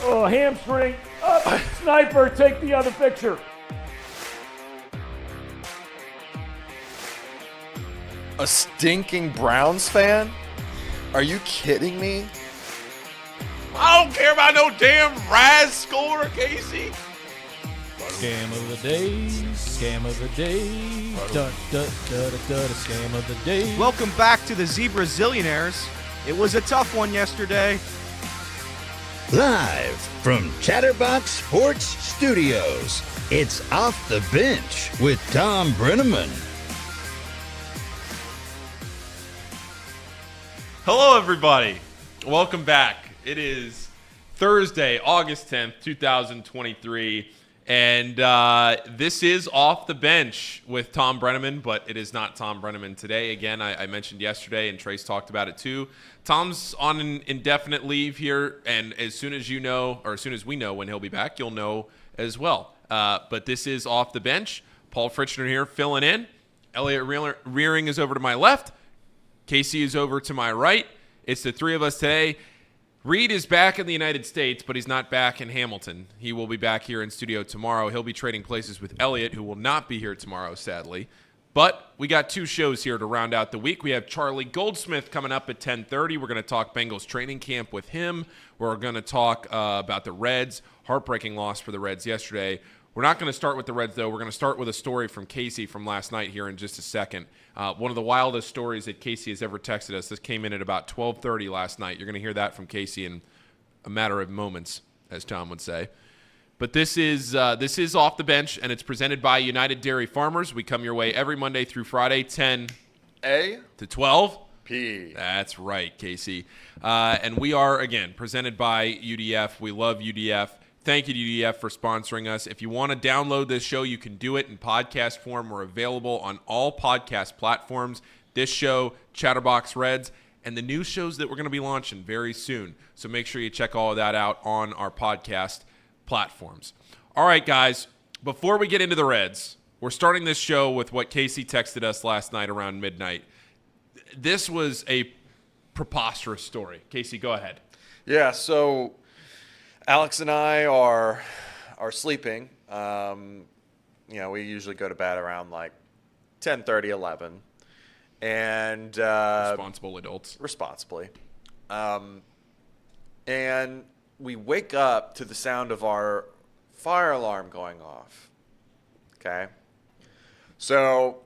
Oh, hamstring. Up. Sniper, take the other picture. A stinking Browns fan? Are you kidding me? I don't care about no damn Raz score, Casey. Scam of the day, scam of the day, scam of the day. Welcome back to the Zebra Zillionaires. It was a tough one yesterday. Live from Chatterbox Sports Studios, it's Off the Bench with Tom Brenneman. Hello, everybody. Welcome back. It is Thursday, August 10th, 2023, and this is Off the Bench with Tom Brenneman, but it is not Tom Brenneman today. Again, I mentioned yesterday, and Trace talked about it too. Tom's on an indefinite leave here, and as soon as you know, or as soon as we know when he'll be back, you'll know as well. But this is Off the Bench. Paul Fritchner here filling in. Elliot Rearing is over to my left. Casey is over to my right. It's the three of us today. Reed is back in the United States, but he's not back in Hamilton. He will be back here in studio tomorrow. He'll be trading places with Elliot, who will not be here tomorrow, sadly. But we got two shows here to round out the week. We have Charlie Goldsmith coming up at 10:30. We're going to talk Bengals training camp with him. We're going to talk about the Reds. Heartbreaking loss for the Reds yesterday. We're not going to start with the Reds, though. We're going to start with a story from Casey from last night here in just a second. One of the wildest stories that Casey has ever texted us. This came in at about 12:30 last night. You're going to hear that from Casey in a matter of moments, as Tom would say. But this is Off the Bench, and it's presented by United Dairy Farmers. We come your way every Monday through Friday, 10 A to 12 P. That's right, Casey. And we are, again, presented by UDF. We love UDF. Thank you to UDF for sponsoring us. If you want to download this show, you can do it in podcast form. We're available on all podcast platforms. This show, Chatterbox Reds, and the new shows that we're going to be launching very soon. So make sure you check all of that out on our podcast platforms. All right, guys, before we get into the Reds, we're starting this show with what Casey texted us last night around midnight. This was a preposterous story. Casey, go ahead. Yeah, so Alex and I are sleeping. We usually go to bed around like 10:30, 11. And responsible adults. Responsibly. And we wake up to the sound of our fire alarm going off. Okay? So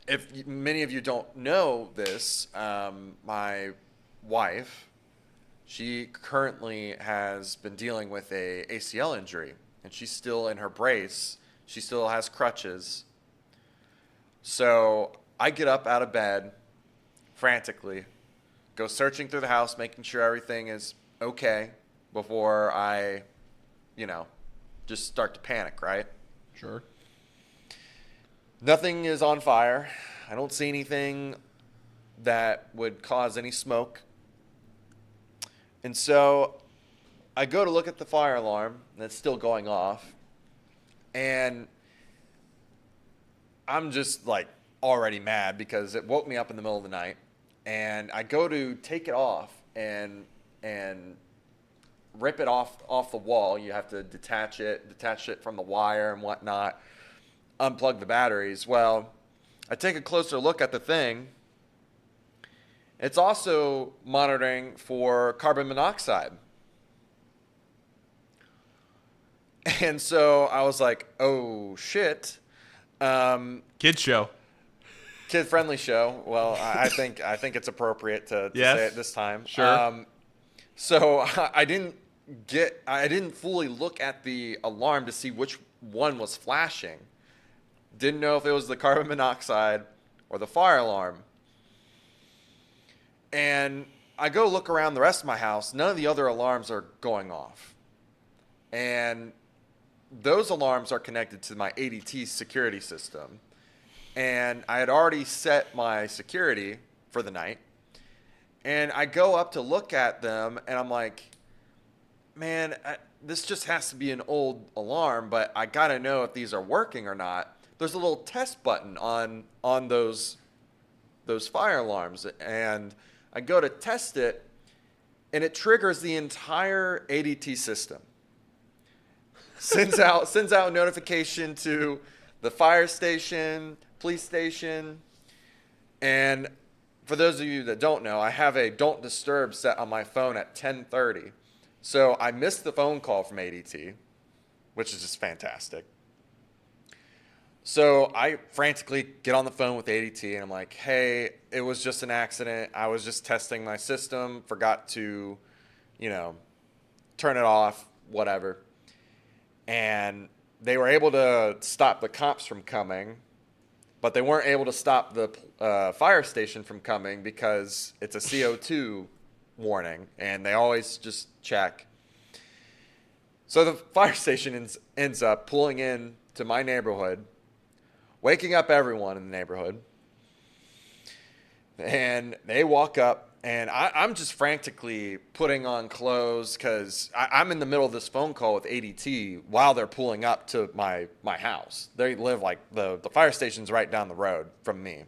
if many of you don't know this, my wife, she currently has been dealing with a ACL injury, and she's still in her brace. She still has crutches. So I get up out of bed frantically, go searching through the house, making sure everything is okay before I, just start to panic, right? Sure. Nothing is on fire. I don't see anything that would cause any smoke. And so I go to look at the fire alarm, and it's still going off. And I'm just like already mad because it woke me up in the middle of the night. And I go to take it off and rip it off the wall. You have to detach it from the wire and whatnot, unplug the batteries. Well, I take a closer look at the thing. It's also monitoring for carbon monoxide. And so I was like, oh, shit. Kids show. Kid-friendly show. Well, I think it's appropriate to say it this time. Sure. So I didn't fully look at the alarm to see which one was flashing. Didn't know if it was the carbon monoxide or the fire alarm. And I go look around the rest of my house. None of the other alarms are going off. And those alarms are connected to my ADT security system. And I had already set my security for the night. And I go up to look at them, and I'm like, man, this just has to be an old alarm, but I got to know if these are working or not. There's a little test button on those fire alarms. And I go to test it, and it triggers the entire ADT system. Sends out a notification to the fire station, police station, and for those of you that don't know, I have a don't disturb set on my phone at 10:30. So I missed the phone call from ADT, which is just fantastic. So I frantically get on the phone with ADT and I'm like, hey, it was just an accident. I was just testing my system, forgot to, turn it off, whatever. And they were able to stop the cops from coming, but they weren't able to stop the fire station from coming because it's a CO2 warning, and they always just check. So the fire station ends up pulling in to my neighborhood, waking up everyone in the neighborhood, and they walk up, and I'm just frantically putting on clothes because I'm in the middle of this phone call with ADT while they're pulling up to my house. They live the fire station's right down the road from me.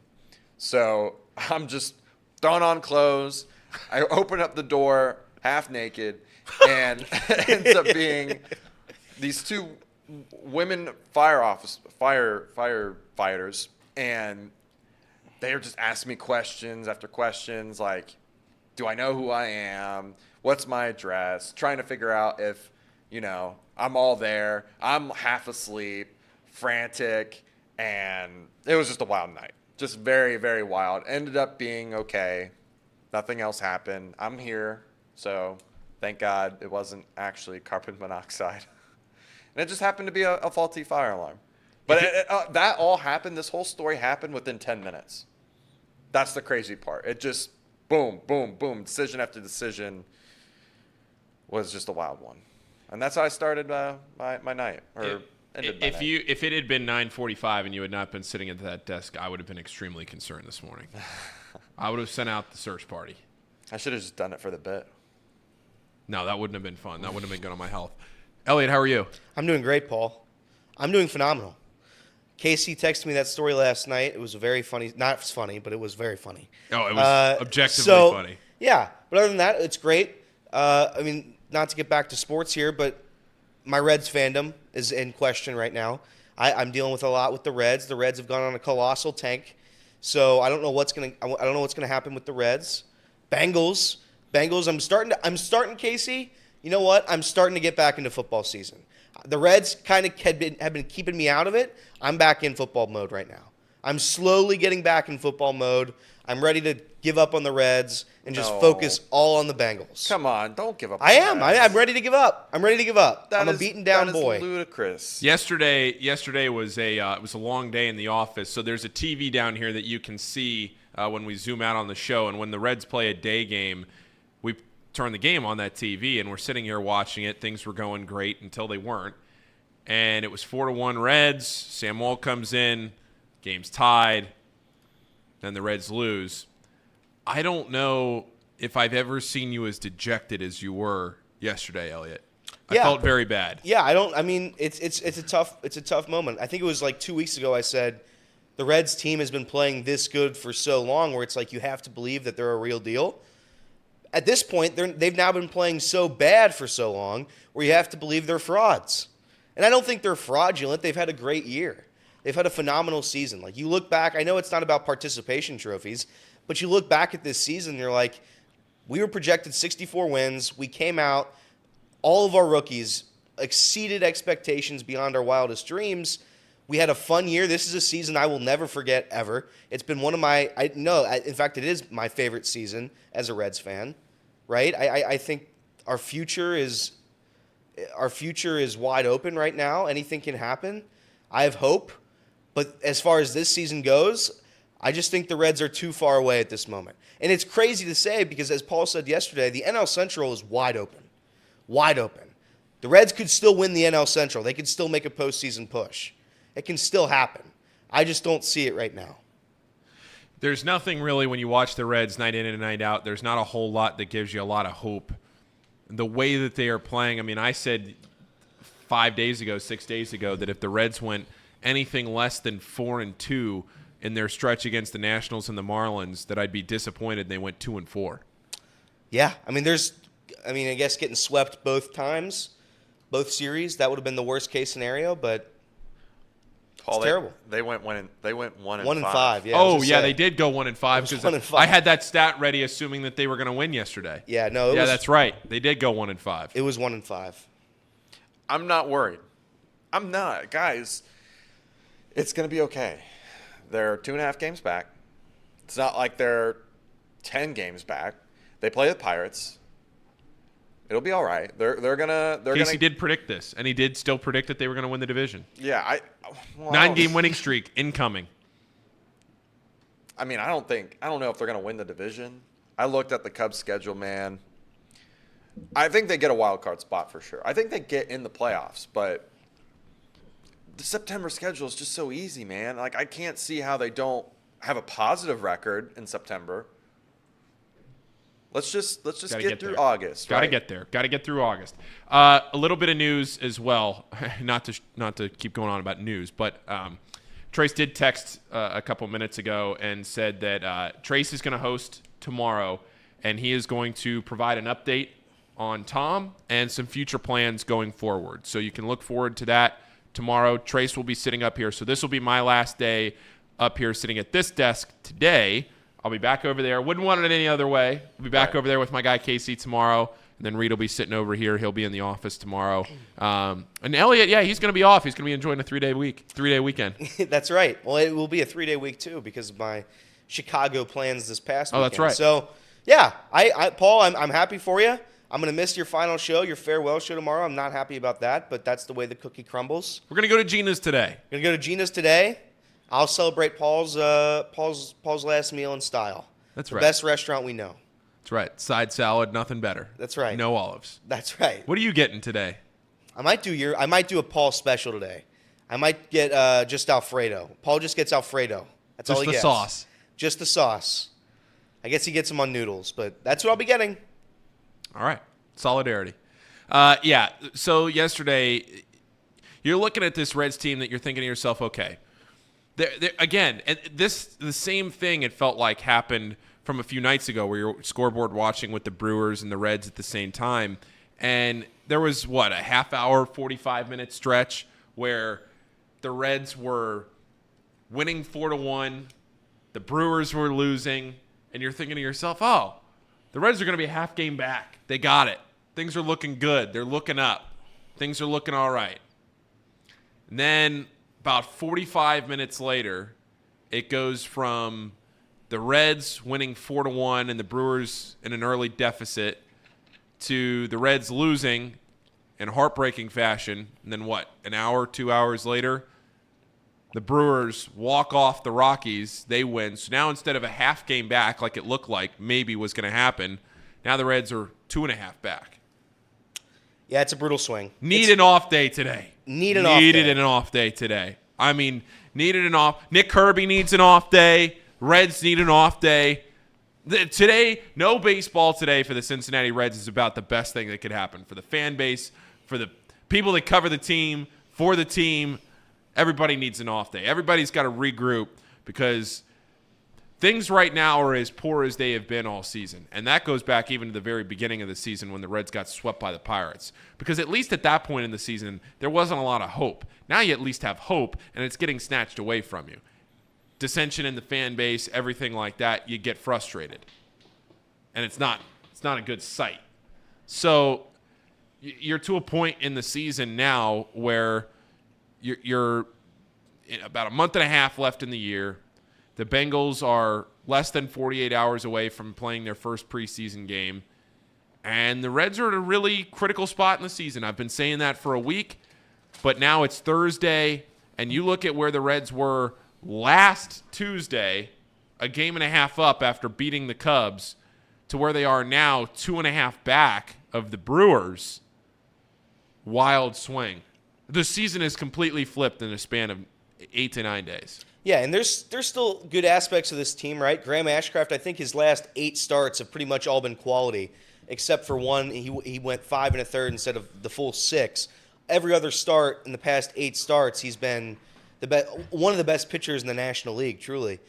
So I'm just throwing on clothes. I open up the door half naked, and it ends up being these two women firefighters, and they were just asking me questions after questions like, do I know who I am? What's my address? Trying to figure out if, I'm all there. I'm half asleep, frantic, and it was just a wild night. Just very, very wild. Ended up being okay. Nothing else happened. I'm here, so thank God it wasn't actually carbon monoxide. And it just happened to be a faulty fire alarm. But that all happened, this whole story happened within 10 minutes. That's the crazy part. It just, boom, boom, boom, decision after decision was just a wild one. And that's how I started my night, or ended my night. If it had been 9:45 and you had not been sitting at that desk, I would have been extremely concerned this morning. I would have sent out the search party. I should have just done it for the bit. No, that wouldn't have been fun. That wouldn't have been good on my health. Elliot, how are you? I'm doing great, Paul. I'm doing phenomenal. Casey texted me that story last night. It was very funny. Not funny, but it was very funny. Oh, it was objectively funny. Yeah, but other than that, it's great. Not to get back to sports here, but my Reds fandom is in question right now. I'm dealing with a lot with the Reds. The Reds have gone on a colossal tank, so I don't know what's gonna happen with the Reds. Bengals. I'm starting. Casey, you know what? I'm starting to get back into football season. The Reds kind of have been keeping me out of it. I'm back in football mode right now. I'm slowly getting back in football mode. I'm ready to give up on the Reds and just focus all on the Bengals. Come on, don't give up on I am. I'm ready to give up. I'm a beaten down boy. That is ludicrous. Yesterday was it was a long day in the office. So there's a TV down here that you can see when we zoom out on the show. And when the Reds play a day game, we turn the game on that TV, and we're sitting here watching it. Things were going great until they weren't. And it was 4-1 Reds. Sam Wall comes in. Game's tied. Then the Reds lose. I don't know if I've ever seen you as dejected as you were yesterday, Elliot. I felt very bad. Yeah, it's a tough moment. I think it was like 2 weeks ago I said the Reds team has been playing this good for so long where it's like you have to believe that they're a real deal. At this point, they've now been playing so bad for so long where you have to believe they're frauds. And I don't think they're fraudulent. They've had a great year. They've had a phenomenal season. Like, you look back, I know it's not about participation trophies, but you look back at this season and you're like, we were projected 64 wins. We came out. All of our rookies exceeded expectations beyond our wildest dreams. We had a fun year. This is a season I will never forget ever. It's been one of in fact, it is my favorite season as a Reds fan, right? I think our future is wide open right now. Anything can happen. I have hope. But as far as this season goes, I just think the Reds are too far away at this moment. And it's crazy to say because, as Paul said yesterday, the NL Central is wide open. Wide open. The Reds could still win the NL Central. They could still make a postseason push. It can still happen. I just don't see it right now. There's nothing really when you watch the Reds night in and night out. There's not a whole lot that gives you a lot of hope. The way that they are playing, I said 6 days ago, that if the Reds went anything less than 4-2 in their stretch against the Nationals and the Marlins, that I'd be disappointed they went 2-4. Yeah, there's I mean, I guess getting swept both times, both series, that would have been the worst case scenario, but it's terrible. They went 1-5. 1-5, yeah. Oh, yeah, they did go 1-5 was because 1-5. I had that stat ready, assuming that they were going to win yesterday. Yeah, no, That's right. They did go 1-5. It was 1-5. I'm not worried. I'm not. Guys, it's going to be okay. They're 2.5 games back. It's not like they're 10 games back. They play the Pirates. It'll be all right. They're gonna. Casey did predict this, and he did still predict that they were going to win the division. Yeah, 9-game winning streak incoming. I mean, I don't know if they're going to win the division. I looked at the Cubs' schedule, man. I think they get a wild card spot for sure. I think they get in the playoffs, but the September schedule is just so easy, man. Like, I can't see how they don't have a positive record in September. Let's just get through August. Got to right? get there. Got to get through August. A little bit of news as well. Not to keep going on about news, but Trace did text a couple minutes ago and said that Trace is going to host tomorrow, and he is going to provide an update on Tom and some future plans going forward. So you can look forward to that tomorrow. Trace will be sitting up here. So this will be my last day up here sitting at this desk today. I'll be back over there. Wouldn't want it any other way. We'll be back over there with my guy Casey tomorrow. And then Reed will be sitting over here. He'll be in the office tomorrow. And Elliot, yeah, he's going to be off. He's going to be enjoying a 3-day weekend. That's right. Well, it will be a 3-day week, too, because of my Chicago plans this past weekend. That's right. So, yeah, Paul, I'm happy for you. I'm going to miss your final show, your farewell show tomorrow. I'm not happy about that, but that's the way the cookie crumbles. We're going to go to Gina's today. We're going to go to Gina's today. I'll celebrate Paul's last meal in style. That's the right. Best restaurant we know. That's right. Side salad, nothing better. That's right. No olives. That's right. What are you getting today? I might do a Paul special today. I might get just Alfredo. Paul just gets Alfredo. That's all he gets. Just the sauce. Just the sauce. I guess he gets them on noodles, but that's what I'll be getting. All right. Solidarity. Yeah. So yesterday, you're looking at this Reds team that you're thinking to yourself, okay, again, and the same thing it felt like happened from a few nights ago where you're scoreboard watching with the Brewers and the Reds at the same time. And there was, a half-hour, 45-minute stretch where the Reds were winning 4-1, the Brewers were losing, and you're thinking to yourself, oh, the Reds are going to be a half game back. They got it. Things are looking good. They're looking up. Things are looking all right. And then about 45 minutes later, it goes from the Reds winning 4-1 and the Brewers in an early deficit to the Reds losing in heartbreaking fashion. And then an hour, 2 hours later, the Brewers walk off the Rockies. They win. So now instead of a half game back like it looked like maybe was going to happen, now the Reds are 2.5 back. Yeah, it's a brutal swing. Needed an off day today. Needed an off day today. I mean, needed an off. Nick Kirby needs an off day. Reds need an off day. Today, no baseball today for the Cincinnati Reds is about the best thing that could happen for the fan base, for the people that cover the team, for the team. Everybody needs an off day. Everybody's got to regroup because things right now are as poor as they have been all season. And that goes back even to the very beginning of the season when the Reds got swept by the Pirates. Because at least at that point in the season, there wasn't a lot of hope. Now you at least have hope, and it's getting snatched away from you. Dissension in the fan base, everything like that, you get frustrated. And it's not a good sight. So you're to a point in the season now where you're about a month and a half left in the year. The Bengals are less than 48 hours away from playing their first preseason game. And the Reds are at a really critical spot in the season. I've been saying that for a week, but now it's Thursday, and you look at where the Reds were last Tuesday, a game and a half up after beating the Cubs, to where they are now 2.5 back of the Brewers. Wild swing. The season is completely flipped in a span of 8 to 9 days. Yeah, and there's still good aspects of this team, right? Graham Ashcraft, I think his last 8 starts have pretty much all been quality, except for one. He went 5 1/3 instead of the full 6. Every other start in the past 8 starts, he's been one of the best pitchers in the National League, truly.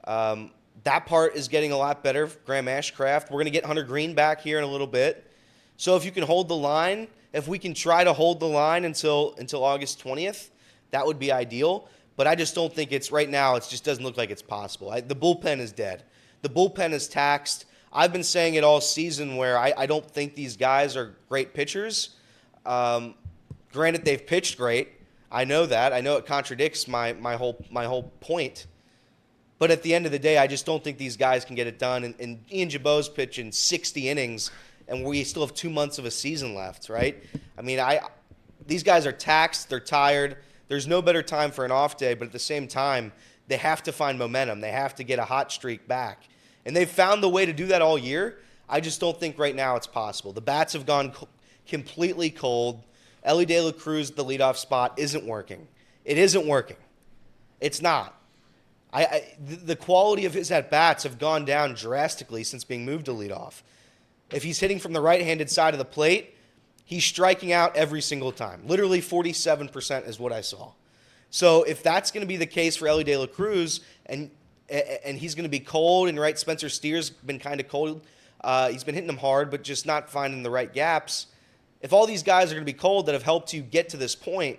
That part is getting a lot better. Graham Ashcraft. We're going to get Hunter Green back here in a little bit. So if you can hold the line, if we can try to hold the line until August 20th, that would be ideal. But I just don't think it's right now. It just doesn't look like it's possible. The bullpen is dead. The bullpen is taxed. I've been saying it all season where I don't think these guys are great pitchers. Granted, they've pitched great. I know that. I know it contradicts my whole point. But at the end of the day, I just don't think these guys can get it done. And Ian Jabot's pitching 60 innings, and we still have 2 months of a season left, right? I mean, these guys are taxed. They're tired. There's no better time for an off day, but at the same time, they have to find momentum. They have to get a hot streak back. And they've found the way to do that all year. I just don't think right now it's possible. The bats have gone completely cold. Ellie De La Cruz, the leadoff spot, isn't working. It isn't working. It's not. The quality of his at-bats have gone down drastically since being moved to leadoff. If he's hitting from the right-handed side of the plate, he's striking out every single time. Literally 47% is what I saw. So if that's going to be the case for Ellie De La Cruz, and he's going to be cold, and right, Spencer Steer's been kind of cold. He's been hitting them hard, but just not finding the right gaps. If all these guys are going to be cold that have helped you get to this point,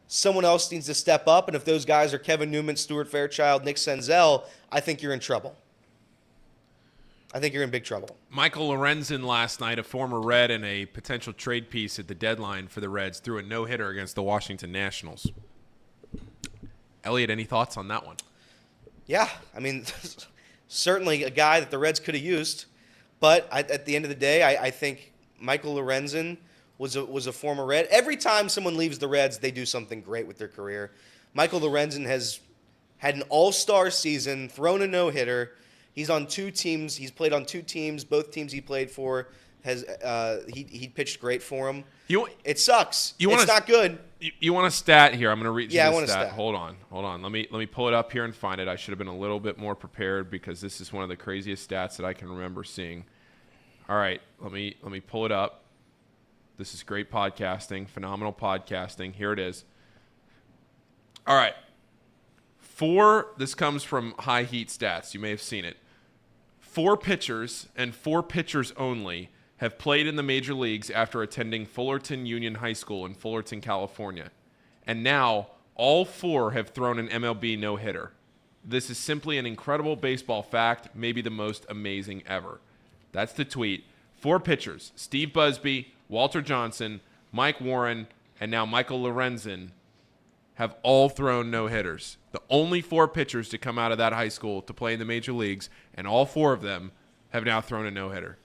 someone else needs to step up. And if those guys are Kevin Newman, Stuart Fairchild, Nick Senzel, I think you're in trouble. I think you're in big trouble. Michael Lorenzen last night, a former Red and a potential trade piece at the deadline for the Reds, threw a no-hitter against the Washington Nationals. Elliot, any thoughts on that one? Yeah, I mean, certainly a guy that the Reds could have used. But at the end of the day, I think Michael Lorenzen was a former Red. Every time someone leaves the Reds, they do something great with their career. Michael Lorenzen has had an all-star season, thrown a no-hitter. He's on 2 teams. He's played on 2 teams. Both teams he played for he pitched great for him. It sucks. It's not good. You want a stat here? I'm going to read you I the want stat. a stat. Hold on. Let me pull it up here and find it. I should have been a little bit more prepared because this is one of the craziest stats that I can remember seeing. All right, let me pull it up. This is great podcasting, phenomenal podcasting. Here it is. All right. This comes from High Heat Stats. You may have seen it. 4 pitchers and 4 pitchers only have played in the major leagues after attending Fullerton Union High School in Fullerton, California. And now all 4 have thrown an MLB no-hitter. This is simply an incredible baseball fact, maybe the most amazing ever. That's the tweet. 4 pitchers, Steve Busby, Walter Johnson, Mike Warren, and now Michael Lorenzen, have all thrown no-hitters. The only 4 pitchers to come out of that high school to play in the major leagues, and all 4 of them have now thrown a no-hitter.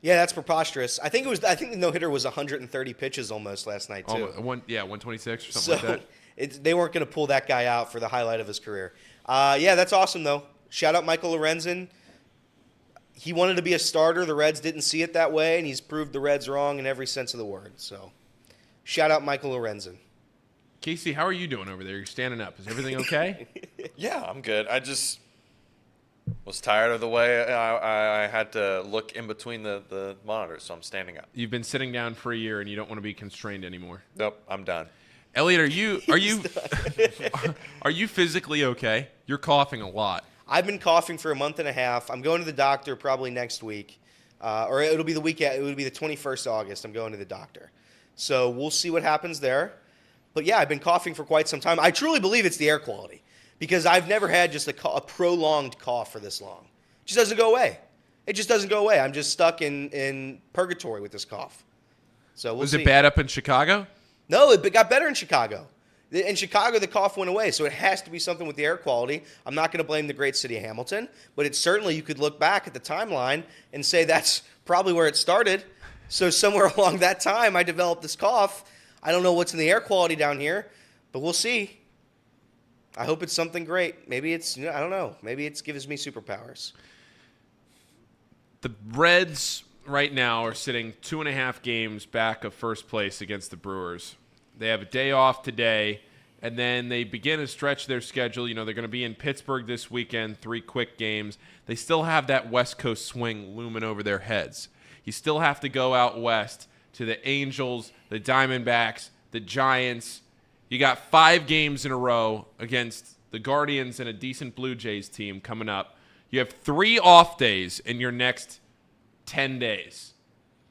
Yeah, that's preposterous. I think the no-hitter was 130 pitches almost last night, too. 126 or something like that. They weren't going to pull that guy out for the highlight of his career. Yeah, that's awesome, though. Shout out Michael Lorenzen. He wanted to be a starter. The Reds didn't see it that way, and he's proved the Reds wrong in every sense of the word. So, shout out Michael Lorenzen. Casey, how are you doing over there? You're standing up. Is everything okay? Yeah, I'm good. I just was tired of the way I had to look in between the monitors, so I'm standing up. You've been sitting down for a year, and you don't want to be constrained anymore. Nope, I'm done. Elliot, are you physically okay? You're coughing a lot. I've been coughing for a month and a half. I'm going to the doctor probably next week, or it'll be the weekend. It would be the 21st of August. I'm going to the doctor, so we'll see what happens there. But yeah, I've been coughing for quite some time. I truly believe it's the air quality because I've never had just a prolonged cough for this long. It just doesn't go away. It just doesn't go away. I'm just stuck in purgatory with this cough. So we'll see. Was it bad up in Chicago? No, it got better in Chicago. In Chicago, the cough went away, so it has to be something with the air quality. I'm not going to blame the great city of Hamilton, but it's certainly you could look back at the timeline and say that's probably where it started. So somewhere along that time, I developed this cough. I don't know what's in the air quality down here, but we'll see. I hope it's something great. Maybe it's, I don't know. Maybe it gives me superpowers. The Reds right now are sitting 2.5 games back of first place against the Brewers. They have a day off today, and then they begin to stretch their schedule. You know, they're going to be in Pittsburgh this weekend, 3 quick games. They still have that West Coast swing looming over their heads. You still have to go out west to the Angels, the Diamondbacks, the Giants. You got 5 games in a row against the Guardians and a decent Blue Jays team coming up. You have 3 off days in your next 10 days.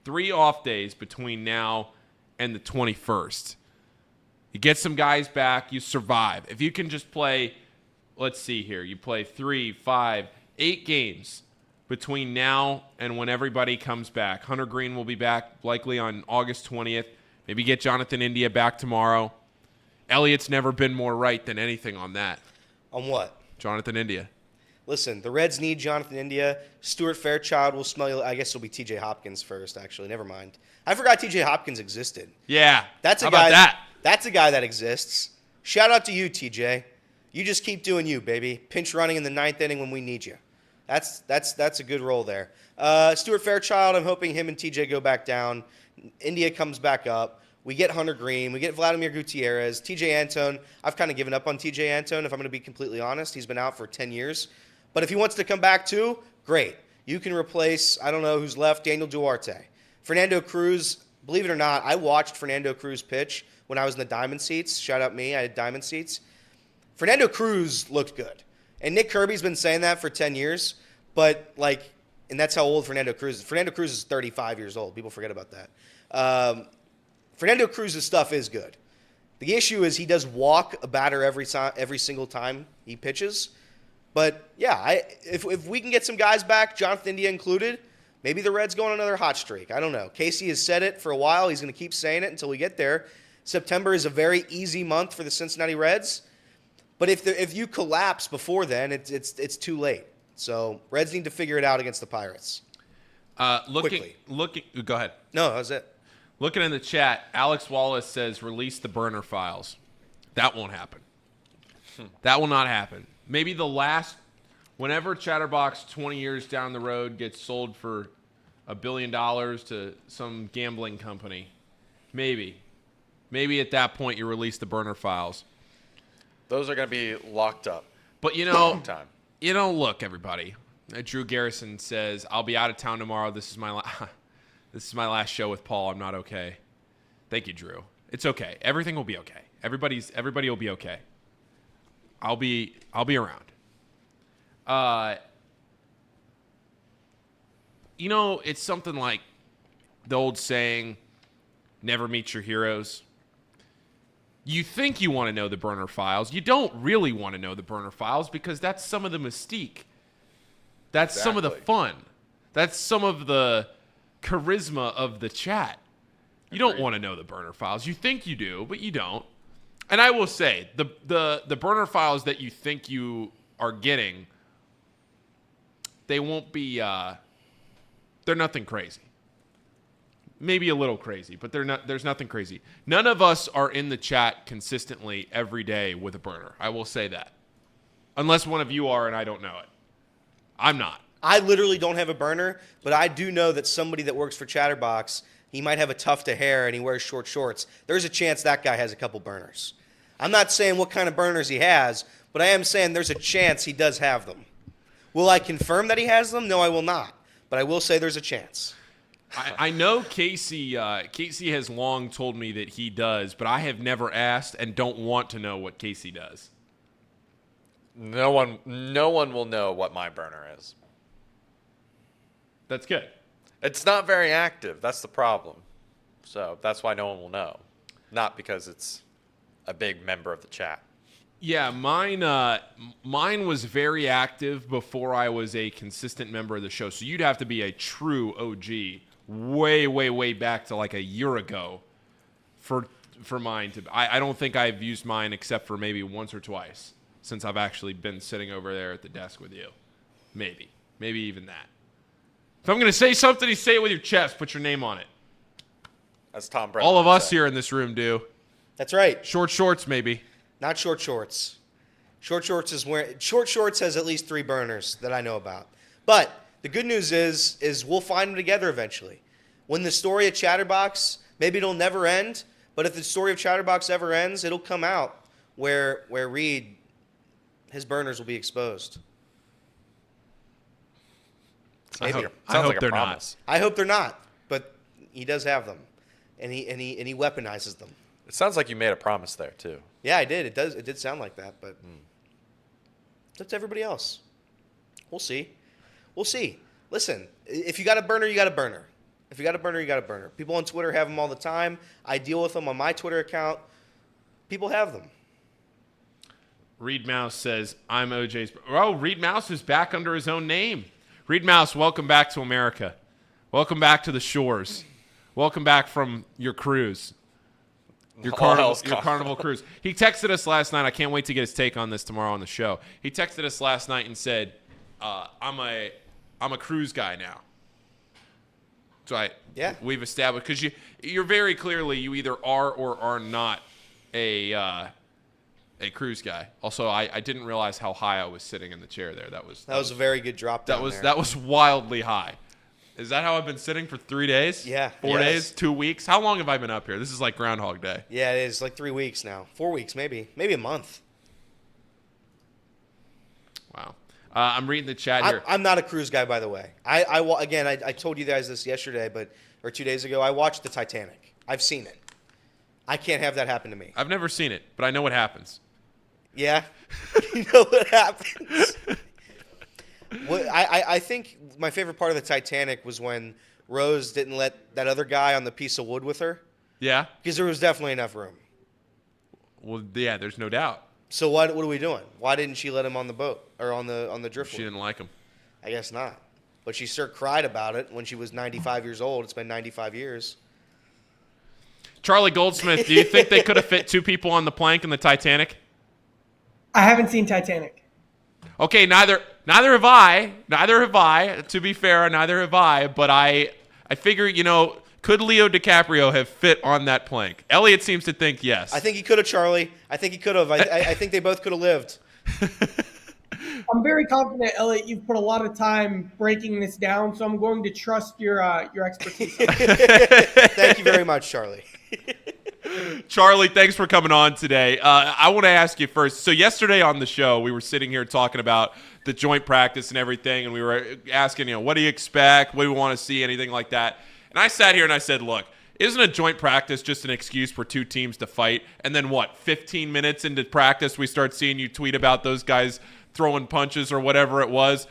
3 off days between now and the 21st. You get some guys back, you survive. If you can just play, let's see here, you play 3, 5, 8 games between now and when everybody comes back. Hunter Green will be back likely on August 20th. Maybe get Jonathan India back tomorrow. Elliott's never been more right than anything on that. On what? Jonathan India. Listen, the Reds need Jonathan India. Stuart Fairchild will smell you. I guess it'll be T.J. Hopkins first, actually. Never mind. I forgot T.J. Hopkins existed. Yeah. That's a How guy. about that? That's a guy that exists. Shout out to you, T.J. You just keep doing you, baby. Pinch running in the 9th inning when we need you. That's a good role there. Stuart Fairchild, I'm hoping him and T.J. go back down. India comes back up. We get Hunter Green. We get Vladimir Gutierrez. T.J. Antone. I've kind of given up on T.J. Antone, if I'm going to be completely honest. He's been out for 10 years. But if he wants to come back too, great. You can replace, I don't know who's left, Daniel Duarte. Fernando Cruz, believe it or not, I watched Fernando Cruz pitch when I was in the diamond seats. Shout out me, I had diamond seats. Fernando Cruz looked good. And Nick Kirby's been saying that for 10 years. But, and that's how old Fernando Cruz is. Fernando Cruz is 35 years old. People forget about that. Fernando Cruz's stuff is good. The issue is he does walk a batter every single time he pitches. But, yeah, if we can get some guys back, Jonathan India included, maybe the Reds go on another hot streak. I don't know. Casey has said it for a while. He's going to keep saying it until we get there. September is a very easy month for the Cincinnati Reds. But if you collapse before then, it's too late. So Reds need to figure it out against the Pirates. Looking. Go ahead. No, that was it. Looking in the chat, Alex Wallace says release the burner files. That won't happen. That will not happen. Maybe whenever Chatterbox 20 years down the road gets sold for $1 billion to some gambling company, maybe at that point you release the burner files. Those are going to be locked up. But time. Look, everybody. Drew Garrison says, "I'll be out of town tomorrow. This is my last show with Paul. I'm not okay." Thank you, Drew. It's okay. Everything will be okay. Everybody will be okay. I'll be around. It's something like the old saying, "Never meet your heroes." You think you want to know the burner files. You don't really want to know the burner files because that's some of the mystique. That's some of the fun. That's some of the charisma of the chat. You don't want to know the burner files. You think you do, but you don't. And I will say, the burner files that you think you are getting, they won't be, they're nothing crazy. Maybe a little crazy, but there's nothing crazy. None of us are in the chat consistently every day with a burner. I will say that. Unless one of you are and I don't know it. I'm not. I literally don't have a burner, but I do know that somebody that works for Chatterbox, he might have a tuft of hair and he wears short shorts. There's a chance that guy has a couple burners. I'm not saying what kind of burners he has, but I am saying there's a chance he does have them. Will I confirm that he has them? No, I will not. But I will say there's a chance. I know Casey has long told me that he does, but I have never asked and don't want to know what Casey does. No one will know what my burner is. That's good. It's not very active. That's the problem. So that's why no one will know. Not because it's a big member of the chat. Yeah, mine was very active before I was a consistent member of the show. So you'd have to be a true OG way, way, way back to like a year ago for mine to. I don't think I've used mine except for maybe once or twice since I've actually been sitting over there at the desk with you. Maybe even that. If I'm going to say something, you say it with your chest. Put your name on it. That's Tom Brennan. All of us here in this room do. That's right. Short shorts, maybe. Not short shorts. Short shorts has at least 3 burners that I know about. But the good news is we'll find them together eventually. When the story of Chatterbox, maybe it'll never end, but if the story of Chatterbox ever ends, it'll come out where Reed, his burners will be exposed. I Sounds hope like a they're promise. I hope they're not, but he does have them, and he weaponizes them. It sounds like you made a promise there too. Yeah, I did. It did sound like that, but it's up to everybody else. We'll see. Listen, if you got a burner, you got a burner. If you got a burner, you got a burner. People on Twitter have them all the time. I deal with them on my Twitter account. People have them. Reed Mouse says, I'm OJ's. Oh, Reed Mouse is back under his own name. Reed Mouse, welcome back to America. Welcome back to the shores. Welcome back from your cruise. Your carnival cruise. He texted us last night. I can't wait to get his take on this tomorrow on the show. He texted us last night and said, I'm a cruise guy now. So we've established, because you're very clearly, you either are or are not a cruise guy. Also, I didn't realize how high I was sitting in the chair there. That was a very good drop down there. That was wildly high. Is that how I've been sitting for 3 days? Yeah. 4 days? 2 weeks? How long have I been up here? This is like Groundhog Day. Yeah, it is like 3 weeks now. 4 weeks, maybe a month. Wow. I'm reading the chat here. I'm not a cruise guy, by the way. I told you guys this yesterday, or 2 days ago. I watched the Titanic. I've seen it. I can't have that happen to me. I've never seen it, but I know what happens. Yeah, you know what happens. I think my favorite part of the Titanic was when Rose didn't let that other guy on the piece of wood with her. Yeah. Because there was definitely enough room. Well, yeah, there's no doubt. So what are we doing? Why didn't she let him on the boat or on the driftwood? She didn't like him. I guess not. But she sure cried about it when she was 95 years old. It's been 95 years. Charlie Goldsmith, do you think they could have fit 2 people on the plank in the Titanic? I haven't seen Titanic. Okay, neither have I. Neither have I. To be fair, neither have I. But I figure, could Leo DiCaprio have fit on that plank? Elliot seems to think yes. I think he could have, Charlie. I think he could have. I think they both could have lived. I'm very confident, Elliot. You've put a lot of time breaking this down, so I'm going to trust your expertise. Thank you very much, Charlie. Charlie, thanks for coming on today. I want to ask you first. So yesterday on the show, we were sitting here talking about the joint practice and everything, and we were asking, what do you expect? What do you want to see? Anything like that? And I sat here and I said, look, isn't a joint practice just an excuse for 2 teams to fight? And then 15 minutes into practice, we start seeing you tweet about those guys throwing punches or whatever it was.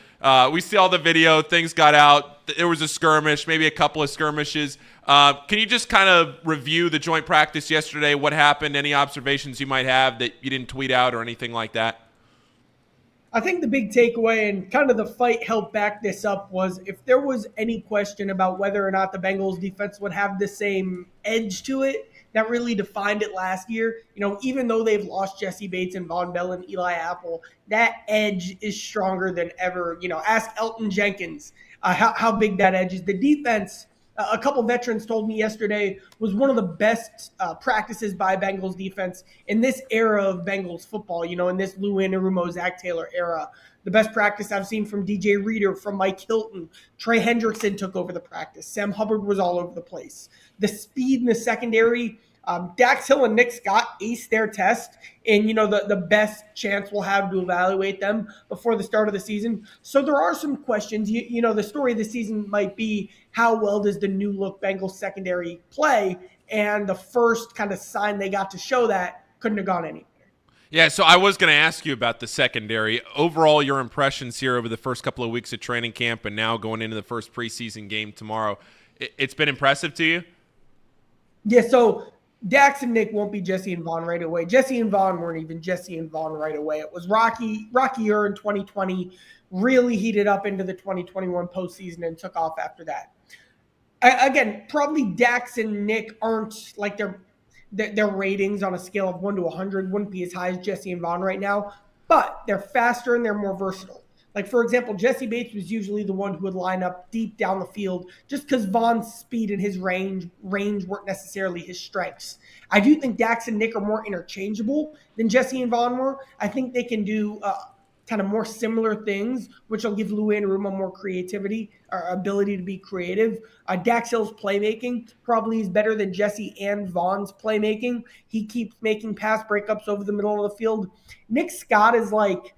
We see all the video. Things got out. There was a skirmish, maybe a couple of skirmishes. Can you just kind of review the joint practice yesterday? What happened? Any observations you might have that you didn't tweet out or anything like that? I think the big takeaway and kind of the fight helped back this up was if there was any question about whether or not the Bengals defense would have the same edge to it that really defined it last year. Even though they've lost Jesse Bates and Von Bell and Eli Apple, that edge is stronger than ever. Ask Elton Jenkins how big that edge is. The defense, a couple veterans told me yesterday, was one of the best practices by Bengals defense in this era of Bengals football, in this Lou Anarumo, Zach Taylor era. The best practice I've seen from DJ Reader, from Mike Hilton. Trey Hendrickson took over the practice. Sam Hubbard was all over the place. The speed in the secondary, Dax Hill and Nick Scott aced their test, and the best chance we'll have to evaluate them before the start of the season. So there are some questions. The story of the season might be how well does the new look Bengals secondary play, and the first kind of sign they got to show that couldn't have gone anywhere. Yeah, so I was going to ask you about the secondary. Overall, your impressions here over the first couple of weeks of training camp and now going into the first preseason game tomorrow, it's been impressive to you? Yeah, so Dax and Nick won't be Jesse and Vaughn right away. Jesse and Vaughn weren't even Jesse and Vaughn right away. It was rockier in 2020, really heated up into the 2021 postseason and took off after that. Again, probably Dax and Nick aren't like their ratings on a scale of 1 to 100 wouldn't be as high as Jesse and Vaughn right now, but they're faster and they're more versatile. Like, for example, Jesse Bates was usually the one who would line up deep down the field just because Vaughn's speed and his range weren't necessarily his strengths. I do think Dax and Nick are more interchangeable than Jesse and Vaughn were. I think they can do kind of more similar things, which will give Lou Anarumo more creativity or ability to be creative. Dax Hill's playmaking probably is better than Jesse and Vaughn's playmaking. He keeps making pass breakups over the middle of the field. Nick Scott is like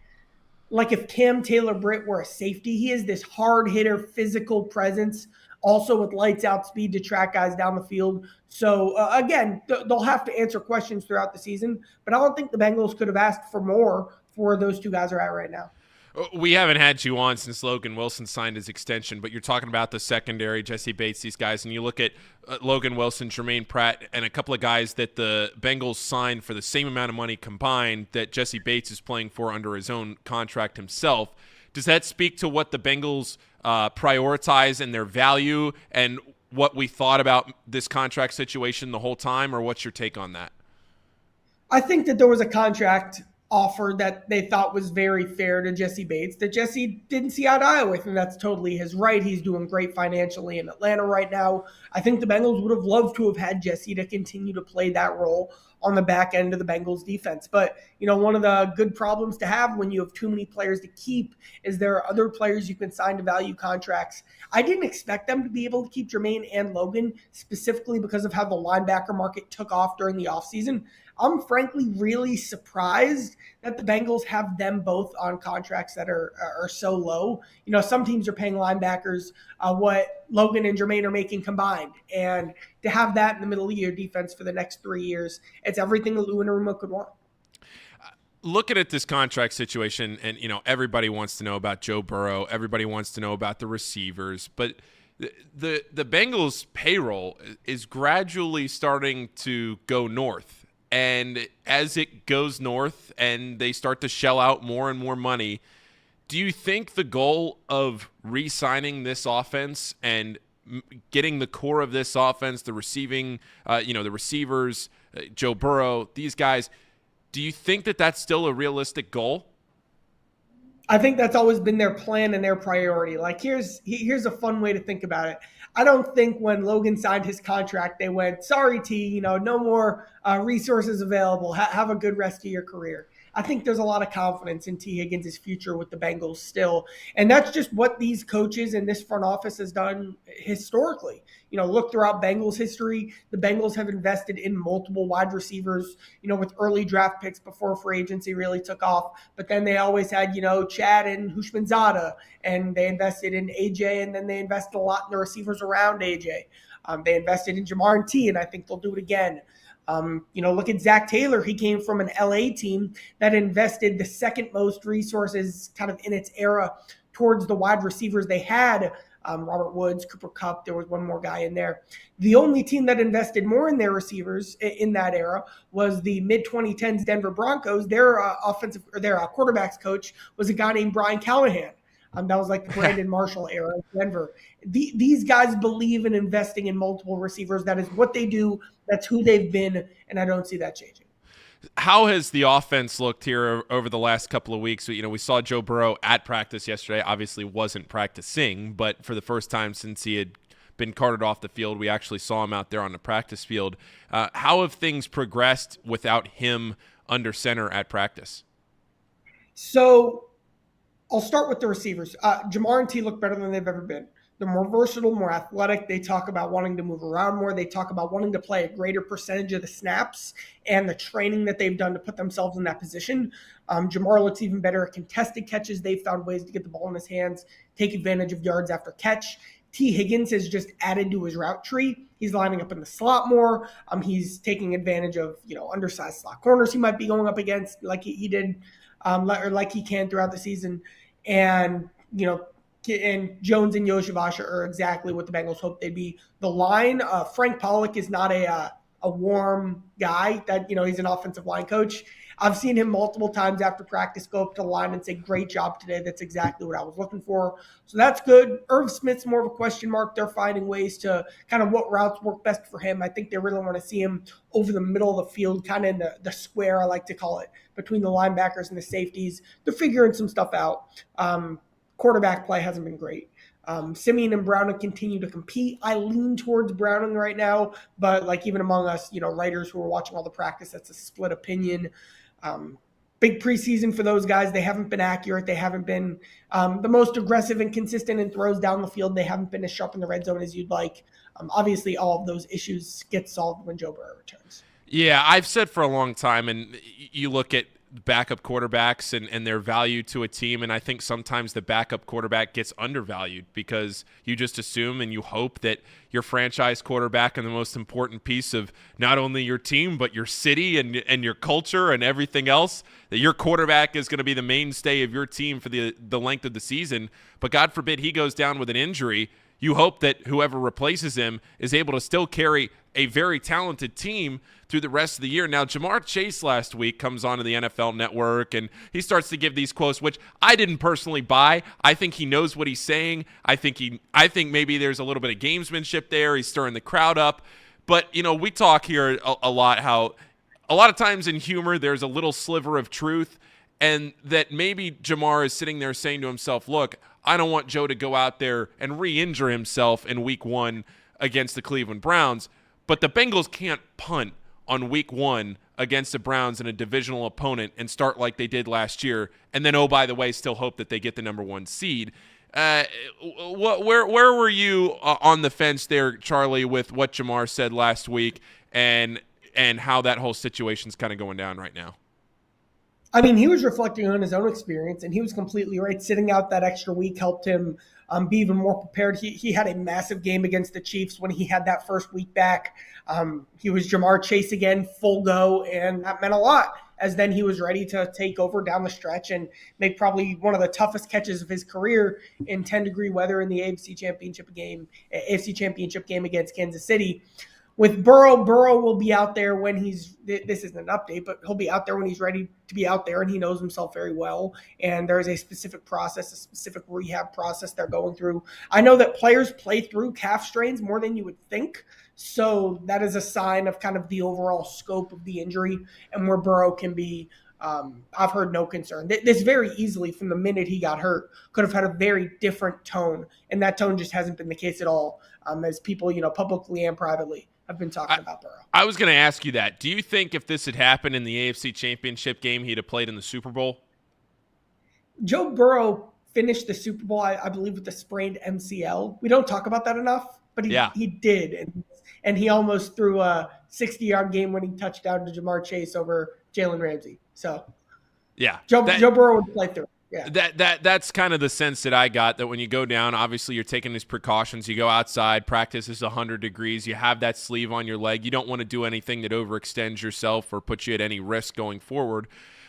if Cam Taylor-Britt were a safety. He is this hard hitter, physical presence, also with lights out speed to track guys down the field. So again, they'll have to answer questions throughout the season, but I don't think the Bengals could have asked for more for those two guys are at right now. We haven't had you on since Logan Wilson signed his extension, but you're talking about the secondary, Jesse Bates, these guys, and you look at Logan Wilson, Jermaine Pratt, and a couple of guys that the Bengals signed for the same amount of money combined that Jesse Bates is playing for under his own contract himself. Does that speak to what the Bengals prioritize and their value and what we thought about this contract situation the whole time, or what's your take on that? I think that there was a contract offer that they thought was very fair to Jesse Bates that Jesse didn't see eye to eye with, and that's totally his right. He's doing great financially in Atlanta right now. I think the Bengals would have loved to have had Jesse to continue to play that role on the back end of the Bengals defense. But, one of the good problems to have when you have too many players to keep is there are other players you can sign to value contracts. I didn't expect them to be able to keep Jermaine and Logan, specifically because of how the linebacker market took off during the offseason. I'm frankly really surprised that the Bengals have them both on contracts that are so low. Some teams are paying linebackers what Logan and Jermaine are making combined. And to have that in the middle of your defense for the next 3 years, it's everything that Lou Anarumo could want. Looking at this contract situation, and everybody wants to know about Joe Burrow. Everybody wants to know about the receivers. But the Bengals payroll is gradually starting to go north. And as it goes north and they start to shell out more and more money, do you think the goal of re-signing this offense and getting the core of this offense, the receiving, the receivers, Joe Burrow, these guys, do you think that that's still a realistic goal? I think that's always been their plan and their priority. Like, here's a fun way to think about it. I don't think when Logan signed his contract, they went, sorry, T, no more resources available. Have a good rest of your career. I think there's a lot of confidence in T. Higgins' future with the Bengals still. And that's just what these coaches and this front office has done historically. Look throughout Bengals history, the Bengals have invested in multiple wide receivers, with early draft picks before free agency really took off. But then they always had, Chad and Hushmanzada, and they invested in AJ, and then they invested a lot in the receivers around AJ. They invested in Jamar and T, and I think they'll do it again. Look at Zach Taylor. He came from an LA team that invested the second most resources kind of in its era towards the wide receivers they had. Robert Woods, Cooper Kupp, there was one more guy in there. The only team that invested more in their receivers in that era was the mid-2010s Denver Broncos. Their quarterbacks coach was a guy named Brian Callahan. That was like the Brandon Marshall era in Denver. These guys believe in investing in multiple receivers. That is what they do. That's who they've been, and I don't see that changing. How has the offense looked here over the last couple of weeks? We saw Joe Burrow at practice yesterday. Obviously wasn't practicing, but for the first time since he had been carted off the field, we actually saw him out there on the practice field. How have things progressed without him under center at practice? So I'll start with the receivers. Jamar and T look better than they've ever been. They're more versatile, more athletic. They talk about wanting to move around more. They talk about wanting to play a greater percentage of the snaps and the training that they've done to put themselves in that position. Jamar looks even better at contested catches. They've found ways to get the ball in his hands, take advantage of yards after catch. T. Higgins has just added to his route tree. He's lining up in the slot more. He's taking advantage of, undersized slot corners he might be going up against like he did or like he can throughout the season. And, and Jones and Yoshivasha are exactly what the Bengals hope they'd be. The line, Frank Pollock is not a warm guy that, he's an offensive line coach. I've seen him multiple times after practice go up to the line and say, great job today. That's exactly what I was looking for. So that's good. Irv Smith's more of a question mark. They're finding ways to kind of what routes work best for him. I think they really want to see him over the middle of the field, kind of in the square, I like to call it, between the linebackers and the safeties. They're figuring some stuff out. Quarterback play hasn't been great. Simeon and Browning continue to compete. I lean towards Browning right now, but like even among us, writers who are watching all the practice, that's a split opinion. Big preseason for those guys. They haven't been accurate. They haven't been the most aggressive and consistent in throws down the field. They haven't been as sharp in the red zone as you'd like. Obviously, all of those issues get solved when Joe Burrow returns. Yeah, I've said for a long time, and you look at backup quarterbacks and their value to a team. And I think sometimes the backup quarterback gets undervalued because you just assume and you hope that your franchise quarterback and the most important piece of not only your team, but your city and your culture and everything else, that your quarterback is going to be the mainstay of your team for the length of the season. But God forbid he goes down with an injury. You hope that whoever replaces him is able to still carry a very talented team through the rest of the year. Now, Jamar Chase last week comes onto the NFL Network, and he starts to give these quotes, which I didn't personally buy. I think he knows what he's saying. I think maybe there's a little bit of gamesmanship there. He's stirring the crowd up. But, we talk here a lot how a lot of times in humor there's a little sliver of truth, and that maybe Jamar is sitting there saying to himself, look, I don't want Joe to go out there and re-injure himself in week 1 against the Cleveland Browns. But the Bengals can't punt on week 1 against the Browns and a divisional opponent and start like they did last year. And then, oh, by the way, still hope that they get the number 1 seed. Where were you on the fence there, Charlie, with what Jamar said last week and how that whole situation's kind of going down right now? I mean, he was reflecting on his own experience, and he was completely right. Sitting out that extra week helped him be even more prepared. He had a massive game against the Chiefs when he had that first week back. He was Jamar Chase again, full go, and that meant a lot, as then he was ready to take over down the stretch and make probably one of the toughest catches of his career in 10-degree weather in the AFC Championship game against Kansas City. With Burrow will be out there when this isn't an update, but he'll be out there when he's ready to be out there, and he knows himself very well. And there is a specific process, a specific rehab process they're going through. I know that players play through calf strains more than you would think. So that is a sign of kind of the overall scope of the injury and where Burrow can be. I've heard no concern. This very easily, from the minute he got hurt, could have had a very different tone. And that tone just hasn't been the case at all, as people, publicly and privately have been talking about Burrow. I was going to ask you that. Do you think if this had happened in the AFC Championship game, he'd have played in the Super Bowl? Joe Burrow finished the Super Bowl, I believe, with a sprained MCL. We don't talk about that enough, but he did. And he almost threw a 60-yard game-winning touchdown to Jamar Chase over Jalen Ramsey. So, yeah, Joe Burrow would play through. Yeah. That's kind of the sense that I got, that when you go down, obviously you're taking these precautions. You go outside, practice is 100 degrees. You have that sleeve on your leg. You don't want to do anything that overextends yourself or puts you at any risk going forward.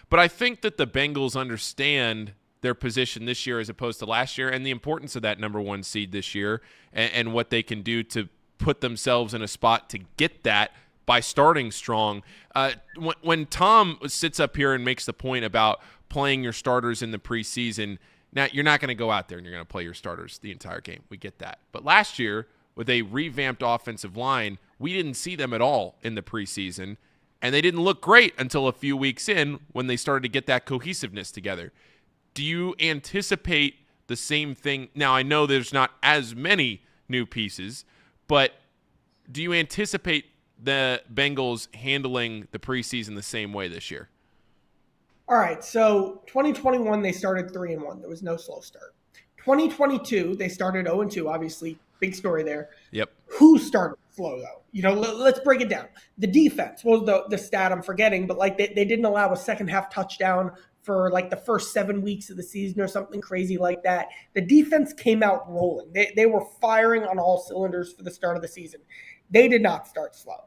But I think that the Bengals understand their position this year as opposed to last year, and the importance of that number 1 seed this year, and what they can do to put themselves in a spot to get that by starting strong. When Tom sits up here and makes the point about playing your starters in the preseason, now you're not going to go out there and you're going to play your starters the entire game. We get that. But last year, with a revamped offensive line, we didn't see them at all in the preseason, and they didn't look great until a few weeks in when they started to get that cohesiveness together. Do you anticipate the same thing? Now, I know there's not as many new pieces, but do you anticipate the Bengals handling the preseason the same way this year? All right, so 2021, they started 3-1. There was no slow start. 2022, they started 0-2, obviously. Big story there. Yep. Who started slow, though? Let's break it down. The defense was the stat I'm forgetting, but they didn't allow a second-half touchdown for the first 7 weeks of the season or something crazy like that. The defense came out rolling. They were firing on all cylinders for the start of the season. They did not start slow.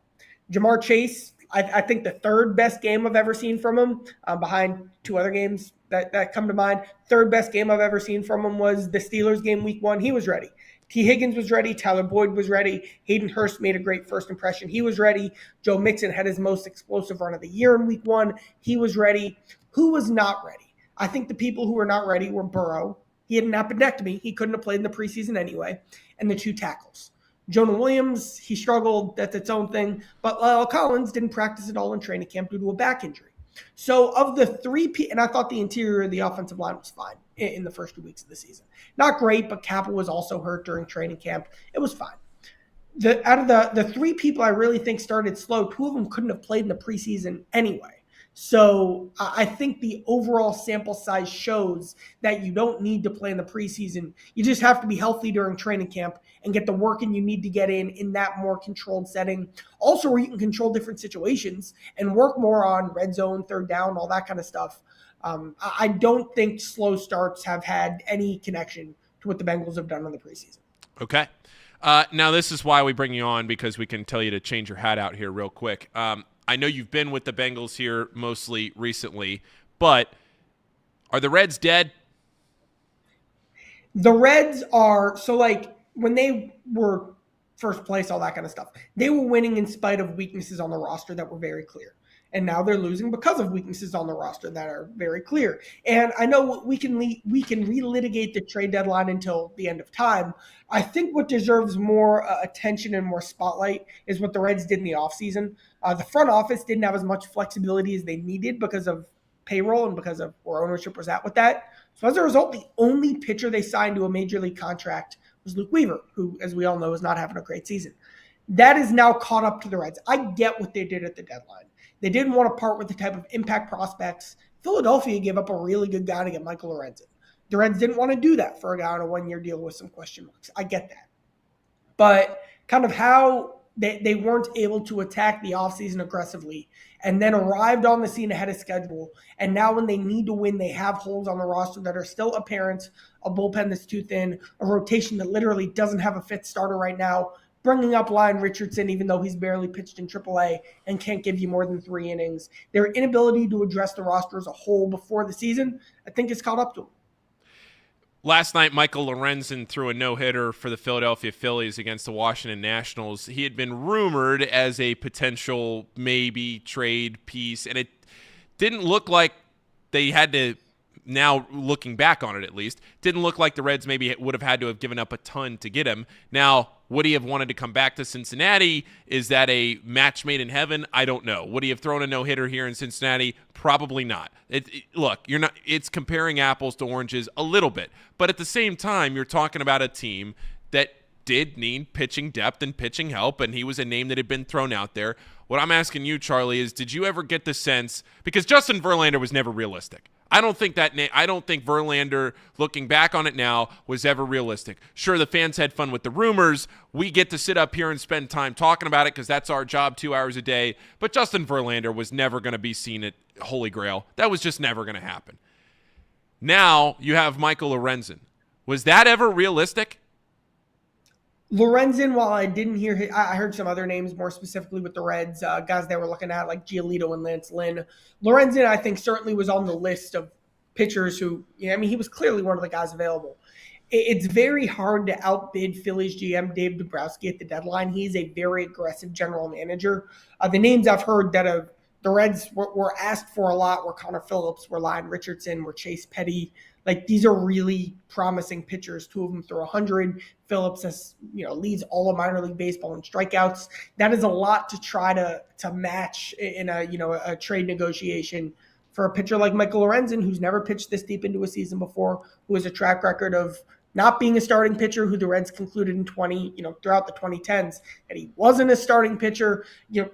Jamar Chase, I think the third best game I've ever seen from him, behind 2 other games that come to mind. Third best game I've ever seen from him was the Steelers game week 1. He was ready. T. Higgins was ready. Tyler Boyd was ready. Hayden Hurst made a great first impression. He was ready. Joe Mixon had his most explosive run of the year in week 1. He was ready. Who was not ready? I think the people who were not ready were Burrow. He had an appendectomy. He couldn't have played in the preseason anyway. And the 2 tackles. Jonah Williams, he struggled. That's its own thing. But Lyle Collins didn't practice at all in training camp due to a back injury. So of the 3 and I thought the interior of the offensive line was fine in the first 2 weeks of the season. Not great, but Capel was also hurt during training camp. It was fine. Out of the 3 people I really think started slow, 2 of them couldn't have played in the preseason anyway. So I think the overall sample size shows that you don't need to play in the preseason. You just have to be healthy during training camp and get the work in you need to get in that more controlled setting. Also, where you can control different situations and work more on red zone, third down, all that kind of stuff. I don't think slow starts have had any connection to what the Bengals have done in the preseason. Okay. Now, this is why we bring you on, because we can tell you to change your hat out here real quick. I know you've been with the Bengals here mostly recently, but are the Reds dead? The Reds are, so like when they were first place, all that kind of stuff, they were winning in spite of weaknesses on the roster that were very clear. And now they're losing because of weaknesses on the roster that are very clear. And I know we can relitigate the trade deadline until the end of time. I think what deserves more attention and more spotlight is what the Reds did in the offseason. The front office didn't have as much flexibility as they needed because of payroll and because of where ownership was at with that. So as a result, the only pitcher they signed to a major league contract was Luke Weaver, who, as we all know, is not having a great season. That is now caught up to the Reds. I get what they did at the deadline. They didn't want to part with the type of impact prospects. Philadelphia gave up a really good guy to get Michael Lorenzen. The Reds didn't want to do that for a guy on a one-year deal with some question marks. I get that. But kind of how they weren't able to attack the offseason aggressively and then arrived on the scene ahead of schedule. And now when they need to win, they have holes on the roster that are still apparent, a bullpen that's too thin, a rotation that literally doesn't have a fifth starter right now, bringing up Lyon Richardson, even though he's barely pitched in AAA and can't give you more than 3 innings. Their inability to address the roster as a whole before the season, I think, is caught up to them. Last night, Michael Lorenzen threw a no-hitter for the Philadelphia Phillies against the Washington Nationals. He had been rumored as a potential maybe trade piece, and it didn't look like they had to, now looking back on it at least, didn't look like the Reds maybe would have had to have given up a ton to get him. Now, would he have wanted to come back to Cincinnati? Is that a match made in heaven? I don't know. Would he have thrown a no-hitter here in Cincinnati? Probably not. Look, you're not. It's comparing apples to oranges a little bit, but at the same time, you're talking about a team that did need pitching depth and pitching help, and he was a name that had been thrown out there. What I'm asking you, Charlie, is did you ever get the sense, because Justin Verlander was never realistic. I don't think Verlander, looking back on it now, was ever realistic. Sure, the fans had fun with the rumors. We get to sit up here and spend time talking about it because that's our job 2 hours a day. But Justin Verlander was never going to be seen at Holy Grail. That was just never going to happen. Now you have Michael Lorenzen. Was that ever realistic? Lorenzen, while I didn't hear I heard some other names more specifically with the Reds, guys they were looking at like Giolito and Lance Lynn. Lorenzen, I think, certainly was on the list of pitchers who, he was clearly one of the guys available. It's very hard to outbid Phillies GM Dave Dombrowski at the deadline. He's a very aggressive general manager. The names I've heard that the Reds were asked for a lot were Connor Phillips, were Lyon Richardson, were Chase Petty. Like, these are really promising pitchers. 2 of them throw 100. Phillips has, leads all of minor league baseball in strikeouts. That is a lot to try to match in a trade negotiation for a pitcher like Michael Lorenzen, who's never pitched this deep into a season before, who has a track record of not being a starting pitcher, who the Reds concluded in throughout the 2010s that he wasn't a starting pitcher.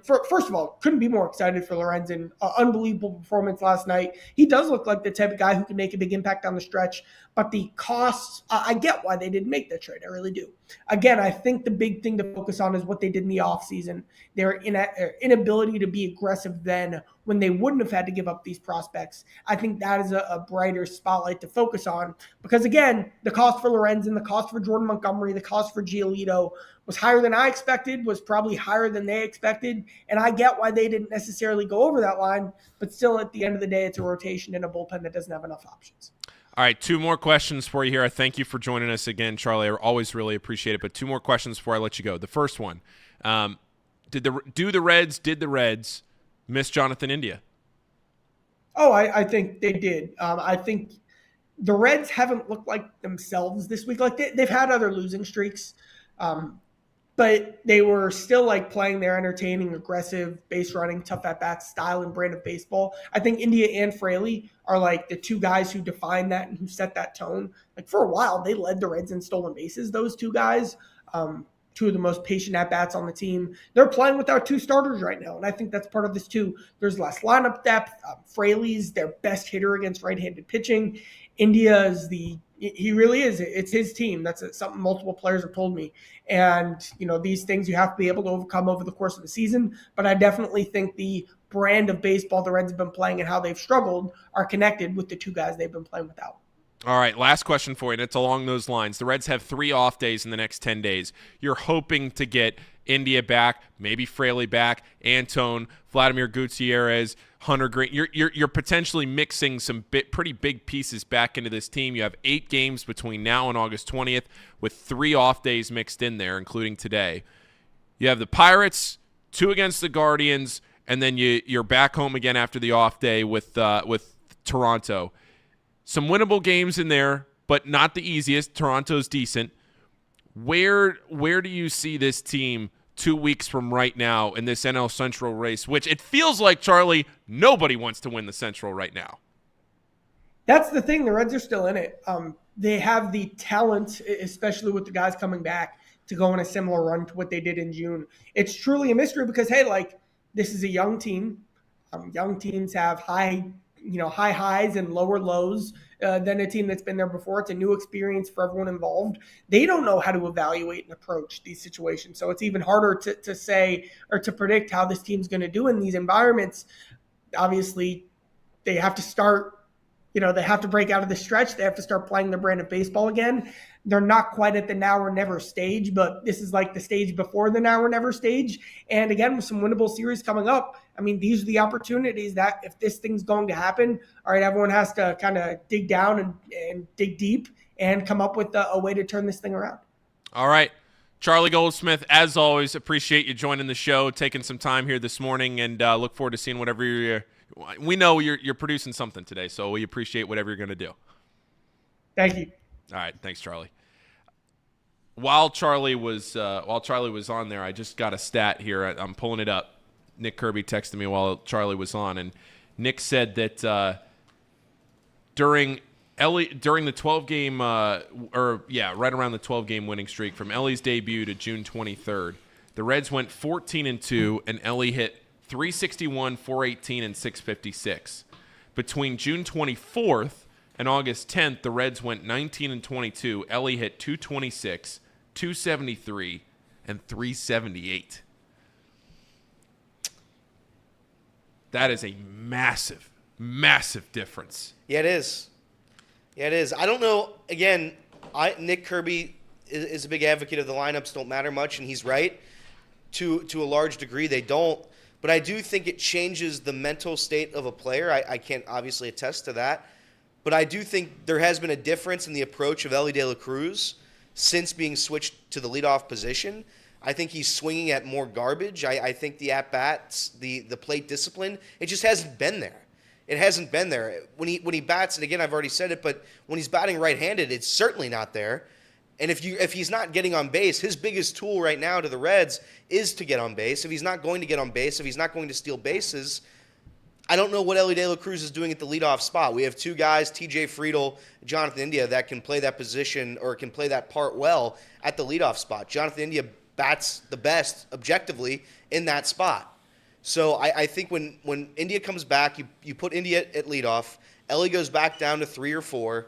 First of all, couldn't be more excited for Lorenzen. Unbelievable performance last night. He does look like the type of guy who can make a big impact on the stretch, but the costs, I get why they didn't make that trade. I really do. Again, I think the big thing to focus on is what they did in the offseason. Their inability to be aggressive then when they wouldn't have had to give up these prospects. I think that is a brighter spotlight to focus on because, again, the cost for Lorenzen, the cost for Jordan Montgomery, the cost for Giolito was higher than I expected, was probably higher than they expected, and I get why they didn't necessarily go over that line, but still at the end of the day, it's a rotation in a bullpen that doesn't have enough options. All right, 2 more questions for you here. I thank you for joining us again, Charlie. I always really appreciate it, but 2 more questions before I let you go. The first one, did the Reds miss Jonathan India? Oh, I think they did. I think the Reds haven't looked like themselves this week. Like they've had other losing streaks, but they were still like playing their entertaining, aggressive, base running, tough at bats style and brand of baseball. I think India and Fraley are like the 2 guys who define that and who set that tone. Like for a while, they led the Reds in stolen bases. Those 2 guys. two of the most patient at-bats on the team. They're playing without two starters right now, and I think that's part of this too. There's less lineup depth. Fraley's their best hitter against right-handed pitching. India is he really is. It's his team. That's something multiple players have told me. And, these things you have to be able to overcome over the course of the season. But I definitely think the brand of baseball the Reds have been playing and how they've struggled are connected with the two guys they've been playing without. All right, last question for you, and it's along those lines. The Reds have 3 off days in the next 10 days. You're hoping to get India back, maybe Fraley back, Antone, Vladimir Gutierrez, Hunter Green. You're potentially mixing some pretty big pieces back into this team. You have 8 games between now and August 20th with 3 off days mixed in there, including today. You have the Pirates, 2 against the Guardians, and then you're back home again after the off day with Toronto. Some winnable games in there, but not the easiest. Toronto's decent. Where do you see this team 2 weeks from right now in this NL Central race, which it feels like, Charlie, nobody wants to win the Central right now? That's the thing. The Reds are still in it. They have the talent, especially with the guys coming back, to go on a similar run to what they did in June. It's truly a mystery because, hey, this is a young team. Young teams have high highs and lower lows than a team that's been there before. It's a new experience for everyone involved. They don't know how to evaluate and approach these situations. So it's even harder to say or to predict how this team's going to do in these environments. Obviously, they have to start, they have to break out of the stretch. They have to start playing their brand of baseball again. They're not quite at the now or never stage, but this is like the stage before the now or never stage. And again, with some winnable series coming up, these are the opportunities that if this thing's going to happen, all right, everyone has to kind of dig down and dig deep and come up with a way to turn this thing around. All right. Charlie Goldsmith, as always, appreciate you joining the show, taking some time here this morning, and look forward to seeing whatever we know you're producing something today, so we appreciate whatever you're going to do. Thank you. All right, thanks, Charlie. While Charlie was on there, I just got a stat here. I'm pulling it up. Nick Kirby texted me while Charlie was on, and Nick said that during the 12-game, right around the 12-game winning streak from Ellie's debut to June 23rd, the Reds went 14-2, and Ellie hit 361, 418, and 656. Between June 24th and August 10th, the Reds went 19-22. Ellie hit 226, 273, and 378. That is a massive, massive difference. Yeah, it is. I don't know. Again, Nick Kirby is a big advocate of the lineups don't matter much, and he's right. To a large degree, they don't. But I do think it changes the mental state of a player. I can't obviously attest to that. But I do think there has been a difference in the approach of Elly De La Cruz since being switched to the leadoff position. I think he's swinging at more garbage. I think the at-bats, the plate discipline, it just hasn't been there. It hasn't been there. When he bats, and again, I've already said it, but when he's batting right-handed, it's certainly not there. And if he's not getting on base, his biggest tool right now to the Reds is to get on base. If he's not going to get on base, if he's not going to steal bases, I don't know what Elly De La Cruz is doing at the leadoff spot. We have 2 guys, TJ Friedl, Jonathan India, that can play that position or can play that part well at the leadoff spot. Jonathan India bats the best objectively in that spot. So I think when India comes back, you put India at leadoff, Elly goes back down to 3 or 4,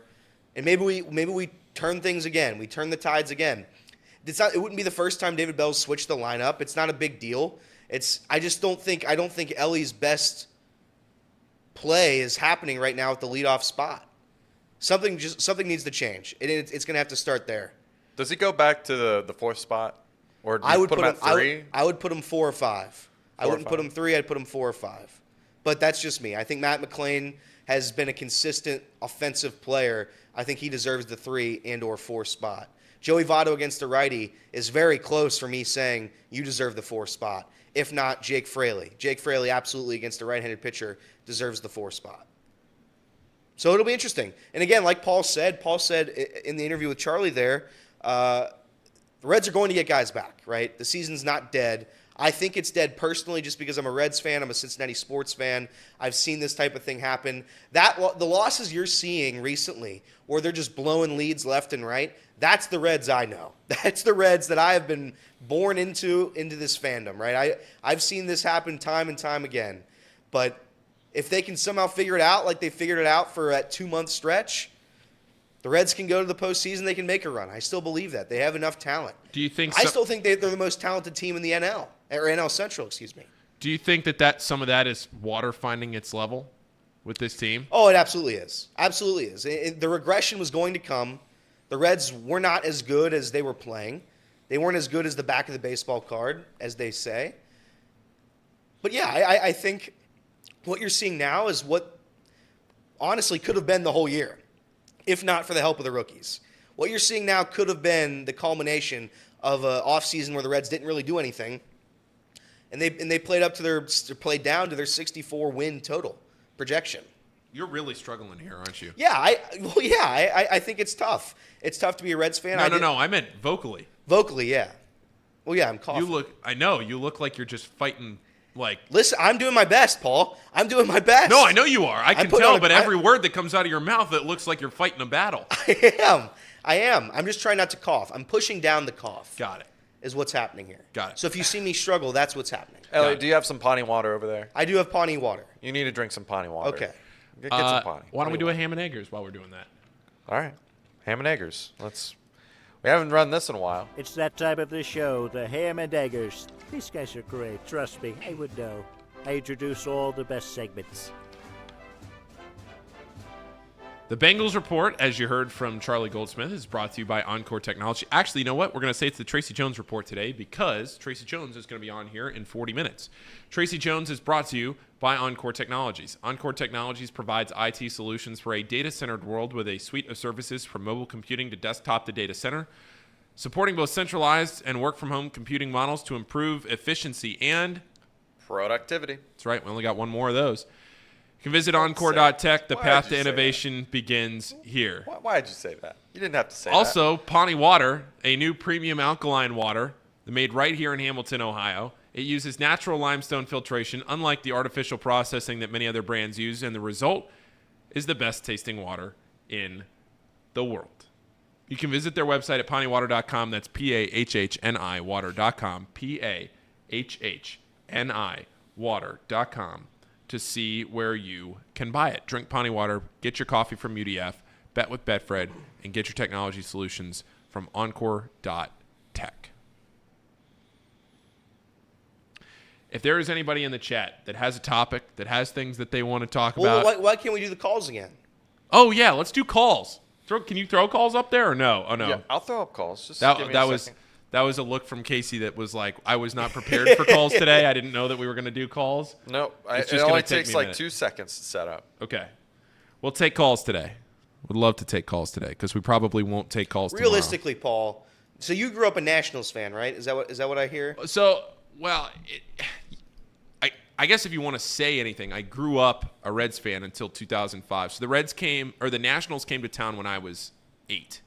and maybe we turn things again. We turn the tides again. It wouldn't be the first time David Bell's switched the lineup. It's not a big deal. I don't think Ellie's best play is happening right now at the leadoff spot. Something needs to change. It's going to have to start there. Does he go back to the 4th spot? Or do I you would put him at 3? I would put him 4 or 5. I wouldn't put him 3. I'd put him 4 or 5. But that's just me. I think Matt McClain has been a consistent offensive player. I think he deserves the 3 and or 4 spot. Joey Votto against the righty is very close for me saying you deserve the 4 spot. If not, Jake Fraley. Jake Fraley absolutely against a right-handed pitcher deserves the 4 spot. So it'll be interesting. And again, like Paul said in the interview with Charlie there, the Reds are going to get guys back, right? The season's not dead. I think it's dead personally just because I'm a Reds fan. I'm a Cincinnati sports fan. I've seen this type of thing happen. The losses you're seeing recently where they're just blowing leads left and right, that's the Reds I know. That's the Reds that I have been born into this fandom, right? I've seen this happen time and time again. But if they can somehow figure it out like they figured it out for that 2-month stretch, the Reds can go to the postseason. They can make a run. I still believe that. They have enough talent. Do you think I still think they're the most talented team in the NL, or NL Central, excuse me. Do you think that some of that is water finding its level with this team? Oh, it absolutely is. Absolutely is. The regression was going to come. The Reds were not as good as they were playing. They weren't as good as the back of the baseball card, as they say. But yeah, I think what you're seeing now is what honestly could have been the whole year, if not for the help of the rookies. What you're seeing now could have been the culmination of an offseason where the Reds didn't really do anything, and they played down to their 64 win total projection. You're really struggling here, aren't you? Yeah, I think it's tough. It's tough to be a Reds fan. No. I meant vocally. Vocally, yeah. Well, yeah, I'm coughing. You look like you're just fighting. Like, listen, I'm doing my best, Paul. I'm doing my best. No, I know you are. I can tell, but every word that comes out of your mouth, it looks like you're fighting a battle. I am. I'm just trying not to cough. I'm pushing down the cough. Got it. Is what's happening here. Got it. So if you see me struggle, that's what's happening. Elliot, do you have some Pawnee water over there? I do have Pawnee water. You need to drink some Pawnee water. Okay. Get some Pawnee. Why don't we do a ham and eggers while we're doing that? All right. Ham and eggers. We haven't run this in a while. It's that time of the show, the ham and eggers. These guys are great. Trust me, I would know. I introduce all the best segments. The Bengals Report, as you heard from Charlie Goldsmith, is brought to you by Encore Technology. Actually, you know what? We're going to say it's the Tracy Jones Report today because Tracy Jones is going to be on here in 40 minutes. Tracy Jones is brought to you by Encore Technologies. Encore Technologies provides IT solutions for a data-centered world with a suite of services from mobile computing to desktop to data center, supporting both centralized and work-from-home computing models to improve efficiency and productivity. That's right. We only got one more of those. You can visit Encore.tech. The path to innovation begins here. Why did you say that? You didn't have to say that. Also, Pawnee Water, a new premium alkaline water made right here in Hamilton, Ohio. It uses natural limestone filtration, unlike the artificial processing that many other brands use, and the result is the best tasting water in the world. You can visit their website at pawneewater.com. That's P-A-H-H-N-I water.com. P-A-H-H-N-I water.com. to see where you can buy it. Drink Pawnee Water, get your coffee from UDF, bet with Betfred, and get your technology solutions from Encore.tech. If there is anybody in the chat that has a topic, that has things that they want to talk about. Why can't we do the calls again? Oh, yeah, let's do calls. Can you throw calls up there or no? Oh, no. Yeah, I'll throw up calls. Just give me a second. That was a look from Casey that was like, I was not prepared for calls today. I didn't know that we were going to do calls. No, it only takes like 2 seconds to set up. Okay. We'll take calls today. Would love to take calls today because we probably won't take calls realistically, tomorrow. Paul. So you grew up a Nationals fan, right? Is that what I hear? So, well, I guess if you want to say anything, I grew up a Reds fan until 2005. So the Nationals came to town when I was 8.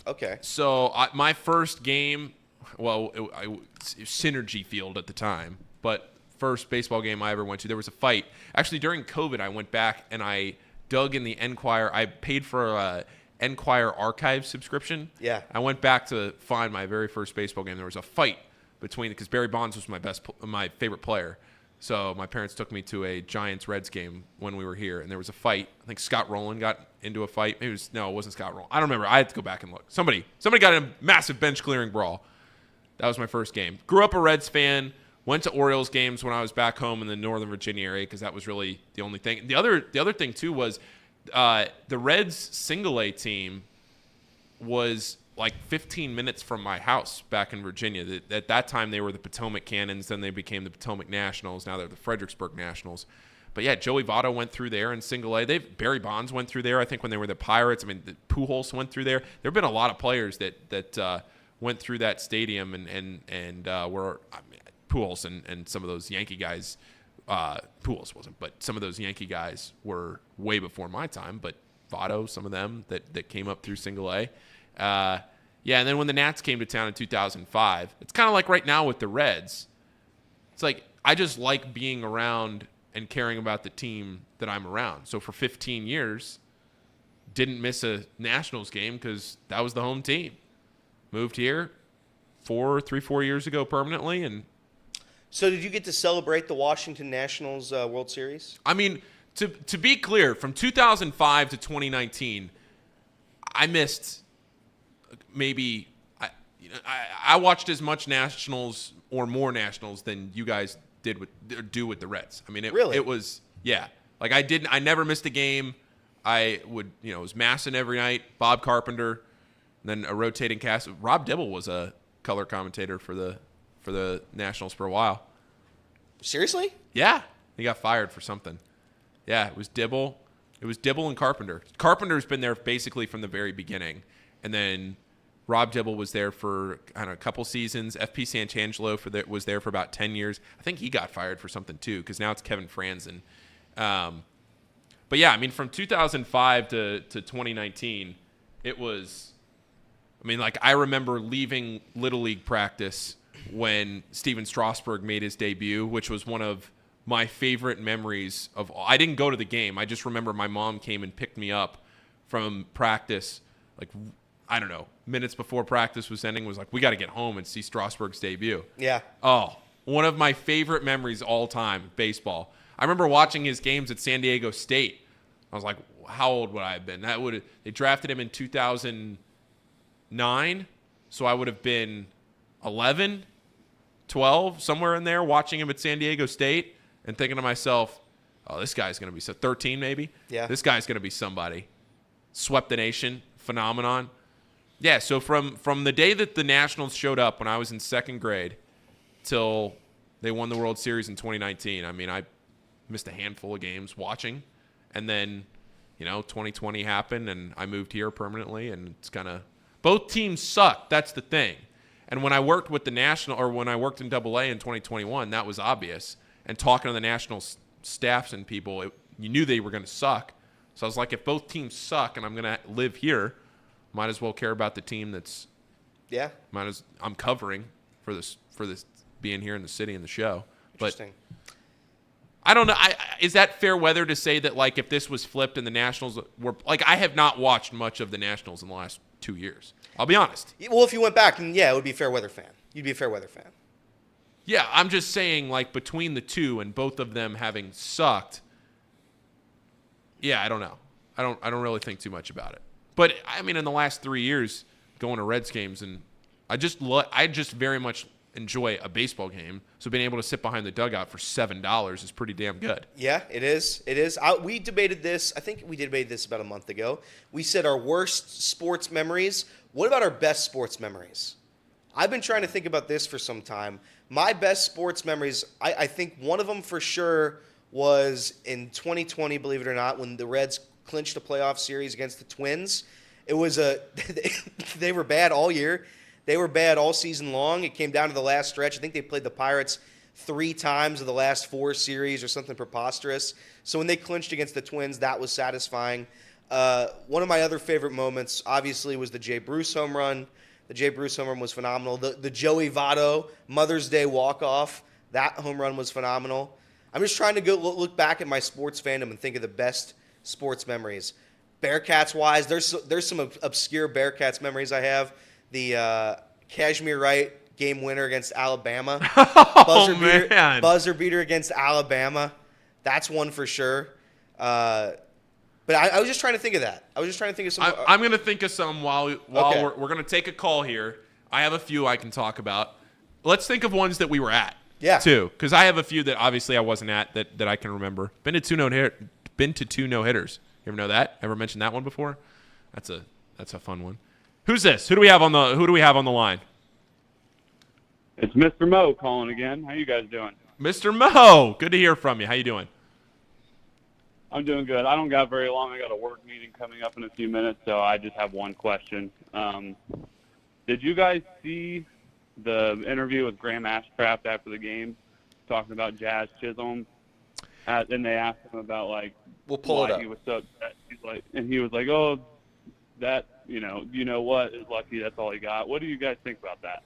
Okay. So my first game, well, it was Synergy Field at the time, but first baseball game I ever went to, there was a fight. Actually, during COVID, I went back and I dug in the Enquirer. I paid for a Enquirer archive subscription. Yeah. I went back to find my very first baseball game. There was a fight because Barry Bonds was my favorite player. So my parents took me to a Giants-Reds game when we were here, and there was a fight. I think Scott Rowland got into a fight. It wasn't Scott Rowland. I don't remember. I had to go back and look. Somebody got in a massive bench-clearing brawl. That was my first game. Grew up a Reds fan. Went to Orioles games when I was back home in the Northern Virginia area because that was really the only thing. The other thing, too, was the Reds single-A team was like 15 minutes from my house back in Virginia. At that time, they were the Potomac Cannons. Then they became the Potomac Nationals. Now they're the Fredericksburg Nationals. But, yeah, Joey Votto went through there in single-A. Barry Bonds went through there, I think, when they were the Pirates. I mean, Pujols went through there. There have been a lot of players that went through that stadium and were Pujols and some of those Yankee guys. Pujols wasn't, but some of those Yankee guys were way before my time. But Votto, some of them that came up through single-A. Yeah, and then when the Nats came to town in 2005, it's kind of like right now with the Reds. It's like I just like being around and caring about the team that I'm around. So for 15 years, didn't miss a Nationals game because that was the home team. Moved here 4 years ago permanently. And So did you get to celebrate the Washington Nationals World Series? I mean, to be clear, from 2005 to 2019, I missed maybe I watched as much Nationals or more Nationals than you guys do with the Reds. I mean, it was like I never missed a game. I would it was Masson every night, Bob Carpenter, and then a rotating cast. Rob Dibble was a color commentator for the Nationals for a while. Seriously? Yeah, he got fired for something. Yeah, it was Dibble. It was Dibble and Carpenter. Carpenter's been there basically from the very beginning, and then Rob Dibble was there for a couple seasons. FP Santangelo was there for about 10 years. I think he got fired for something too, because now it's Kevin Franzen. But yeah, I mean, from 2005 to 2019, it was. I mean, like I remember leaving Little League practice when Steven Strasburg made his debut, which was one of my favorite memories of all. I didn't go to the game. I just remember my mom came and picked me up from practice, like, I don't know, minutes before practice was ending, was like, we got to get home and see Strasburg's debut. Yeah. Oh, one of my favorite memories all time, baseball. I remember watching his games at San Diego State. I was like, how old would I have been? They drafted him in 2009, so I would have been 11, 12, somewhere in there, watching him at San Diego State and thinking to myself, oh, this guy's going to be 13 maybe? Yeah. This guy's going to be somebody. Swept the nation, phenomenon. Yeah, so from the day that the Nationals showed up when I was in second grade till they won the World Series in 2019, I mean, I missed a handful of games watching. And then, 2020 happened, and I moved here permanently, and it's kind of – both teams sucked. That's the thing. And when I worked with the National – or when I worked in AA in 2021, that was obvious. And talking to the National staffs and people, you knew they were going to suck. So I was like, if both teams suck and I'm going to live here, might as well care about the team that's I'm covering for this being here in the city and the show. Interesting. But I don't know. Is that fair weather to say that, like, if this was flipped and the Nationals were – like, I have not watched much of the Nationals in the last 2 years. I'll be honest. Well, if you went back, then, it would be a fair weather fan. You'd be a fair weather fan. Yeah, I'm just saying, like, between the two and both of them having sucked, I don't know. I don't really think too much about it. But, I mean, in the last 3 years, going to Reds games, and I just very much enjoy a baseball game. So being able to sit behind the dugout for $7 is pretty damn good. Yeah, it is. It is. We debated this. I think we debated this about a month ago. We said our worst sports memories. What about our best sports memories? I've been trying to think about this for some time. My best sports memories, I think one of them for sure was in 2020, believe it or not, when the Reds clinched a playoff series against the Twins. It was they were bad all year. They were bad all season long. It came down to the last stretch. I think they played the Pirates 3 times of the last 4 series or something preposterous. So when they clinched against the Twins, that was satisfying. One of my other favorite moments, obviously, was the Jay Bruce home run. The Jay Bruce home run was phenomenal. The Joey Votto Mother's Day walk-off, that home run was phenomenal. I'm just trying to go look back at my sports fandom and think of the best sports memories. Bearcats-wise, there's some obscure Bearcats memories I have. The Kashmir Wright game winner against Alabama. Buzzer beater against Alabama. That's one for sure. But I was just trying to think of that. I was just trying to think of some. I'm going to think of some while Okay. we're going to take a call here. I have a few I can talk about. Let's think of ones that we were at. Yeah. Too, because I have a few that obviously I wasn't at that I can remember. Been to 2 no-hitters. You ever know that? Ever mentioned that one before? That's a fun one. Who's this? Who do we have on the line? It's Mr. Mo calling again. How you guys doing? Mr. Mo, good to hear from you. How you doing? I'm doing good. I don't got very long. I got a work meeting coming up in a few minutes, so I just have one question. Did you guys see the interview with Graham Ashcraft after the game, talking about Jazz Chisholm? And they asked him about, like, we'll pull why it up. He was so upset. He was like, oh, that, you know what, is lucky. That's all he got. What do you guys think about that?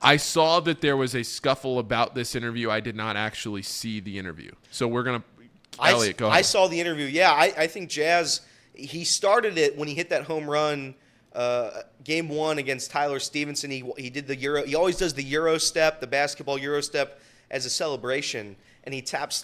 I saw that there was a scuffle about this interview. I did not actually see the interview. So we're going to – Elliot, go ahead. I saw the interview. Yeah, I think Jazz, he started it when he hit that home run game 1 against Tyler Stevenson. He did the Euro – he always does the Euro step, the basketball Euro step as a celebration. And he tapped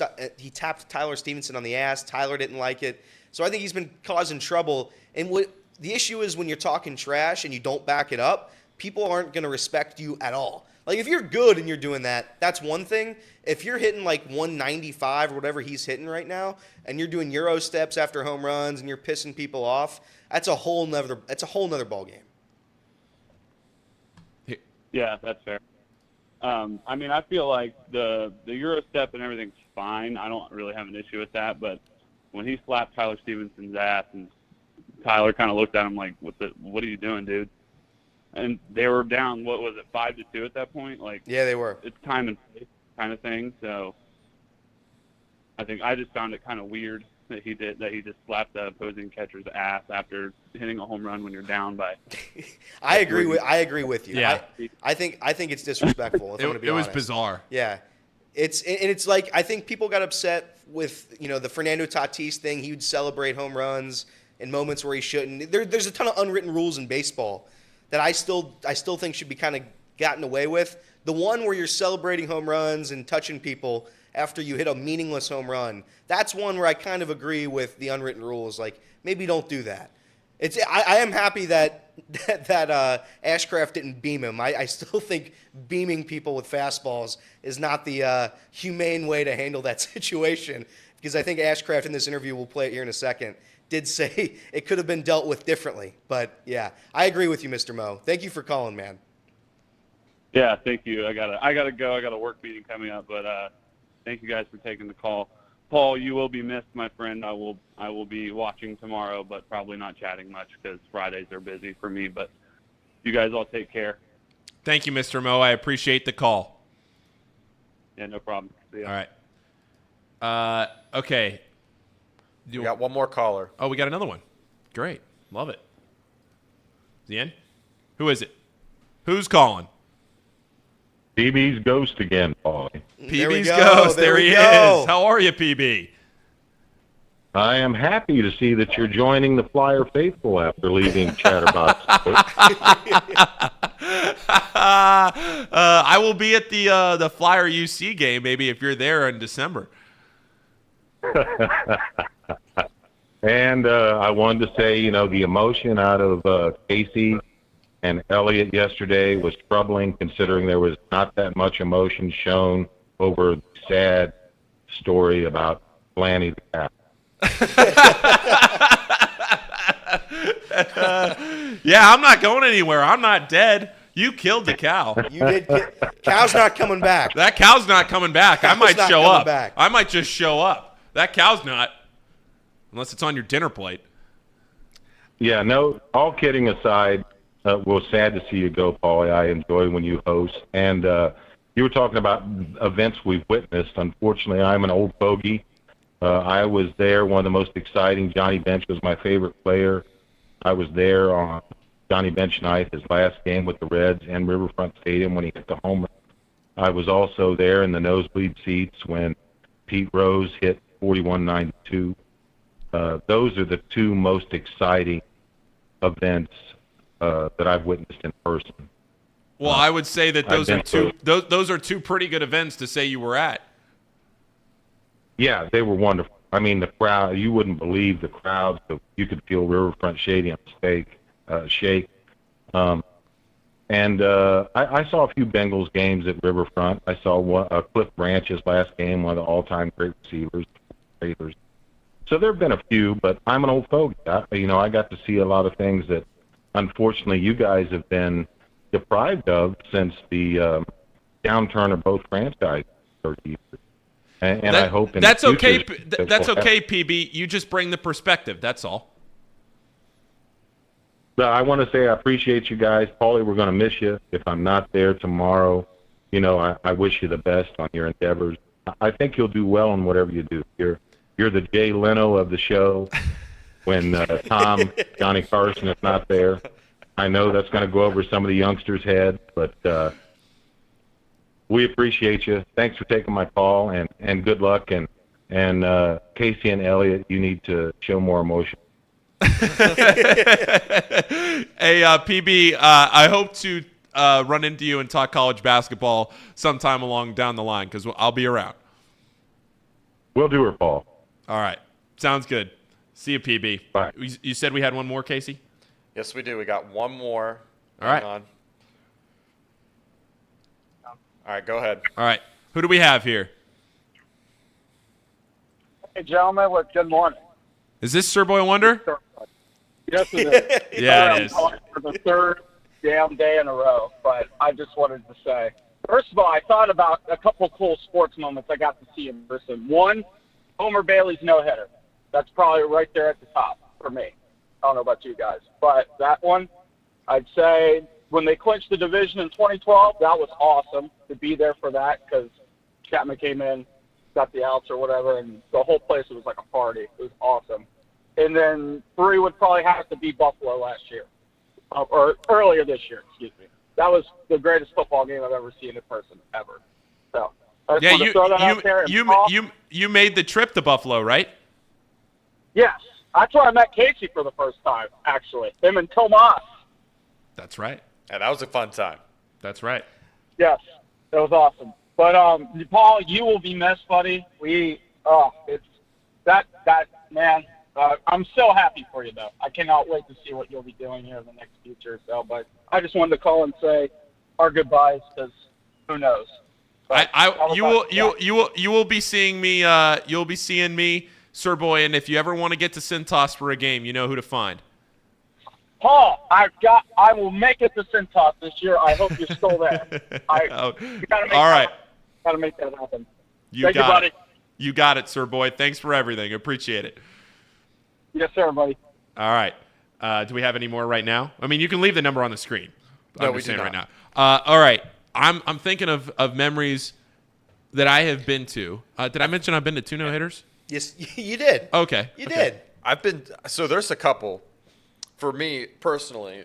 Tyler Stevenson on the ass. Tyler didn't like it. So I think he's been causing trouble. And what the issue is when you're talking trash and you don't back it up, people aren't going to respect you at all. Like, if you're good and you're doing that, that's one thing. If you're hitting like 195 or whatever he's hitting right now, and you're doing Euro steps after home runs and you're pissing people off, that's a whole nother ball game. Yeah, that's fair. I mean, I feel like the Euro step and everything's fine. I don't really have an issue with that. But when he slapped Tyler Stevenson's ass, and Tyler kind of looked at him like, "What are you doing, dude?" And they were down, what was it, 5-2 at that point? Like, yeah, they were. It's time and place kind of thing. So I just found it kind of weird that he just slapped the opposing catcher's ass after hitting a home run when you're down by. I agree with you. Yeah. I think it's disrespectful. It was bizarre. Yeah. It's like, I think people got upset with, the Fernando Tatis thing. He would celebrate home runs in moments where he shouldn't. There's a ton of unwritten rules in baseball that I still think should be kind of gotten away with. The one where you're celebrating home runs and touching people after you hit a meaningless home run, that's one where I kind of agree with the unwritten rules. Like, maybe don't do that. I am happy that Ashcraft didn't beam him. I still think beaming people with fastballs is not the humane way to handle that situation, because I think Ashcraft in this interview, we'll play it here in a second, did say it could have been dealt with differently. But, yeah, I agree with you, Mr. Mo. Thank you for calling, man. Yeah, thank you. I gotta go. I got a work meeting coming up, but thank you guys for taking the call. Paul, you will be missed, my friend. I will be watching tomorrow, but probably not chatting much because Fridays are busy for me. But you guys all take care. Thank you, Mr. Mo. I appreciate the call. Yeah, no problem. See ya. All right. Okay. We got one more caller. Oh, we got another one. Great. Love it. The end? Who is it? Who's calling? PB's ghost again, Paul. PB's ghost. There he is. How are you, PB? I am happy to see that you're joining the Flyer faithful after leaving Chatterbox. I will be at the Flyer UC game, maybe, if you're there in December. And I wanted to say, the emotion out of Casey and Elliot yesterday was troubling, considering there was not that much emotion shown over the sad story about Blanny the cow. Yeah, I'm not going anywhere. I'm not dead. You killed the cow. You did. Cow's not coming back. That cow's not coming back. I might show up. Back. I might just show up. That cow's not, unless it's on your dinner plate. Yeah, no, all kidding aside, we're sad to see you go, Paulie. I enjoy when you host. And you were talking about events we've witnessed. Unfortunately, I'm an old fogey. I was there. One of the most exciting. Johnny Bench was my favorite player. I was there on Johnny Bench night, his last game with the Reds in Riverfront Stadium when he hit the home run. I was also there in the nosebleed seats when Pete Rose hit 41-92. Those are the two most exciting events that I've witnessed in person. Well, I would say that those are two pretty good events to say you were at. Yeah, they were wonderful. I mean, the crowd, you wouldn't believe the crowd. So you could feel Riverfront Stadium shake. I saw a few Bengals games at Riverfront. I saw Cliff Branch's last game, one of the all-time great receivers. So there have been a few, but I'm an old fogey. I got to see a lot of things that, unfortunately, you guys have been deprived of since the downturn of both franchises 30 years. And I hope in that's the future, okay. That's okay, PB. You just bring the perspective. That's all. I want to say I appreciate you guys. Paulie, we're going to miss you. If I'm not there tomorrow, I wish you the best on your endeavors. I think you'll do well in whatever you do. You're the Jay Leno of the show. when Johnny Carson is not there. I know that's going to go over some of the youngsters' heads, but we appreciate you. Thanks for taking my call, and good luck. And Casey and Elliot, you need to show more emotion. Hey, PB, I hope to run into you and talk college basketball sometime along down the line because I'll be around. We'll do her, Paul. All right. Sounds good. See you, PB. Bye. You said we had one more, Casey? Yes, we do. We got one more. All right. Hang on. All right, go ahead. All right. Who do we have here? Hey, gentlemen, good morning. Is this Sir Boy Wonder? Yes, it is. Yeah, it is. For the third damn day in a row, but I just wanted to say, first of all, I thought about a couple cool sports moments I got to see in person. One, Homer Bailey's no-hitter. That's probably right there at the top for me. I don't know about you guys, but that one, I'd say when they clinched the division in 2012, that was awesome to be there for that because Chapman came in, got the outs or whatever, and the whole place was like a party. It was awesome. And then 3 would probably have to be Buffalo last year, or earlier this year, excuse me. That was the greatest football game I've ever seen in person, ever. So I just want to throw that out there. You made the trip to Buffalo, right? Yes. That's where I met Casey for the first time, actually. Him and Tomas. That's right. Yeah, that was a fun time. That's right. Yes. That was awesome. But, Paul, you will be missed, buddy. It's that man. I'm so happy for you, though. I cannot wait to see what you'll be doing here in the next future or so. But I just wanted to call and say our goodbyes because who knows. You will be seeing me. You'll be seeing me, Sir Boy. And if you ever want to get to Cintas for a game, you know who to find. Paul, I will make it to Cintas this year. I hope you're still there. All right. Got to make that happen. You got it. You got it, Sir Boy. Thanks for everything. Appreciate it. Yes, sir, buddy. All right. Do we have any more right now? I mean, you can leave the number on the screen. No, we do not. Right now. All right. I'm thinking of memories that I have been to. Did I mention I've been to 2 no-hitters? Yes, you did. Okay. You did. I've been – so there's a couple. For me personally,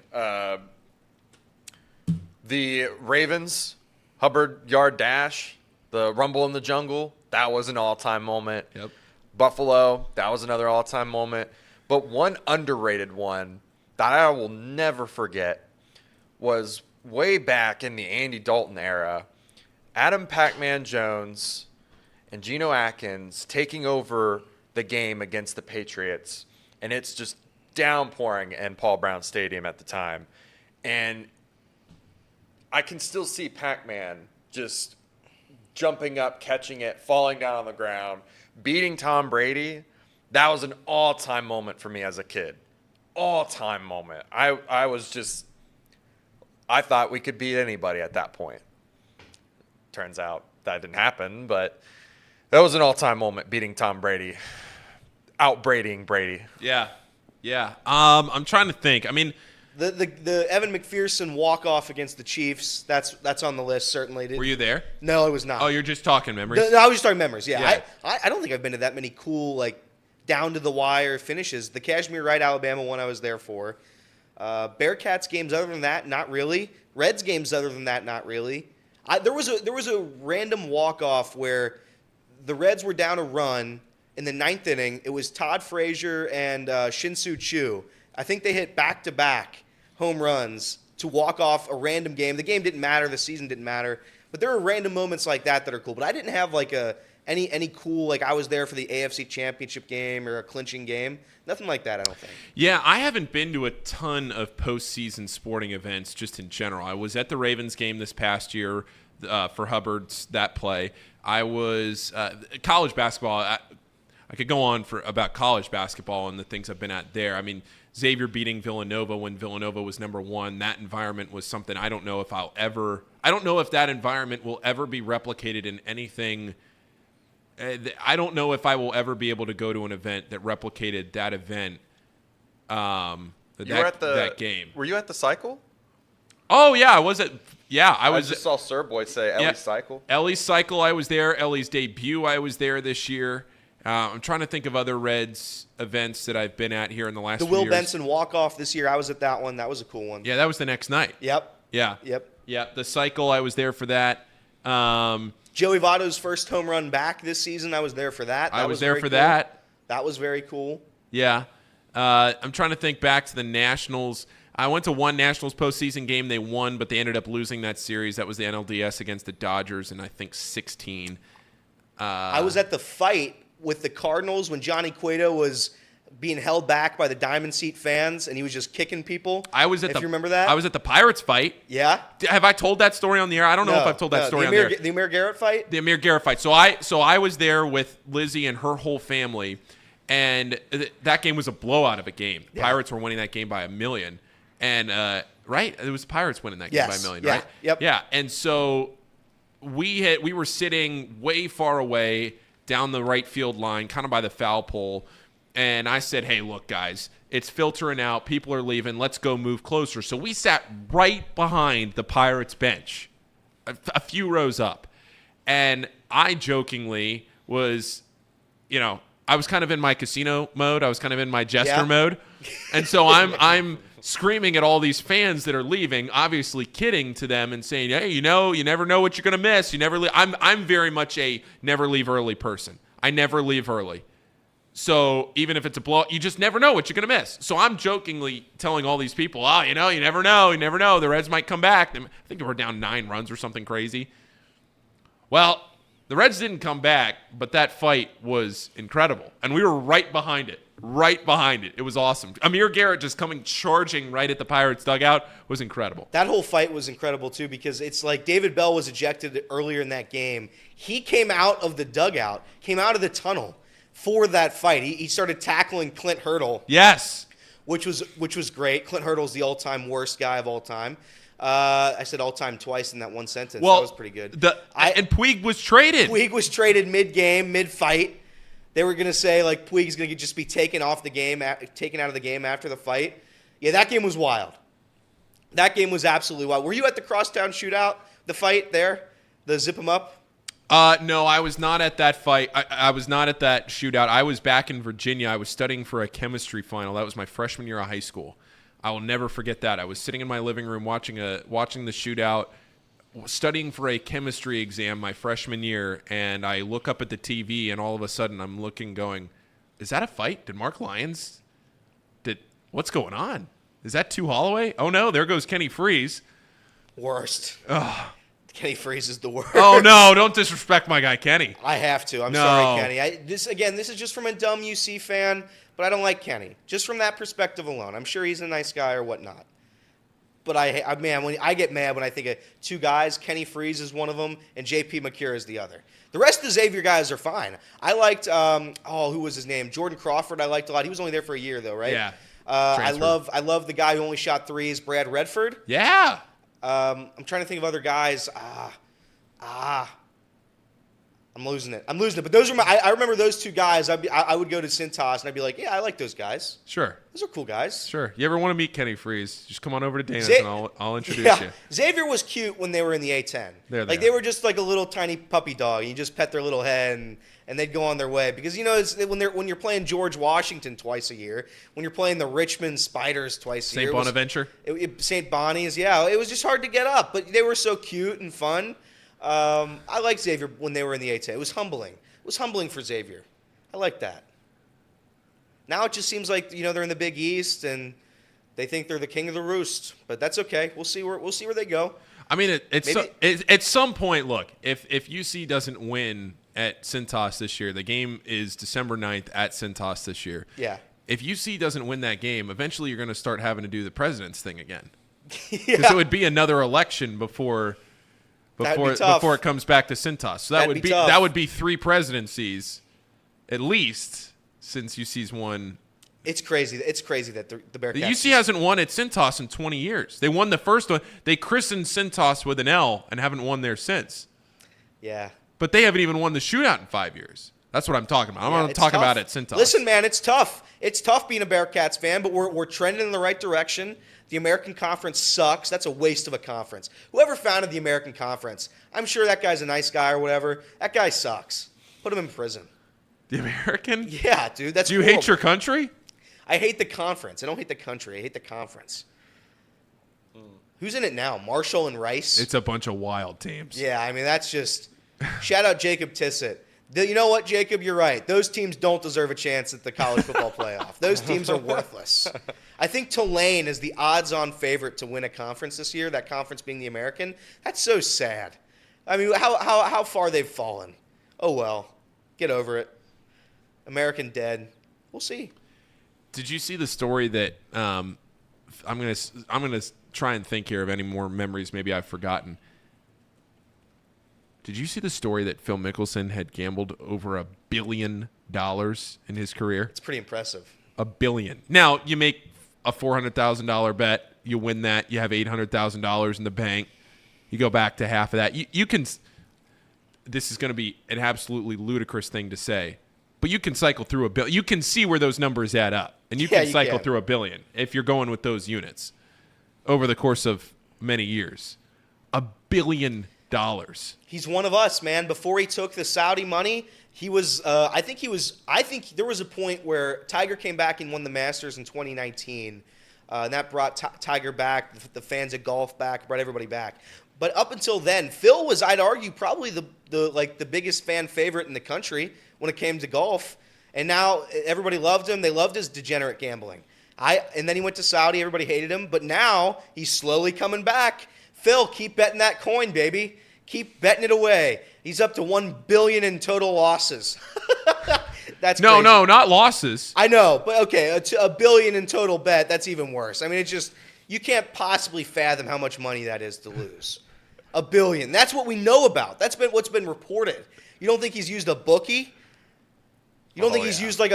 the Ravens, Hubbard yard dash, the Rumble in the Jungle, that was an all-time moment. Yep. Buffalo, that was another all-time moment. But one underrated one that I will never forget was way back in the Andy Dalton era, Adam Pac-Man Jones and Geno Atkins taking over the game against the Patriots, and it's just downpouring in Paul Brown Stadium at the time. And I can still see Pac-Man just jumping up, catching it, falling down on the ground, beating Tom Brady. That was an all-time moment for me as a kid. All-time moment. I thought we could beat anybody at that point. Turns out that didn't happen, but that was an all-time moment, beating Tom Brady, out-Bradying Brady. Yeah. Yeah. I'm trying to think. I mean, the Evan McPherson walk-off against the Chiefs, that's on the list, certainly. Were you there? No, I was not. Oh, you're just talking memories? No, I was just talking memories, yeah. Yeah. I don't think I've been to that many cool, like, down-to-the-wire finishes. The Kashmir Ride Alabama one I was there for. Bearcats games other than that, not really. Reds games other than that, not really. There was a random walk-off where the Reds were down a run in the 9th inning. It was Todd Frazier and Shin-Soo Choo. I think they hit back-to-back home runs to walk off a random game. The game didn't matter. The season didn't matter. But there are random moments like that are cool. But I didn't have like any cool, like I was there for the AFC Championship game or a clinching game. Nothing like that, I don't think. Yeah, I haven't been to a ton of postseason sporting events just in general. I was at the Ravens game this past year for Hubbard's that play. I was college basketball. I could go on about college basketball and the things I've been at there. I mean, Xavier beating Villanova when Villanova was number 1. That environment was something I don't know if that environment will ever be replicated in anything. I don't know if I will ever be able to go to an event that replicated that event. That game. Were you at the Cycle? Oh yeah, I was at. Yeah, I was. I just saw Sir Boy say Ellie's Cycle. Ellie's Cycle. I was there. Ellie's debut. I was there this year. I'm trying to think of other Reds events that I've been at here in the last The few Will years. Benson walk-off this year, I was at that one. That was a cool one. Yeah, that was the next night. Yep. Yeah. Yep. Yeah, the cycle, I was there for that. Joey Votto's first home run back this season, I was there for that. I was there very for cool. that. That was very cool. Yeah. I'm trying to think back to the Nationals. I went to one Nationals postseason game. They won, but they ended up losing that series. That was the NLDS against the Dodgers in, I think, 16. I was at the fight with the Cardinals when Johnny Cueto was being held back by the Diamond Seat fans, and he was just kicking people. I was at if you remember that? I was at the Pirates fight. Yeah? Have I told that story on the air? I don't know if I've told that story on the air. The Amir Garrett fight? The Amir Garrett fight. So I was there with Lizzie and her whole family, and that game was a blowout of a game. Yeah. Pirates were winning that game by 1 million. And, right? It was Pirates winning that game by 1 million, yeah. right? Yep. Yeah. And so we were sitting way far away down the right field line, kind of by the foul pole. And I said, hey, look, guys, it's filtering out. People are leaving. Let's go move closer. So we sat right behind the Pirates bench, a few rows up. And I jokingly was, I was kind of in my casino mode. I was kind of in my jester mode. And so I'm screaming at all these fans that are leaving, obviously kidding to them and saying, hey, you never know what you're going to miss. You never leave. I'm very much a never leave early person. I never leave early. So even if it's a blowout, you just never know what you're going to miss. So I'm jokingly telling all these people, you never know. You never know. The Reds might come back. I think they were down 9 runs or something crazy. Well, the Reds didn't come back, but that fight was incredible. And we were right behind it. It was awesome. Amir Garrett just coming charging right at the Pirates dugout was incredible. That whole fight was incredible, too, because it's like David Bell was ejected earlier in that game. He came out of the dugout, came out of the tunnel for that fight. He started tackling Clint Hurdle. Yes. Which was great. Clint Hurdle's the all-time worst guy of all time. I said all-time twice in that one sentence. Well, that was pretty good. And Puig was traded. Puig was traded mid-game, mid-fight. They were going to say, like, Puig's going to just be taken out of the game after the fight. Yeah, that game was wild. That game was absolutely wild. Were you at the Crosstown shootout, the fight there, the zip 'em up? No, I was not at that fight. I was not at that shootout. I was back in Virginia. I was studying for a chemistry final. That was my freshman year of high school. I will never forget that. I was sitting in my living room watching the shootout, studying for a chemistry exam my freshman year, and I look up at the TV, and all of a sudden I'm looking going, is that a fight? Did Mark Lyons? What's going on? Is that Tu Holloway? Oh, no, there goes Kenny Freese. Worst. Ugh. Kenny Freese is the worst. Oh, no, don't disrespect my guy, Kenny. I have to. I'm sorry, Kenny. This is just from a dumb UC fan, but I don't like Kenny. Just from that perspective alone. I'm sure he's a nice guy or whatnot. But when I get mad when I think of two guys, Kenny Freese is one of them, and J.P. McCure is the other. The rest of the Xavier guys are fine. I liked, who was his name? Jordan Crawford I liked a lot. He was only there for a year, though, right? Yeah. I love the guy who only shot threes, Brad Redford. Yeah. I'm trying to think of other guys. I'm losing it. But those are I remember those two guys. I would go to Cintas and I'd be like, yeah, I like those guys. Sure. Those are cool guys. Sure. You ever want to meet Kenny Freese? Just come on over to Dana's and I'll introduce you. Xavier was cute when they were in the A10. They were just like a little tiny puppy dog. And you just pet their little head and they'd go on their way. Because, when you're playing George Washington twice a year, when you're playing the Richmond Spiders twice a year. St. Bonaventure? St. Bonnie's, yeah. It was just hard to get up. But they were so cute and fun. I liked Xavier when they were in the A10. It was humbling. It was humbling for Xavier. I like that. Now it just seems like they're in the Big East and they think they're the king of the roost. But that's okay. We'll see where they go. I mean, at some point, look, if UC doesn't win at Cintas this year, the game is December 9th at Cintas this year. Yeah. If UC doesn't win that game, eventually you're going to start having to do the president's thing again. Yeah. Because it would be another election before it comes back to Cintas. So that would be 3 presidencies at least since UC's won. It's crazy. It's crazy that the Bearcats. The UC hasn't won at Cintas in 20 years. They won the first one. They christened Cintas with an L and haven't won there since. Yeah. But they haven't even won the shootout in 5 years. That's what I'm talking about. I'm going to talk about it at Cintas. Listen, man, it's tough. It's tough being a Bearcats fan, but we're trending in the right direction. The American Conference sucks. That's a waste of a conference. Whoever founded the American Conference, I'm sure that guy's a nice guy or whatever. That guy sucks. Put him in prison. The American? Yeah, dude. That's Do you horrible. hate your country? I hate the conference. I don't hate the country. I hate the conference. Who's in it now? Marshall and Rice? It's a bunch of wild teams. Yeah, I mean, that's just... Shout out Jacob Tissett. You know what, Jacob? You're right. Those teams don't deserve a chance at the college football playoff. Those teams are worthless. I think Tulane is the odds-on favorite to win a conference this year, that conference being the American. That's so sad. I mean, how far they've fallen. Oh, well. Get over it. American dead. We'll see. Did you see the story that I'm gonna try and think here of any more memories maybe I've forgotten. Did you see the story that Phil Mickelson had gambled over $1 billion in his career? It's pretty impressive. $1 billion. Now, you make a $400,000 bet, you win that, you have $800,000 in the bank, you go back to half of that. You can – this is going to be an absolutely ludicrous thing to say, but you can cycle through $1 billion. You can see where those numbers add up, and you can cycle through $1 billion if you're going with those units over the course of many years. $1 billion. He's one of us, man. Before he took the Saudi money, he was. I think there was a point where Tiger came back and won the Masters in 2019, and that brought Tiger back, the fans of golf back, brought everybody back. But up until then, Phil was, I'd argue, probably the biggest fan favorite in the country when it came to golf. And now everybody loved him. They loved his degenerate gambling. And then he went to Saudi. Everybody hated him. But now he's slowly coming back. Phil, keep betting that coin, baby. Keep betting it away. He's up to $1 billion in total losses. That's crazy. No, not losses. I know, but okay, $1 billion in total bet. That's even worse. I mean, it's just you can't possibly fathom how much money that is to lose. $1 billion. That's what we know about. That's what's been reported. You don't think he's used a bookie? You don't think he's used like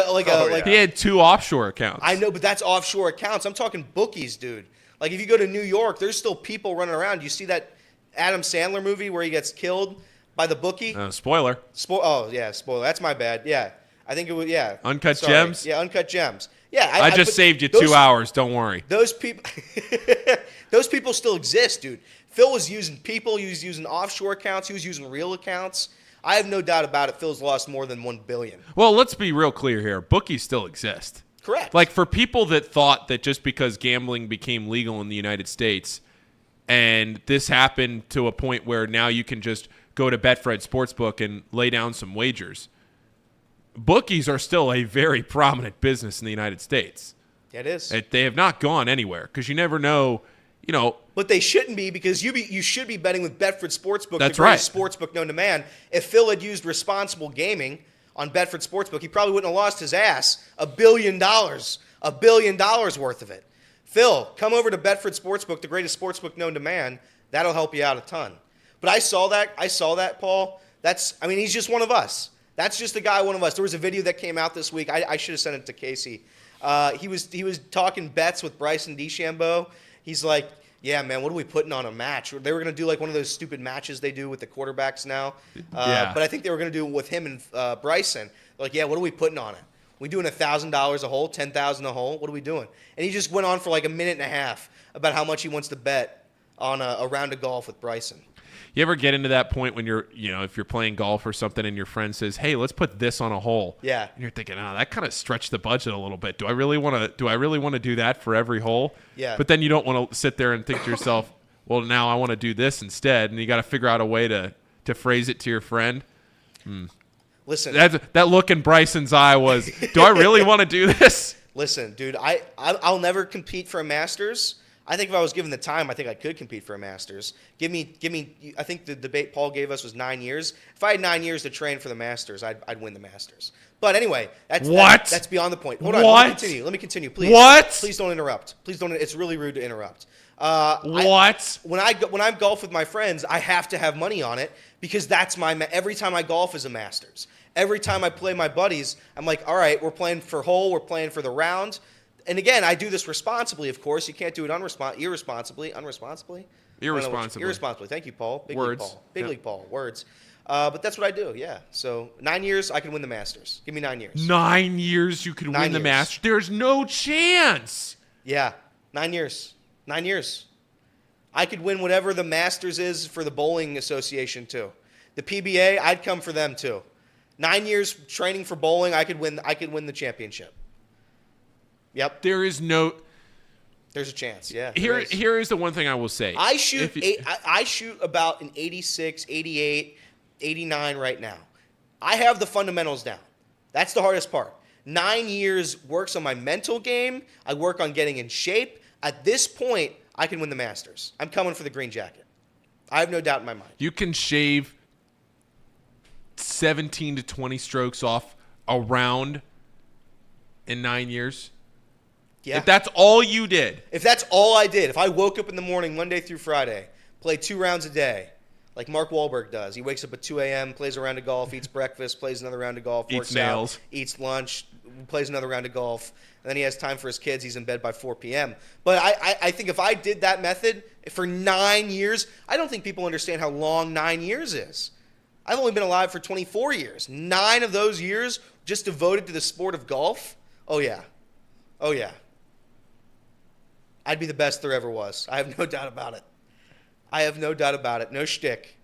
He had 2 offshore accounts. I know, but that's offshore accounts. I'm talking bookies, dude. Like, if you go to New York, there's still people running around. You see that Adam Sandler movie where he gets killed by the bookie? Spoiler. Oh, yeah, spoiler. That's my bad. Yeah. I think it was, yeah. Uncut Gems? Yeah, Uncut Gems. Yeah. I just saved you 2 hours. Don't worry. Those people still exist, dude. Phil was using people. He was using offshore accounts. He was using real accounts. I have no doubt about it. Phil's lost more than $1 billion. Well, let's be real clear here. Bookies still exist. Correct. Like, for people that thought that just because gambling became legal in the United States and this happened to a point where now you can just go to Betfred Sportsbook and lay down some wagers, bookies are still a very prominent business in the United States. Yeah, it is. They have not gone anywhere because you never know, you know. But they shouldn't be because you should be betting with Betfred Sportsbook, That's the greatest sportsbook known to man. If Phil had used responsible gaming on Betfred Sportsbook, he probably wouldn't have lost his ass $1 billion. $1 billion worth of it. Phil, come over to Betfred Sportsbook, the greatest sportsbook known to man. That'll help you out a ton. But I saw that, Paul. He's just one of us. That's just a guy, one of us. There was a video that came out this week. I should have sent it to Casey. He was talking bets with Bryson DeChambeau. He's like, yeah, man, what are we putting on a match? They were going to do like one of those stupid matches they do with the quarterbacks now. But I think they were going to do it with him and Bryson. They're like, yeah, what are we putting on it? We doing $1,000 a hole, $10,000 a hole? What are we doing? And he just went on for like a minute and a half about how much he wants to bet on a round of golf with Bryson. You ever get into that point when if you're playing golf or something and your friend says, hey, let's put this on a hole. Yeah. And you're thinking, that kind of stretched the budget a little bit. Do I really want to do that for every hole? Yeah. But then you don't want to sit there and think to yourself, well, now I want to do this instead. And you got to figure out a way to phrase it to your friend. Listen. That look in Bryson's eye was, do I really want to do this? Listen, dude, I'll never compete for a Masters. I think if I was given the time, I think I could compete for a Masters. Give me. I think the debate Paul gave us was 9 years. If I had 9 years to train for the Masters, I'd win the Masters. But anyway, that's beyond the point. Hold on, let me continue, please. What? Please don't interrupt. Please don't. It's really rude to interrupt. When I golf with my friends, I have to have money on it because that's every time I golf is a Masters. Every time I play my buddies, I'm like, all right, we're playing for hole, we're playing for the round. And again, I do this responsibly, of course. You can't do it irresponsibly. Irresponsibly. Thank you, Paul. Big Words. League Paul. Big League Paul. Words. But that's what I do, yeah. So 9 years, I can win the Masters. Give me 9 years. 9 years you could win the Masters? There's no chance. Yeah, 9 years. 9 years. I could win whatever the Masters is for the Bowling Association, too. The PBA, I'd come for them, too. 9 years training for bowling, I could win the championship. Yep. There's a chance. Yeah. Here is the one thing I will say. I shoot about an 86, 88, 89 right now. I have the fundamentals down. That's the hardest part. 9 years works on my mental game. I work on getting in shape. At this point, I can win the Masters. I'm coming for the green jacket. I have no doubt in my mind. You can shave 17 to 20 strokes off a round in 9 years. Yeah. If that's all you did. If that's all I did, if I woke up in the morning, Monday through Friday, played 2 rounds a day, like Mark Wahlberg does. He wakes up at 2 a.m., plays a round of golf, eats breakfast, plays another round of golf, works out, eats lunch, plays another round of golf, and then he has time for his kids. He's in bed by 4 p.m. But I think if I did that method for 9 years, I don't think people understand how long 9 years is. I've only been alive for 24 years. 9 of those years just devoted to the sport of golf? Oh, yeah. Oh, yeah. I'd be the best there ever was. I have no doubt about it. I have no doubt about it. No shtick.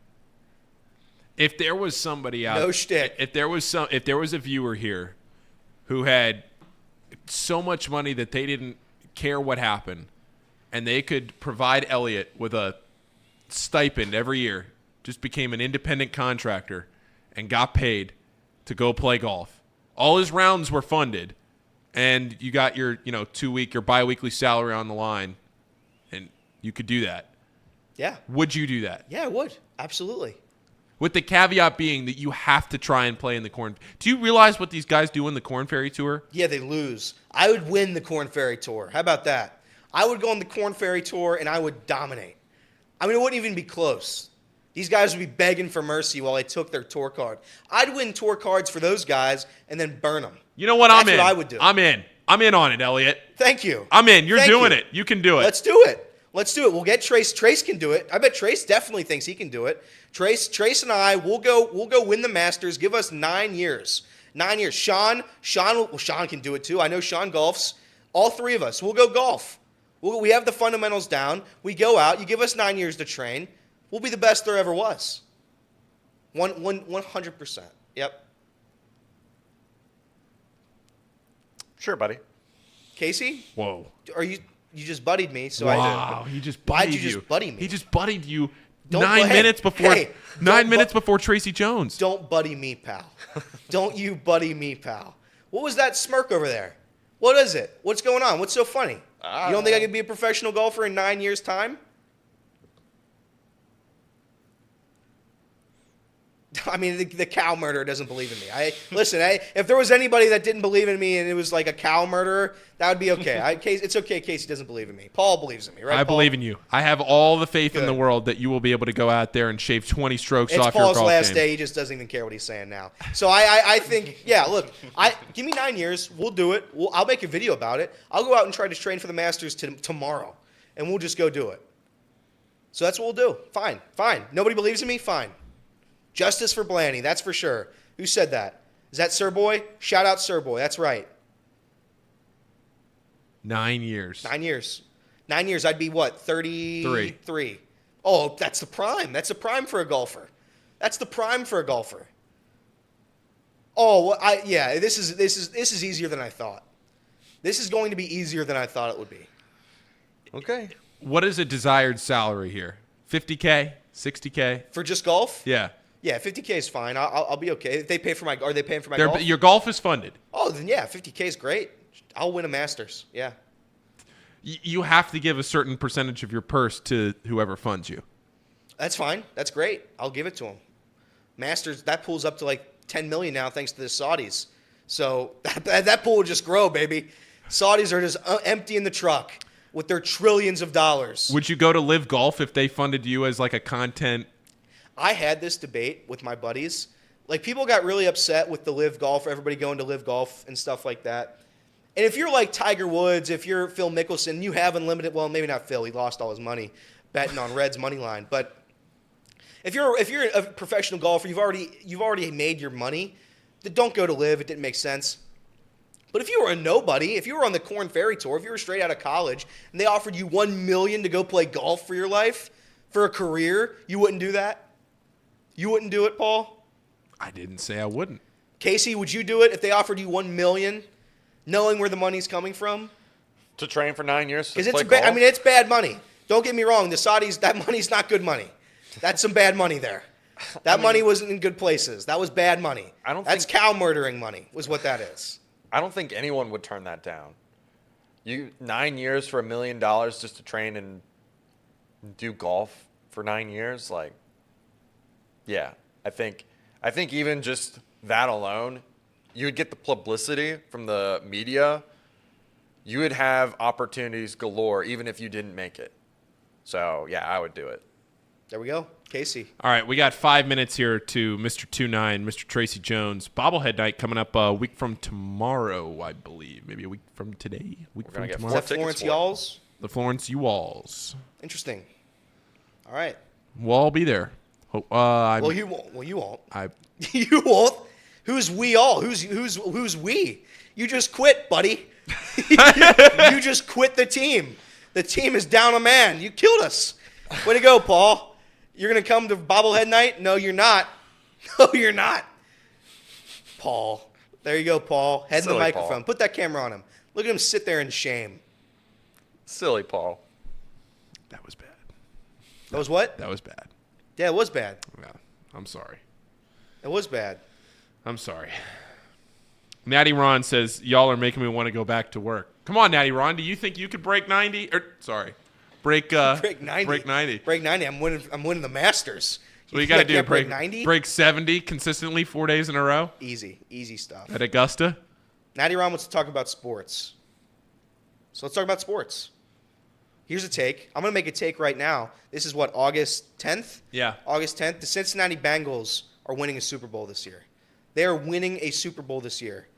If there was somebody out, no shtick. If there was a viewer here who had so much money that they didn't care what happened, and they could provide Elliot with a stipend every year, just became an independent contractor, and got paid to go play golf. All his rounds were funded. And you got your, 2-week or bi-weekly salary on the line, and you could do that. Yeah. Would you do that? Yeah, I would. Absolutely. With the caveat being that you have to try and play in the Corn. Do you realize what these guys do in the Corn Ferry Tour? Yeah, they lose. I would win the Corn Ferry Tour. How about that? I would go on the Corn Ferry Tour, and I would dominate. I mean, it wouldn't even be close. These guys would be begging for mercy while I took their tour card. I'd win tour cards for those guys and then burn them. You know what? That's I'm in. what I would do. I'm in. I'm in on it, Elliot. Thank you. I'm in. You're Thank doing you. it. You can do it. Let's do it. Let's do it. We'll get Trace. Trace can do it. I bet Trace definitely thinks he can do it. Trace and I, we'll go win the Masters. Give us 9 years. 9 years. Sean can do it too. I know Sean golfs. All 3 of us. We'll go golf. We have the fundamentals down. We go out. You give us 9 years to train. We'll be the best there ever was. 100%. Yep. Sure, buddy. Casey? Whoa. You just buddied me, so wow, he just buddied Why'd you just buddy me? He just buddied you Don't 9 minutes before hey, 9 minutes before Tracy Jones. Don't buddy me, pal. Don't you buddy me, pal. What was that smirk over there? What is it? What's going on? What's so funny? You don't think I could be a professional golfer in 9 years' time? I mean, the cow murderer doesn't believe in me. Listen. If there was anybody that didn't believe in me and it was like a cow murderer, that would be okay. It's okay. Casey doesn't believe in me. Paul believes in me, right? I Paul? believe in you. I have all the faith in Good. the world that you will be able to go out there and shave 20 strokes It's off Paul's your golf last game. day. He just doesn't even care what he's saying now. So I think, yeah, look, give me 9 years. We'll do it. I'll make a video about it. I'll go out and try to train for the Masters tomorrow, and we'll just go do it. So that's what we'll do. Fine. Nobody believes in me? Fine. Justice for Blaney, that's for sure. Who said that? Is that Sir Boy? Shout out Sir Boy. That's right. 9 years. 9 years. 9 years, I'd be what, 33? Oh, that's the prime. That's the prime for a golfer. Oh, well, this is easier than I thought. This is going to be easier than I thought it would be. Okay. What is a desired salary here? 50K? 60K? For just golf? Yeah. Yeah, 50K is fine. I'll be okay. If they pay for are they paying for my golf? Your golf is funded. Oh, then yeah, 50K is great. I'll win a Masters. Yeah. You have to give a certain percentage of your purse to whoever funds you. That's fine. That's great. I'll give it to them. Masters, that pool's up to like 10 million now thanks to the Saudis. So that pool will just grow, baby. Saudis are just emptying the truck with their trillions of dollars. Would you go to Live Golf if they funded you as like a content? I had this debate with my buddies. Like, people got really upset with the Live Golf, everybody going to Live Golf and stuff like that. And if you're like Tiger Woods, if you're Phil Mickelson, you have unlimited, well, maybe not Phil, he lost all his money betting on Reds money line. But if you're a professional golfer, you've already made your money, then don't go to Live. It didn't make sense. But if you were a nobody, if you were on the Corn Ferry Tour, if you were straight out of college, and they offered you $1 million to go play golf for your life, for a career, you wouldn't do that? You wouldn't do it, Paul? I didn't say I wouldn't. Casey, would you do it if they offered you $1 million, knowing where the money's coming from? To train for 9 years? Because it's bad money. Don't get me wrong. The Saudis, that money's not good money. That's some bad money there. That money wasn't in good places. That was bad money. That's cow murdering money, was what that is. I don't think anyone would turn that down. 9 years for $1 million just to train and do golf for 9 years, like, yeah. I think even just that alone, you would get the publicity from the media. You would have opportunities galore, even if you didn't make it. So, yeah, I would do it. There we go. Casey. All right, we got 5 minutes here to Mr. 29, Mr. Tracy Jones. Bobblehead night coming up a week from tomorrow, I believe. Maybe a week from today. Is that Florence Y'alls? The Florence Y'alls. Interesting. All right. We'll all be there. Well, you won't. You won't. You won't. Who's we all? Who's we? You just quit, buddy. You just quit the team. The team is down a man. You killed us. Way to go, Paul. You're going to come to bobblehead night? No, you're not. No, you're not. Paul. There you go, Paul. Head in the microphone. Paul. Put that camera on him. Look at him sit there in shame. Silly Paul. That was bad. That was what? That was bad. Yeah, it was bad. Yeah, I'm sorry. It was bad. I'm sorry. Natty Ron says, y'all are making me want to go back to work. Come on, Natty Ron. Do you think you could break 90? Break 90. Break 90. Break 90. I'm winning the Masters. So you got to do break 90. Break 70 consistently 4 days in a row. Easy stuff. At Augusta. Natty Ron wants to talk about sports. So let's talk about sports. Here's a take. I'm going to make a take right now. This is what, August 10th? Yeah. August 10th. The Cincinnati Bengals are winning a Super Bowl this year. They are winning a Super Bowl this year.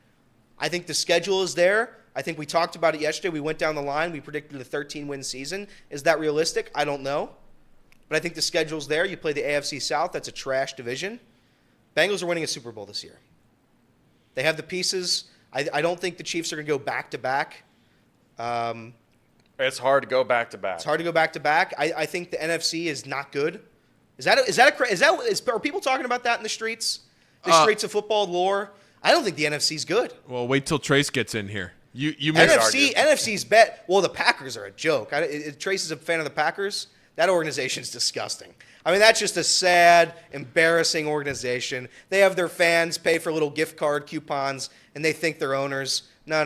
I think the schedule is there. I think we talked about it yesterday. We went down the line. We predicted a 13-win season. Is that realistic? I don't know. But I think the schedule's there. You play the AFC South. That's a trash division. Bengals are winning a Super Bowl this year. They have the pieces. I don't think the Chiefs are going to go back-to-back. It's hard to go back-to-back. It's hard to go back-to-back. I think the NFC is not good. Are people talking about that in the streets? The streets of football lore? I don't think the NFC's good. Well, wait till Trace gets in here. You NFC's bet. Well, the Packers are a joke. Trace is a fan of the Packers. That organization's disgusting. I mean, that's just a sad, embarrassing organization. They have their fans pay for little gift card coupons, and they think they're owners. No.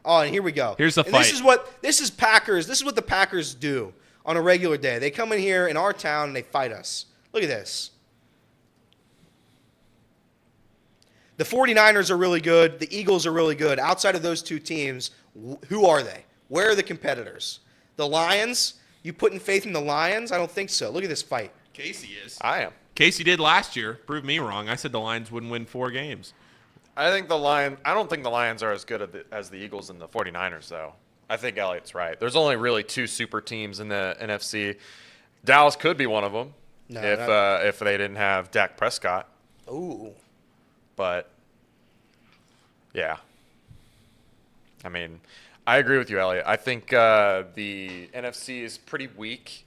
Oh, and here we go. Here's the and fight. This is Packers. This is what the Packers do on a regular day. They come in here in our town and they fight us. Look at this. The 49ers are really good. The Eagles are really good. Outside of those two teams, who are they? Where are the competitors? The Lions? You putting faith in the Lions? I don't think so. Look at this fight. Casey is. I am. Casey did last year. Proved me wrong. I said the Lions wouldn't win 4 games. I don't think the Lions are as good as the Eagles and the 49ers, though. I think Elliot's right. There's only really 2 super teams in the NFC. Dallas could be one of them if they didn't have Dak Prescott. Ooh. But, yeah. I mean, I agree with you, Elliot. I think the NFC is pretty weak,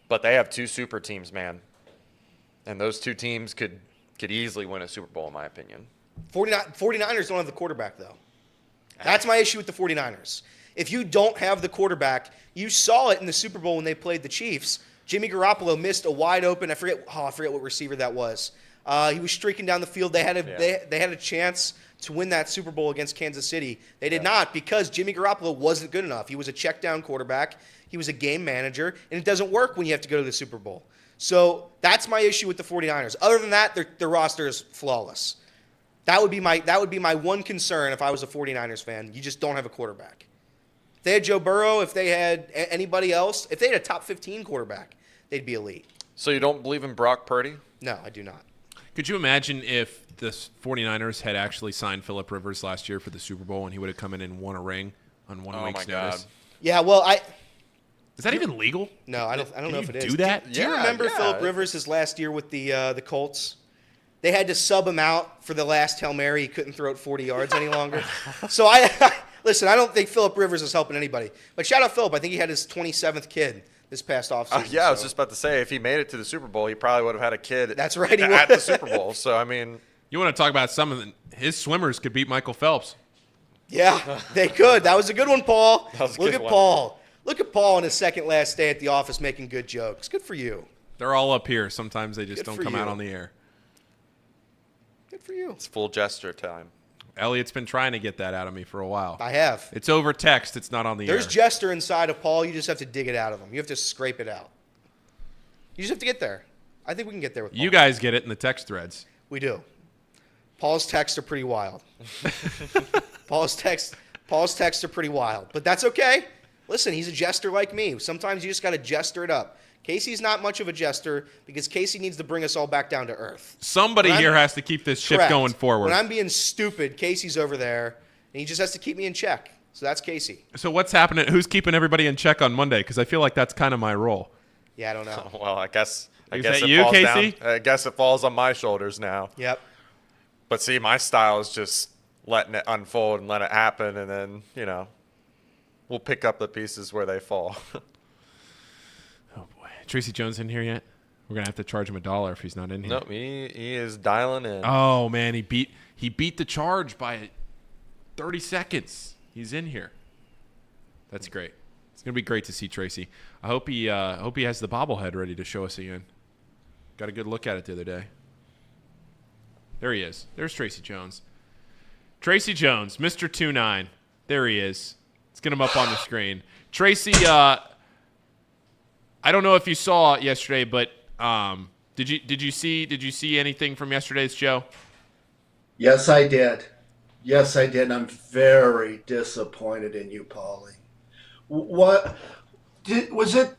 but they have 2 super teams, man. And those 2 teams could easily win a Super Bowl, in my opinion. 49ers don't have the quarterback, though. That's my issue with the 49ers. If you don't have the quarterback, you saw it in the Super Bowl when they played the Chiefs. Jimmy Garoppolo missed a wide open. I forget what receiver that was. He was streaking down the field. They had a chance to win that Super Bowl against Kansas City. They did not because Jimmy Garoppolo wasn't good enough. He was a check down quarterback. He was a game manager, and it doesn't work when you have to go to the Super Bowl. So that's my issue with the 49ers. Other than that, their roster is flawless. That would be my one concern if I was a 49ers fan. You just don't have a quarterback. If they had Joe Burrow, if they had anybody else, if they had a top 15 quarterback, they'd be elite. So you don't believe in Brock Purdy? No, I do not. Could you imagine if the 49ers had actually signed Phillip Rivers last year for the Super Bowl and he would have come in and won a ring on 1 week's notice? Yeah, well, is that even legal? No, I don't know if it is. Do that? Do you remember Phillip Rivers his last year with the Colts? They had to sub him out for the last Hail Mary. He couldn't throw it 40 yards any longer. So listen, I don't think Phillip Rivers is helping anybody. But shout out Phillip. I think he had his 27th kid this past offseason. I was just about to say, if he made it to the Super Bowl, he probably would have had a kid. That's right, at the Super Bowl. So, I mean. You want to talk about some of His swimmers could beat Michael Phelps. Yeah, they could. That was a good one, Paul. That was a Look good at one. Paul. Look at Paul on his second last day at the office making good jokes. Good for you. They're all up here. Sometimes they just Good don't for come out you. on the air. Good for you. It's full gesture time. Elliot's been trying to get that out of me for a while. I have. It's over text. It's not on the There's air. jester inside of Paul. You just have to dig it out of him. You have to scrape it out. You just have to get there. I think we can get there with Paul. You guys get it in the text threads. We do. Paul's texts are pretty wild. Paul's texts are pretty wild. But that's okay. Listen, he's a jester like me. Sometimes you just got to jester it up. Casey's not much of a jester because Casey needs to bring us all back down to earth. Somebody here has to keep this ship Correct. going forward. When I'm being stupid, Casey's over there, and he just has to keep me in check. So that's Casey. So what's happening? Who's keeping everybody in check on Monday? Because I feel like that's kind of my role. Yeah, I don't know. Well, I guess Is it that you, falls Casey? down. I guess it falls on my shoulders now. Yep. But see, my style is just letting it unfold and let it happen, and then we'll pick up the pieces where they fall. Oh boy, Tracy Jones in here yet? We're gonna have to charge him $1 if he's not in here. Nope, he is dialing in. Oh man, he beat the charge by 30 seconds. He's in here. That's great. It's gonna be great to see Tracy. I hope he has the bobblehead ready to show us again. Got a good look at it the other day. There he is. There's Tracy Jones. Tracy Jones, Mr. 2-9. There he is. Let's get him up on the screen. Tracy, I don't know if you saw it yesterday, but did you see anything from yesterday's show? Yes, I did. Yes, I did. I'm very disappointed in you, Paulie. What was it?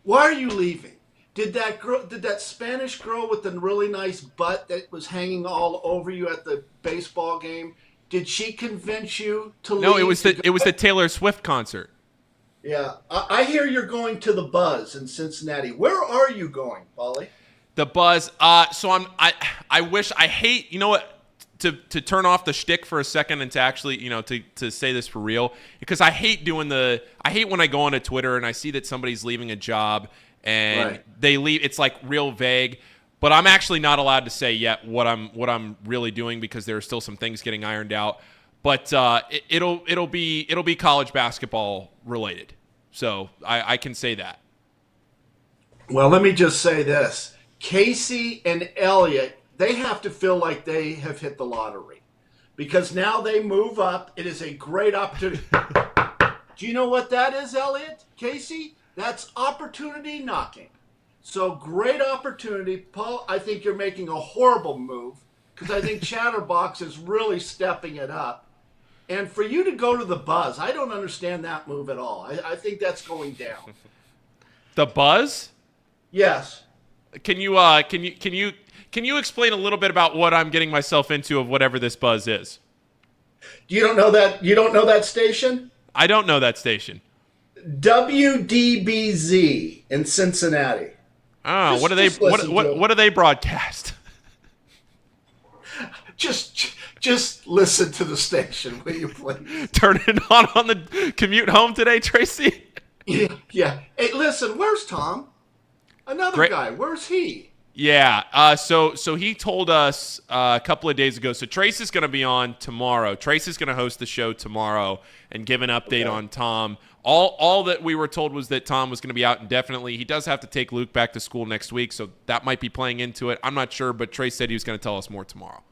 Why are you leaving? Did that Spanish girl with the really nice butt that was hanging all over you at the baseball game? Did she convince you to leave? No, it was the Taylor Swift concert. Yeah, I hear you're going to the Buzz in Cincinnati. Where are you going, Paulie? The Buzz. So I wish, I hate, you know what, to turn off the shtick for a second and to actually, to say this for real, because I hate when I go onto Twitter and I see that somebody's leaving a job and they leave. It's like real vague, but I'm actually not allowed to say yet what I'm really doing because there are still some things getting ironed out. But it'll be college basketball related, so I can say that. Well, let me just say this: Casey and Elliot, they have to feel like they have hit the lottery because now they move up. It is a great opportunity. Do you know what that is, Elliot? Casey? That's opportunity knocking. So great opportunity. Paul, I think you're making a horrible move because I think Chatterbox is really stepping it up. And for you to go to the Buzz, I don't understand that move at all. I think that's going down. The Buzz? Yes. Can you explain a little bit about what I'm getting myself into of whatever this Buzz is? You don't know that station? I don't know that station. WDBZ in Cincinnati. Oh, what do they broadcast? Just listen to the station, will you please? Turn it on the commute home today, Tracy. Yeah. Hey, listen, where's Tom? Another guy. Where's he? Yeah. So he told us a couple of days ago. So Trace is going to be on tomorrow. Trace is going to host the show tomorrow and give an update on Tom. All that we were told was that Tom was going to be out indefinitely. He does have to take Luke back to school next week, so that might be playing into it. I'm not sure, but Trace said he was going to tell us more tomorrow.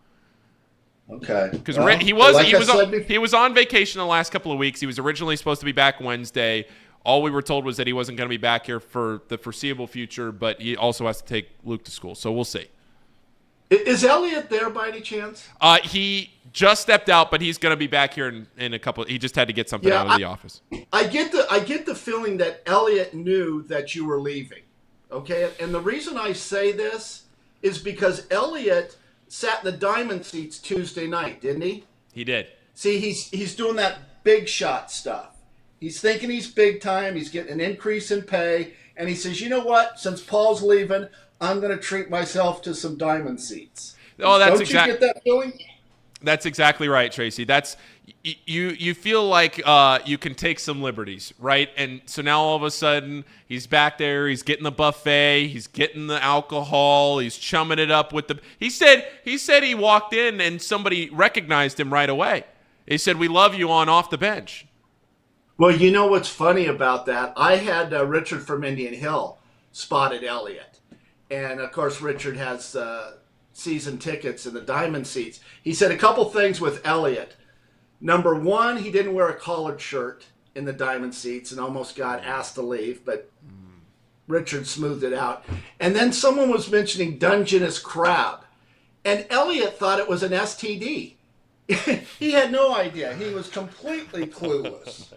Okay. Because he was on vacation the last couple of weeks. He was originally supposed to be back Wednesday. All we were told was that he wasn't going to be back here for the foreseeable future, but he also has to take Luke to school, so we'll see. Is Elliot there by any chance? He just stepped out, but he's going to be back here in a couple. He just had to get something out of the office. I get the feeling that Elliot knew that you were leaving. Okay, and the reason I say this is because Elliot sat in the diamond seats Tuesday night, didn't he? He did. See, he's doing that big shot stuff. He's thinking he's big time. He's getting an increase in pay, and he says, "You know what? Since Paul's leaving, I'm going to treat myself to some diamond seats." Oh, that's Don't you get that feeling? That's exactly right, Tracy. That's you feel like you can take some liberties, right? And so now all of a sudden he's back there, he's getting the buffet, he's getting the alcohol, he's chumming it up with the He said he walked in and somebody recognized him right away. He said, "We love you on Off the Bench." Well, you know what's funny about that? I had Richard from Indian Hill spotted Elliott. And, of course, Richard has season tickets in the diamond seats. He said a couple things with Elliott. Number one, he didn't wear a collared shirt in the diamond seats and almost got asked to leave, but Richard smoothed it out. And then someone was mentioning Dungeness crab. And Elliott thought it was an STD. He had no idea. He was completely clueless.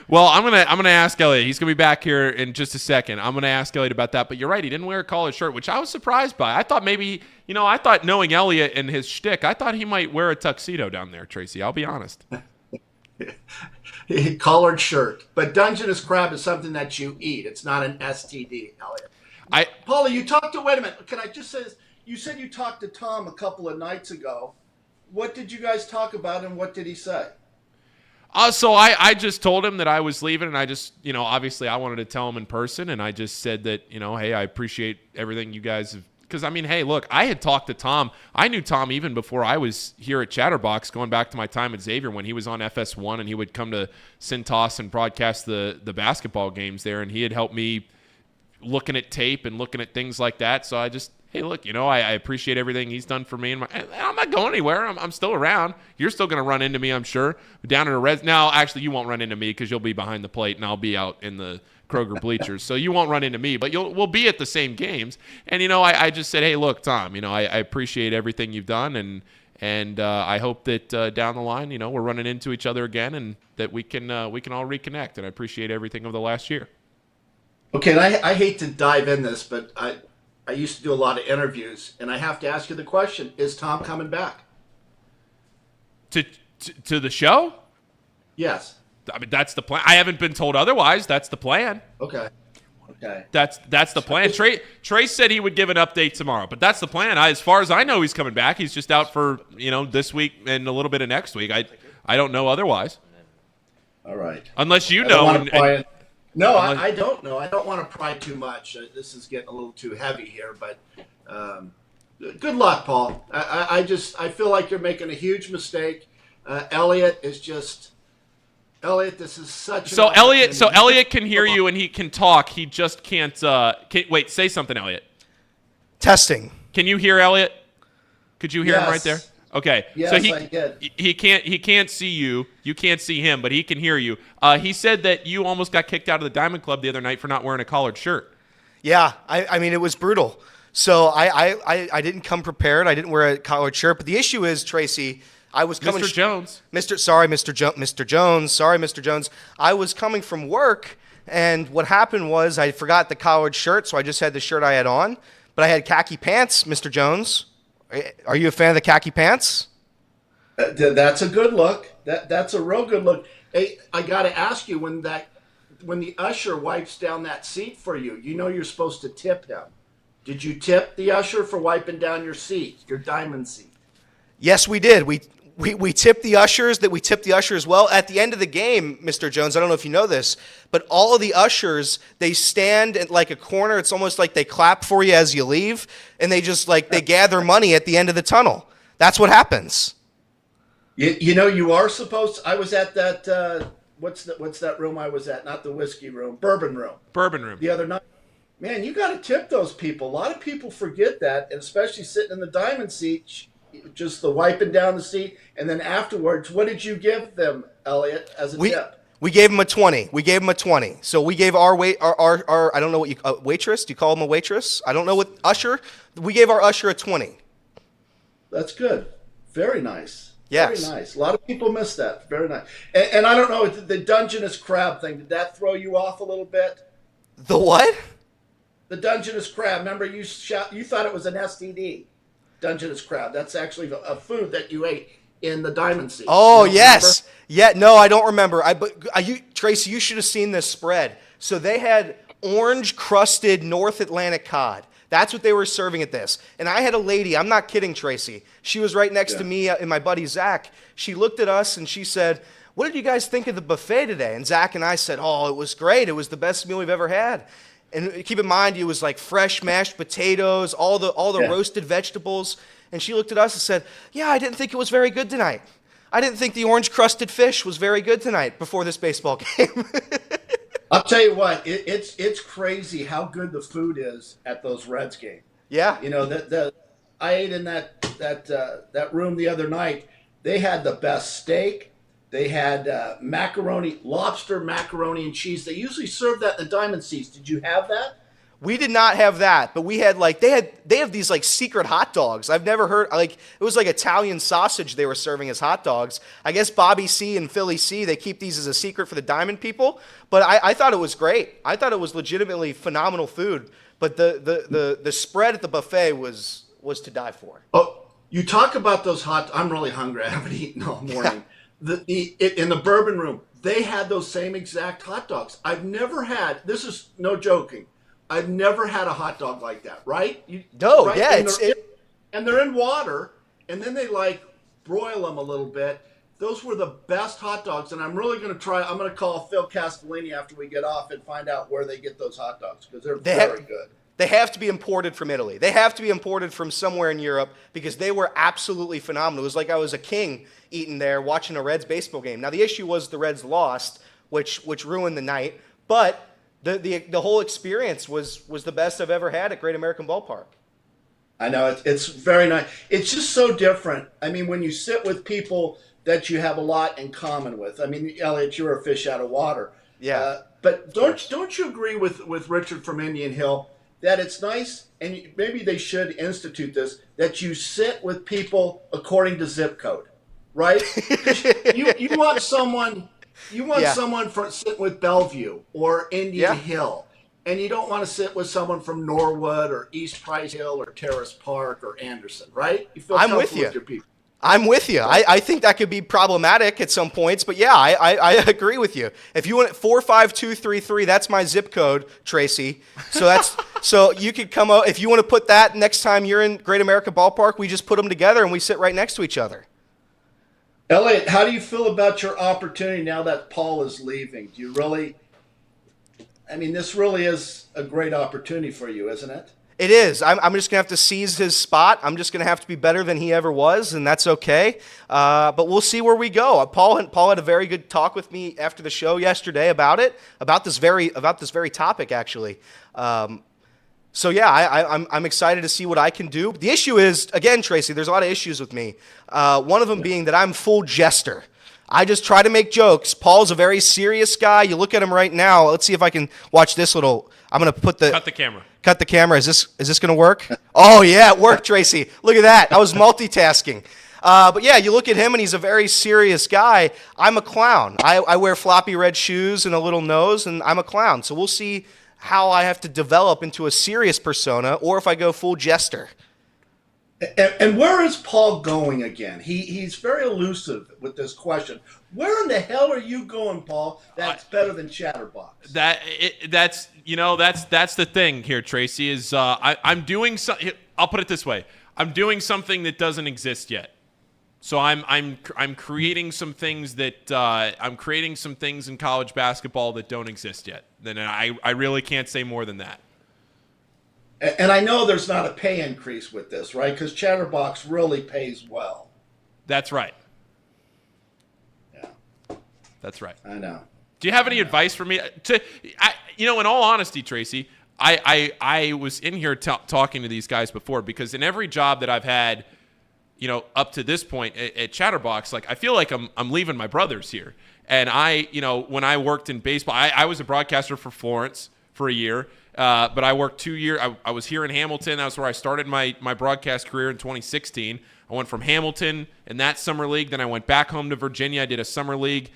Well, I'm gonna ask Elliot. He's gonna be back here in just a second. I'm gonna ask Elliot about that. But you're right. He didn't wear a collared shirt, which I was surprised by. I thought maybe, I thought knowing Elliot and his shtick, I thought he might wear a tuxedo down there, Tracy. I'll be honest. Collared shirt. But Dungeness crab is something that you eat. It's not an STD, Elliot. Paula, wait a minute. Can I just say this? You said you talked to Tom a couple of nights ago. What did you guys talk about and what did he say? So I just told him that I was leaving, and I just, obviously I wanted to tell him in person, and I just said that, hey, I appreciate everything you guys have. Because, hey, look, I had talked to Tom. I knew Tom even before I was here at Chatterbox, going back to my time at Xavier when he was on FS1, and he would come to Cintas and broadcast the basketball games there, and he had helped me looking at tape and looking at things like that. So I just, hey, look, I appreciate everything he's done for me. And I'm not going anywhere. I'm still around. You're still going to run into me, I'm sure. Down in the res. Now, actually, you won't run into me because you'll be behind the plate, and I'll be out in the Kroger bleachers. So you won't run into me, but we'll be at the same games. And, I just said, hey, look, Tom, I appreciate everything you've done, and I hope that down the line, we're running into each other again and that we can all reconnect. And I appreciate everything of the last year. Okay, and I hate to dive in this, but I used to do a lot of interviews, and I have to ask you the question, is Tom coming back? To the show? Yes. That's the plan. I haven't been told otherwise. That's the plan. Okay. That's the plan. Trey said he would give an update tomorrow, but that's the plan. As far as I know, he's coming back. He's just out for, this week and a little bit of next week. I don't know otherwise. All right. Unless you know. No, I don't know. I don't want to pry too much. This is getting a little too heavy here, but good luck, Paul. I feel like you're making a huge mistake. Elliot, this is such. So Elliot can hear you and he can talk. He just can't. Wait, say something, Elliot. Testing. Can you hear Elliot? Could you hear him right there? Okay. Yes, so I did. He can't see you. You can't see him, but he can hear you. He said that you almost got kicked out of the Diamond Club the other night for not wearing a collared shirt. Yeah, I mean, it was brutal. So I didn't come prepared. I didn't wear a collared shirt. But the issue is, Tracy, I was coming. Mr. Jones. Mr. Jones. Sorry, Mr. Jones. I was coming from work, and what happened was I forgot the collared shirt, so I just had the shirt I had on. But I had khaki pants, Mr. Jones. Are you a fan of the khaki pants? That's a good look. That's a real good look. Hey, I got to ask you, when the usher wipes down that seat for you, you're supposed to tip him. Did you tip the usher for wiping down your seat, your diamond seat? Yes, we did. We tipped the ushers. We tipped the usher as well. At the end of the game, Mr. Jones, I don't know if you know this, but all of the ushers, they stand at like a corner. It's almost like they clap for you as you leave, and they just they gather money at the end of the tunnel. That's what happens. You are supposed to, I was at that, what's that room I was at? Not the whiskey room, bourbon room. The other night. Man, you got to tip those people. A lot of people forget that, and especially sitting in the diamond seat, just the wiping down the seat, and then afterwards, what did you give them, Elliot, as a tip? We gave them a 20. So we gave our I don't know what waitress. Do you call them a waitress? I don't know what usher. We gave our usher a 20. That's good. Very nice. Yes. Very nice. A lot of people miss that. Very nice. And I don't know, the Dungeness crab thing, did that throw you off a little bit? The what? The Dungeness crab. Remember, you thought it was an STD. Dungeness crab. That's actually a food that you ate in the diamond seat. Oh, yes. Remember? Yeah, no, I don't remember. Tracy, you should have seen this spread. So they had orange crusted North Atlantic cod. That's what they were serving at this. And I had a lady, I'm not kidding, Tracy. She was right next to me and my buddy Zach. She looked at us and she said, "What did you guys think of the buffet today?" And Zach and I said, "Oh, it was great. It was the best meal we've ever had." And keep in mind, it was like fresh mashed potatoes, all the roasted vegetables. And she looked at us and said, "Yeah, I didn't think it was very good tonight. I didn't think the orange crusted fish was very good tonight before this baseball game." I'll tell you what, it's crazy how good the food is at those Reds games. Yeah. You know, I ate in that room the other night. They had the best steak. They had macaroni, lobster macaroni and cheese. They usually serve that in the Diamond Seats. Did you have that? We did not have that, but we had they have these like secret hot dogs. I've never heard, like, it was like Italian sausage they were serving as hot dogs. I guess Bobby C and Philly C, they keep these as a secret for the Diamond people, but I thought it was great. I thought it was legitimately phenomenal food, but the spread at the buffet was to die for. Oh, you talk about those I'm really hungry. I haven't eaten all morning. In the bourbon room, they had those same exact hot dogs. I've never had, this is no joking, I've never had a hot dog like that, right? Yeah. And they're in water, and then they like broil them a little bit. Those were the best hot dogs, and I'm really going to try. I'm going to call Phil Castellini after we get off and find out where they get those hot dogs, because they're very good. They have to be imported from Italy. They have to be imported from somewhere in Europe, because they were absolutely phenomenal. It was like I was a king eating there watching a Reds baseball game. Now, the issue was the Reds lost, which ruined the night, but the whole experience was the best I've ever had at Great American Ballpark. I know, it's very nice. It's just so different. I mean, when you sit with people that you have a lot in common with. I mean, Elliot, you're a fish out of water. Yeah. But don't you agree with Richard from Indian Hill that it's nice, and maybe they should institute this, that you sit with people according to zip code, right? you want someone from sitting with Bellevue or Indian Hill, and you don't want to sit with someone from Norwood or East Price Hill or Terrace Park or Anderson, right? You feel comfortable with your people. I'm with you. I think that could be problematic at some points, but yeah, I agree with you. If you want 45233, that's my zip code, Tracy. So so you could come out if you want to put that next time you're in Great America Ballpark. We just put them together and we sit right next to each other. Elliot, how do you feel about your opportunity now that Paul is leaving? Do you really? I mean, this really is a great opportunity for you, isn't it? It is. I'm just going to have to seize his spot. I'm just going to have to be better than he ever was, and that's okay. But we'll see where we go. Paul had a very good talk with me after the show yesterday about this very topic, actually. So yeah, I'm excited to see what I can do. The issue is, again, Tracy, there's a lot of issues with me. One of them being that I'm full jester. I just try to make jokes. Paul's a very serious guy. You look at him right now. Let's see if I can watch this little. I'm going to cut the camera. Cut the camera. Is this going to work? Oh yeah, it worked, Tracy. Look at that. I was multitasking. But yeah, you look at him and he's a very serious guy. I'm a clown. I wear floppy red shoes and a little nose, and I'm a clown. So we'll see how I have to develop into a serious persona, or if I go full jester. And where is Paul going again? He's very elusive with this question. Where in the hell are you going, Paul? That's better than Chatterbox. That's the thing here, Tracy. Is I'm doing something. I'll put it this way: I'm doing something that doesn't exist yet. So I'm creating some things that I'm creating some things in college basketball that don't exist yet. Then I really can't say more than that. And I know there's not a pay increase with this, right? Because Chatterbox really pays well. That's right. Yeah. That's right. I know. Do you have any advice for me? In all honesty, Tracy, I was in here talking to these guys before, because in every job that I've had, up to this point at Chatterbox, like I feel like I'm leaving my brothers here. And when I worked in baseball, I was a broadcaster for Florence for a year. But I worked 2 years. I was here in Hamilton. That's where I started my broadcast career in 2016. I went from Hamilton in that summer league. Then I went back home to Virginia. I did a summer league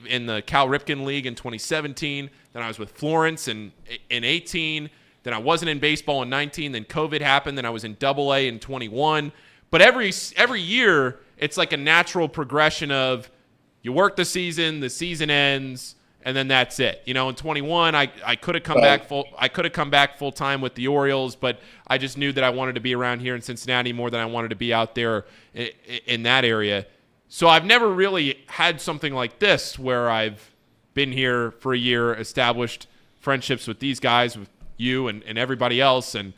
in the Cal Ripken League in 2017. Then I was with Florence in 18. Then I wasn't in baseball in 19. Then COVID happened. Then I was in AA in 21. But every year, it's like a natural progression of you work the season ends, and then that's it. In 21, I could have come back full. I could have come back full time with the Orioles, but I just knew that I wanted to be around here in Cincinnati more than I wanted to be out there in that area. So I've never really had something like this where I've been here for a year, established friendships with these guys, with you and everybody else, and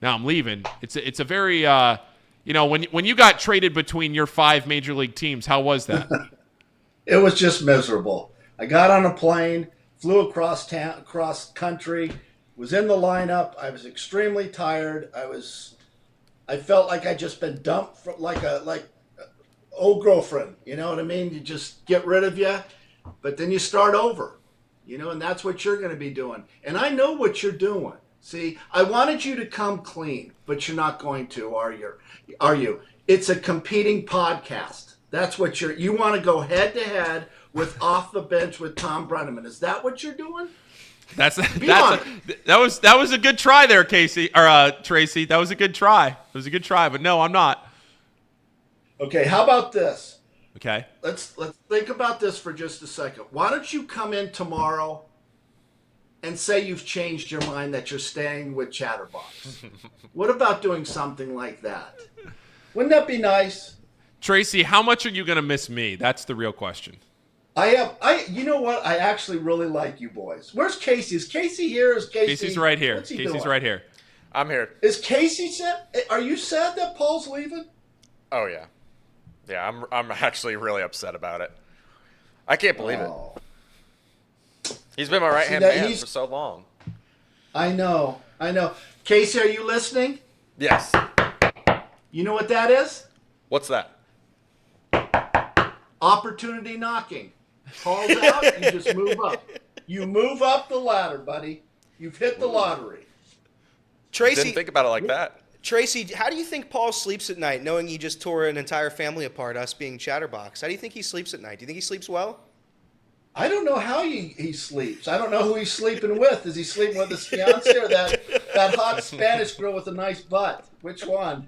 now I'm leaving. It's a very when you got traded between your 5 major league teams, how was that? It was just miserable. I got on a plane, flew across across country, was in the lineup. I was extremely tired. I felt like I'd just been dumped from like old girlfriend. You know what I mean? You just get rid of you, but then you start over. And that's what you're going to be doing. And I know what you're doing. See, I wanted you to come clean, but you're not going to, are you? It's a competing podcast. That's what you want to go head to head with Off the Bench with Tom Brenneman. Is that what you're doing? That was a good try there, Casey or Tracy. That was a good try. It was a good try, but no, I'm not. Okay, how about this? Okay. Let's think about this for just a second. Why don't you come in tomorrow and say you've changed your mind that you're staying with Chatterbox? What about doing something like that? Wouldn't that be nice? Tracy, how much are you going to miss me? That's the real question. You know what? I actually really like you boys. Where's Casey? Is Casey here? Casey's right here. What's he Casey's doing? right here. I'm here. Is Casey sad? Are you sad that Paul's leaving? Oh yeah. Yeah, I'm actually really upset about it. I can't believe it. He's been my right-hand man for so long. I know. Casey, are you listening? Yes. You know what that is? What's that? Opportunity knocking. Paul's out, you just move up. You move up the ladder, buddy. You've hit the lottery. Tracy, didn't think about it like that. Tracy, how do you think Paul sleeps at night, knowing he just tore an entire family apart, us being Chatterbox? How do you think he sleeps at night? Do you think he sleeps well? I don't know how he sleeps. I don't know who he's sleeping with. Is he sleeping with his fiance or that hot Spanish girl with a nice butt? Which one?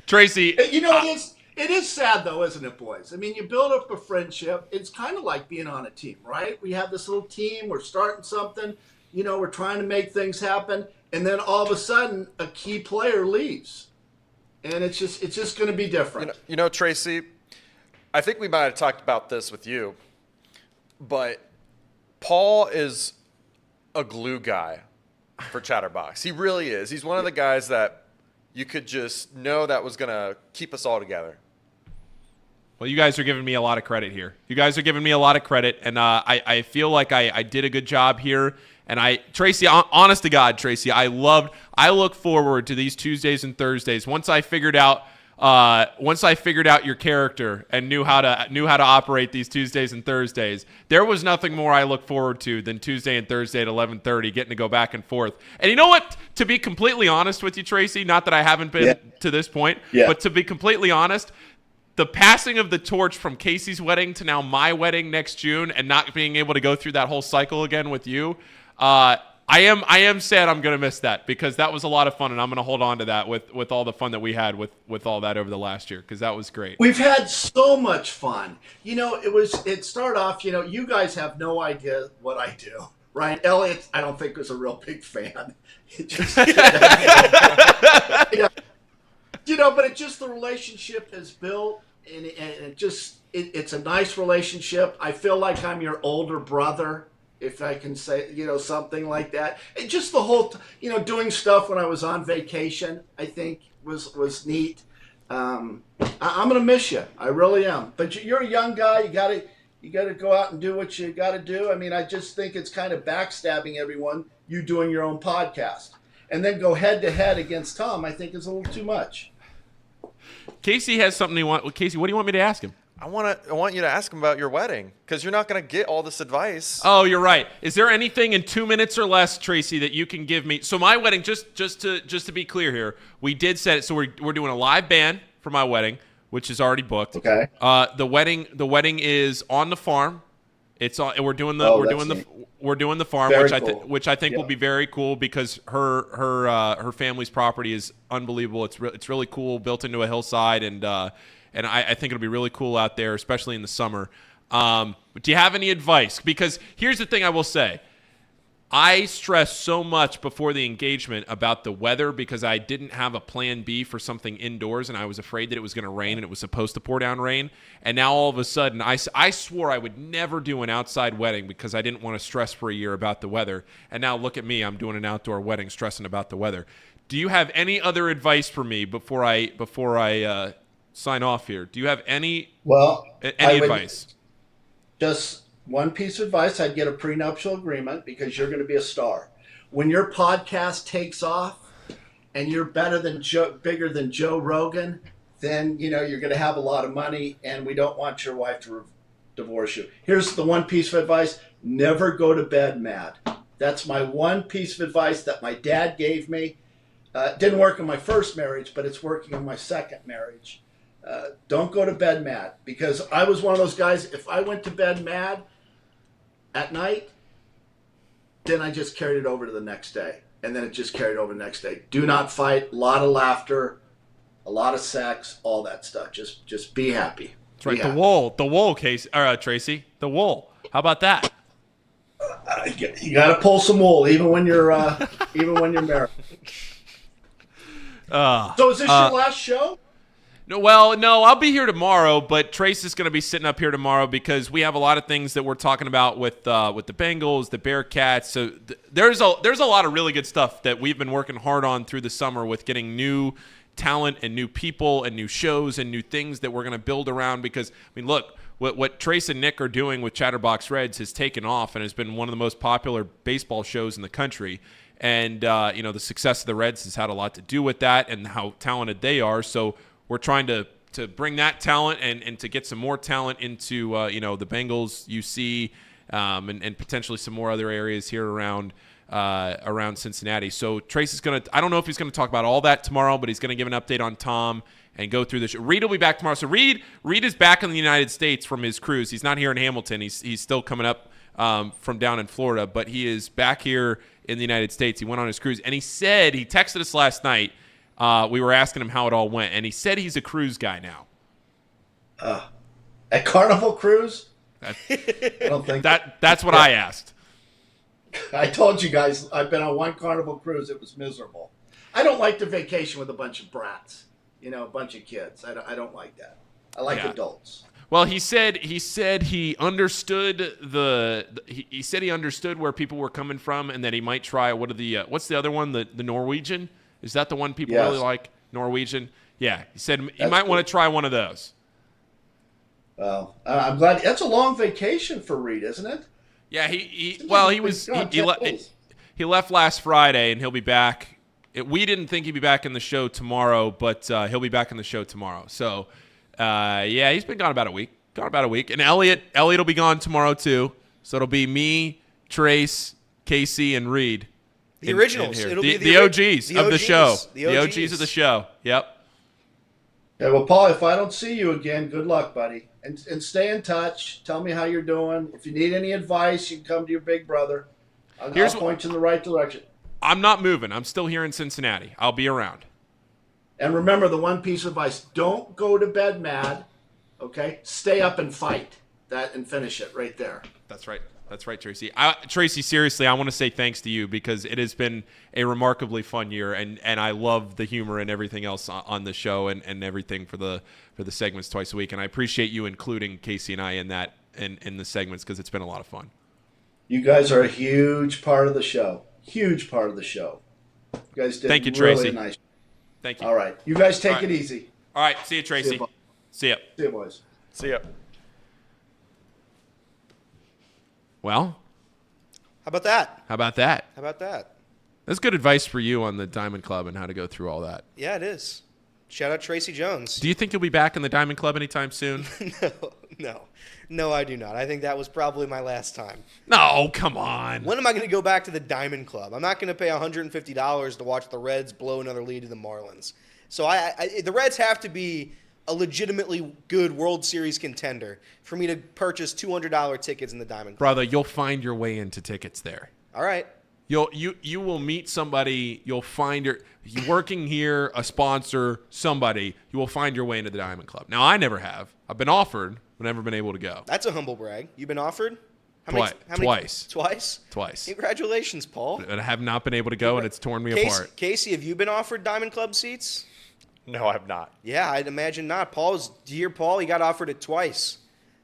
Tracy. It is sad, though, isn't it, boys? I mean, you build up a friendship. It's kind of like being on a team, right? We have this little team. We're starting something. We're trying to make things happen. And then all of a sudden, a key player leaves. And it's just going to be different. Tracy, I think we might have talked about this with you, but Paul is a glue guy for Chatterbox. He really is. He's one of the guys that you could just know that was going to keep us all together. Well, you guys are giving me a lot of credit here. And I feel like I did a good job here. And Tracy, honest to God, Tracy, I look forward to these Tuesdays and Thursdays. Once I figured out your character and knew how to operate these Tuesdays and Thursdays, there was nothing more I look forward to than Tuesday and Thursday at 11:30, getting to go back and forth. And you know what? To be completely honest with you, Tracy, not that I haven't been to this point, but to be completely honest, the passing of the torch from Casey's wedding to now my wedding next June, and not being able to go through that whole cycle again with you. I am sad I'm going to miss that, because that was a lot of fun, and I'm going to hold on to that with all the fun that we had with all that over the last year, because that was great. We've had so much fun. It started off, you guys have no idea what I do, right? Elliot, I don't think, was a real big fan. But the relationship is built, and it's a nice relationship. I feel like I'm your older brother, if I can say, something like that. And just the whole, doing stuff when I was on vacation, I think was neat. I'm going to miss you. I really am. But you're a young guy. You got to go out and do what you got to do. I mean, I just think it's kind of backstabbing everyone, you doing your own podcast. And then go head to head against Tom, I think is a little too much. Casey has something Casey, what do you want me to ask him? I want you to ask him about your wedding, because you're not going to get all this advice. Oh, you're right. Is there anything in 2 minutes or less, Tracy, that you can give me? So my wedding, just to be clear here, we did set it. So we're doing a live band for my wedding, which is already booked. Okay. The wedding is on the farm. It's on. We're doing the farm, Very which I think will be very cool, because her family's property is unbelievable. It's really cool, built into a hillside, and I think it'll be really cool out there, especially in the summer. Do you have any advice? Because here's the thing I will say. I stressed so much before the engagement about the weather because I didn't have a plan B for something indoors, and I was afraid that it was going to rain, and it was supposed to pour down rain. And now all of a sudden, I swore I would never do an outside wedding because I didn't want to stress for a year about the weather. And now look at me, I'm doing an outdoor wedding stressing about the weather. Do you have any other advice for me before I sign off here? Do you have any advice? Just one piece of advice, I'd get a prenuptial agreement because you're going to be a star. When your podcast takes off and you're bigger than Joe Rogan, then you're going to have a lot of money, and we don't want your wife to divorce you. Here's the one piece of advice: never go to bed mad. That's my one piece of advice that my dad gave me. It didn't work in my first marriage, but it's working in my second marriage. Don't go to bed mad, because I was one of those guys. If I went to bed mad at night, then I just carried it over to the next day, and then it just carried over the next day. Do not fight. A lot of laughter, a lot of sex, all that stuff. Just be happy. That's right. The wool case, Tracy. The wool. How about that? You got to pull some wool, even when you're married. So is this your last show? No, I'll be here tomorrow, but Trace is going to be sitting up here tomorrow because we have a lot of things that we're talking about with the Bengals, the Bearcats. So there's a lot of really good stuff that we've been working hard on through the summer with getting new talent and new people and new shows and new things that we're going to build around. Because look, what Trace and Nick are doing with Chatterbox Reds has taken off and has been one of the most popular baseball shows in the country. And the success of the Reds has had a lot to do with that and how talented they are. So we're trying to bring that talent and to get some more talent into the Bengals, UC, and potentially some more other areas here around Cincinnati. So Trace is I don't know if he's going to talk about all that tomorrow, but he's going to give an update on Tom and go through the show. Reed will be back tomorrow. So Reed is back in the United States from his cruise. He's not here in Hamilton. He's still coming up from down in Florida, but he is back here in the United States. He went on his cruise, and he texted us last night. We were asking him how it all went, and he said he's a cruise guy now. A Carnival cruise? I don't think that's what I asked. I told you guys I've been on one Carnival cruise. It was miserable. I don't like to vacation with a bunch of brats, a bunch of kids. I don't like that. I like adults. Well, he said he understood he said he understood where people were coming from, and that he might try what's the other one, the Norwegian. Is that the one people really like? Norwegian? Yeah. He said he might want to try one of those. Well, I'm glad. That's a long vacation for Reed, isn't it? Yeah. He left last Friday, and he'll be back. We didn't think he'd be back in the show tomorrow, but he'll be back in the show tomorrow. So, he's been gone about a week. And Elliot will be gone tomorrow too. So it'll be me, Trace, Casey, and Reed. The originals. It'll be the OGs of the show. The OGs of the show. Yep. Yeah, well, Paul, if I don't see you again, good luck, buddy. And stay in touch. Tell me how you're doing. If you need any advice, you can come to your big brother. I'll point you in the right direction. I'm not moving. I'm still here in Cincinnati. I'll be around. And remember the one piece of advice: don't go to bed mad. Okay? Stay up and fight. That and finish it right there. That's right. That's right, Tracy. Tracy, seriously, I want to say thanks to you because it has been a remarkably fun year, and I love the humor and everything else on the show and everything for the segments twice a week. And I appreciate you including Casey and I in that in the segments because it's been a lot of fun. You guys are a huge part of the show. Huge part of the show. You guys did Thank you, really Tracy. nice. Thank you. All right. You guys take it easy. All right. See you, Tracy. See ya. See you, boys. See ya. Well, how about that? That's good advice for you on the Diamond Club and how to go through all that. Yeah, it is. Shout out Tracy Jones. Do you think you'll be back in the Diamond Club anytime soon? No, I do not. I think that was probably my last time. No, come on. When am I going to go back to the Diamond Club? I'm not going to pay $150 to watch the Reds blow another lead to the Marlins. So the Reds have to be a legitimately good World Series contender for me to purchase $200 tickets in the Diamond Club. Brother, you'll find your way into tickets there. All right. You will meet somebody. You'll find you working here, a sponsor, somebody. You will find your way into the Diamond Club. Now, I never have. I've been offered, but never been able to go. That's a humble brag. You've been offered? Twice. Twice? Congratulations, Paul. And I have not been able to go, and it's torn me apart. Casey, have you been offered Diamond Club seats? No, I have not. Yeah, I'd imagine not. Dear Paul, he got offered it twice.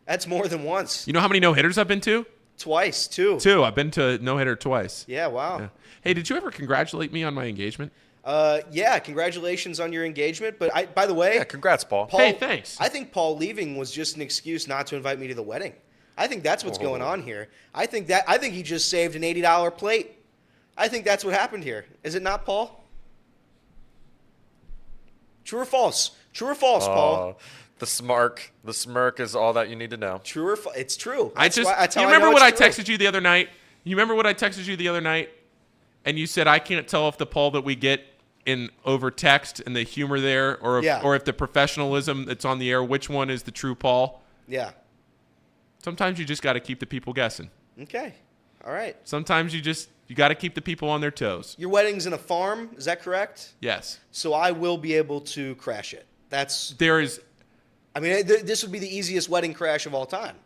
That's more than once. You know how many no-hitters I've been to? Twice, too. I've been to no-hitter twice. Yeah, wow. Yeah. Hey, did you ever congratulate me on my engagement? Yeah, congratulations on your engagement. But by the way, congrats, Paul. Hey, thanks. I think Paul leaving was just an excuse not to invite me to the wedding. I think that's what's going on here. I think he just saved an $80 plate. I think that's what happened here. Is it not, Paul? True or false? True or false, Paul? The smirk is all that you need to know. True or false? It's true. You remember what I texted you the other night? You remember what I texted you the other night? And you said, I can't tell if the Paul that we get in over text and the humor there, or if the professionalism that's on the air, which one is the true Paul? Yeah. Sometimes you just got to keep the people guessing. Okay. All right. Sometimes you got to keep the people on their toes. Your wedding's in a farm, is that correct? Yes. So I will be able to crash it. This would be the easiest wedding crash of all time.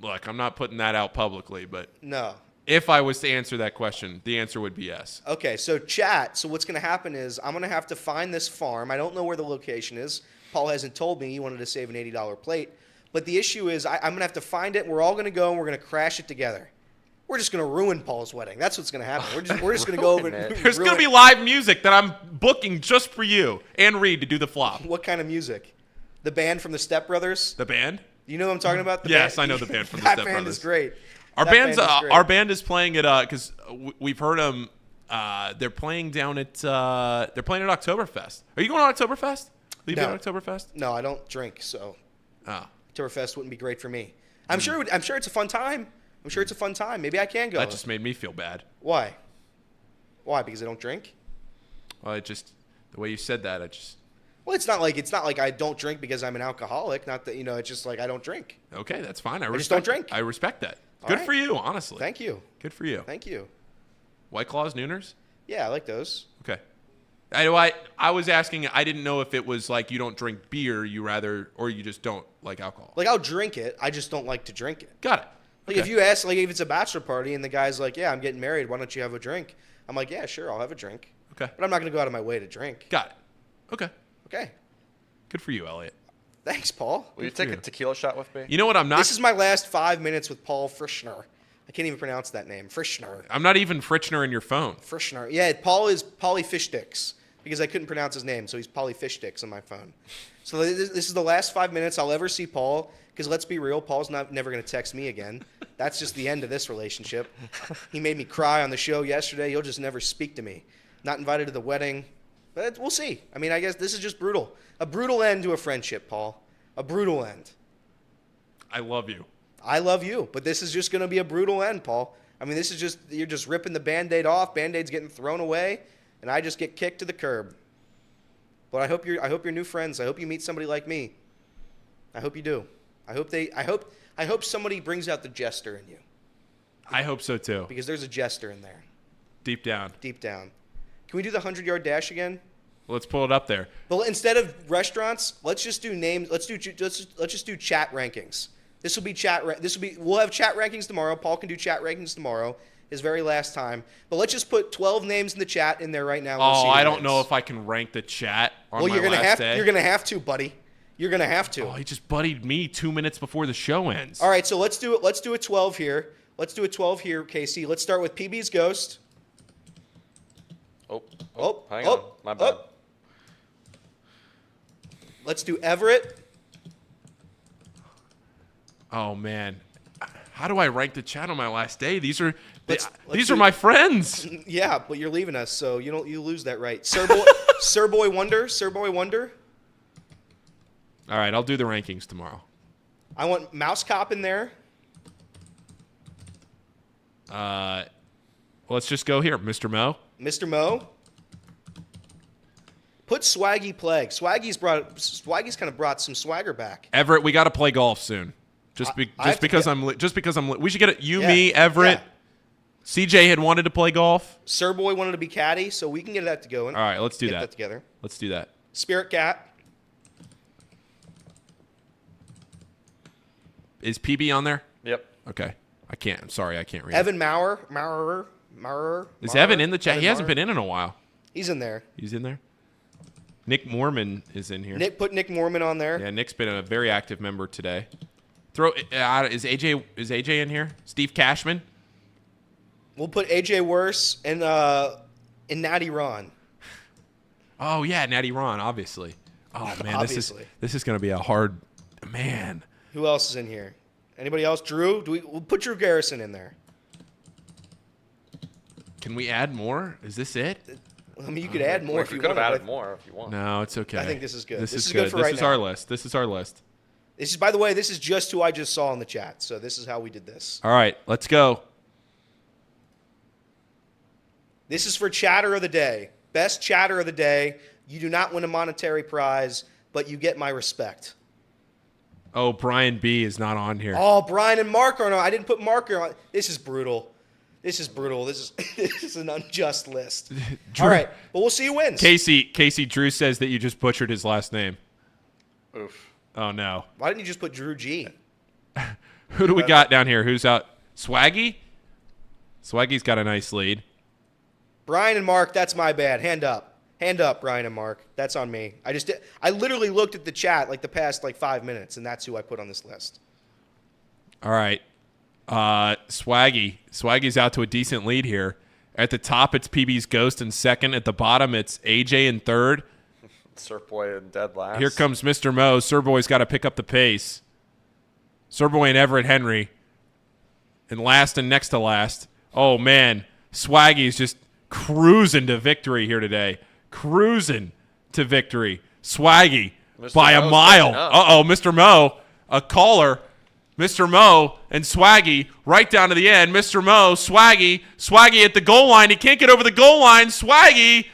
Look, I'm not putting that out publicly, but no. If I was to answer that question, the answer would be yes. Okay, so chat. So what's going to happen is I'm going to have to find this farm. I don't know where the location is. Paul hasn't told me. He wanted to save an $80 plate. But the issue is I'm going to have to find it. We're all going to go, and we're going to crash it together. We're just going to ruin Paul's wedding. That's what's going to happen. We're just going to go over and There's going to be live music that I'm booking just for you and Reed to do the flop. What kind of music? The band from the Step Brothers? The band? You know what I'm talking about? Yes, I know the band from the Step Brothers. That band is great. Our band is playing at because we've heard them. They're playing down at Oktoberfest. Are you going to Oktoberfest? Will you be at Oktoberfest? No, I don't drink, so Oktoberfest wouldn't be great for me. I'm sure it's a fun time. Maybe I can go. That just made me feel bad. Why? Because I don't drink? Well, the way you said that, Well, it's not like I don't drink because I'm an alcoholic. Not that it's just like I don't drink. Okay, that's fine. I just don't drink. I respect that. Good for you, honestly. Thank you. Good for you. Thank you. White Claws, Nooners? Yeah, I like those. Okay. I was asking. I didn't know if it was like you don't drink beer, or you just don't like alcohol. Like I'll drink it. I just don't like to drink it. Got it. Like if you ask, if it's a bachelor party and the guy's like, "Yeah, I'm getting married. Why don't you have a drink?" I'm like, "Yeah, sure, I'll have a drink." Okay. But I'm not going to go out of my way to drink. Got it. Okay. Okay. Good for you, Elliot. Thanks, Paul. Will you take a tequila shot with me? You know what I'm not? This is my last 5 minutes with Paul Frischner. I can't even pronounce that name. Frischner. I'm not even Frischner in your phone. Frischner. Yeah, Paul is Polly Fishdicks because I couldn't pronounce his name, so he's Polly Fishdicks on my phone. So this is the last 5 minutes I'll ever see Paul because let's be real, Paul's never going to text me again. That's just the end of this relationship. He made me cry on the show yesterday. He'll just never speak to me. Not invited to the wedding. But we'll see. I mean, I guess this is just brutal. A brutal end to a friendship, Paul. A brutal end. I love you. I love you, but this is just going to be a brutal end, Paul. I mean, this is just, you're just ripping the Band-Aid off. Band-Aid's getting thrown away, and I just get kicked to the curb. But I hope you're new friends. I hope you meet somebody like me. I hope you do. I hope somebody brings out the jester in you. I hope so too. Because there's a jester in there. Deep down. Deep down. Can we do the 100-yard dash again? Let's pull it up there. But instead of restaurants, let's just do names. Let's just do chat rankings. We'll have chat rankings tomorrow. Paul can do chat rankings tomorrow. His very last time. But let's just put 12 names in the chat in there right now. I don't know if I can rank the chat on my last day. You're gonna have to, buddy. You're gonna have to. Oh, he just buddied me 2 minutes before the show ends. All right, so let's do it. Let's do a 12 here. Let's do a 12 here, Casey. Let's start with PB's Ghost. Hang on. My bad. Let's do Everett. Oh man, how do I rank the chat on my last day? These are my friends. Yeah, but you're leaving us, so you lose that right. Sir Boy Wonder. All right, I'll do the rankings tomorrow. I want Mouse Cop in there. Let's just go here, Mr. Mo. Mr. Mo. Put Swaggy Plague. Swaggy's kind of brought some swagger back. Everett, we got to play golf soon. Just because I'm we should get it. Me, Everett. Yeah. CJ had wanted to play golf. Sir Boy wanted to be caddy, so we can get that to going. All right, let's do that. Get that together. Let's do that. Spirit Cat. Is PB on there? Yep. Okay. I can't. I'm sorry. I can't read. Evan Maurer. Is Evan in the chat? He hasn't been in a while. He's in there. He's in there. Nick Mormon is in here. Put Nick Mormon on there. Yeah, Nick's been a very active member today. Is AJ in here? Steve Cashman. We'll put AJ Worse and Natty Ron. Oh yeah, Natty Ron, obviously. Oh man, Obviously. this is going to be a hard man. Who else is in here? Anybody else? Drew? We'll put Drew Garrison in there. Can we add more? Is this it? I mean, you could add more if you could want. have added more if you want. No, it's okay. I think this is good. This is good good. for This right is now. our list. This is our list. This is, by the way, this is just who I just saw in the chat. So this is how we did this. All right, let's go. This is for chatter of the day. Best chatter of the day. You do not win a monetary prize, but you get my respect. Oh, Brian B is not on here. Oh, Brian and Mark are on. I didn't put Marker on. This is brutal. This is brutal. This is an unjust list. Drew, all right, but we'll see who wins. Casey Drew says that you just butchered his last name. Oof. Oh no. Why didn't you just put Drew G? Who do we got down here? Who's out? Swaggy? Swaggy's got a nice lead. Brian and Mark, that's my bad. Hand up. Hand up, Brian and Mark. That's on me. I literally looked at the chat like the past 5 minutes, and that's who I put on this list. All right. Swaggy's out to a decent lead here. At the top, it's PB's Ghost in second. At the bottom, it's AJ in third. Surf Boy and dead last. Here comes Mr. Mo. Sir Boy's got to pick up the pace. Sir Boy and Everett Henry. And last and next to last. Oh, man. Swaggy's just cruising to victory here today. Cruising to victory. Swaggy Mr. by a Mo's mile. catching up. Uh-oh, Mr. Mo, a caller. Mr. Mo and Swaggy right down to the end. Mr. Mo, Swaggy at the goal line. He can't get over the goal line. Swaggy,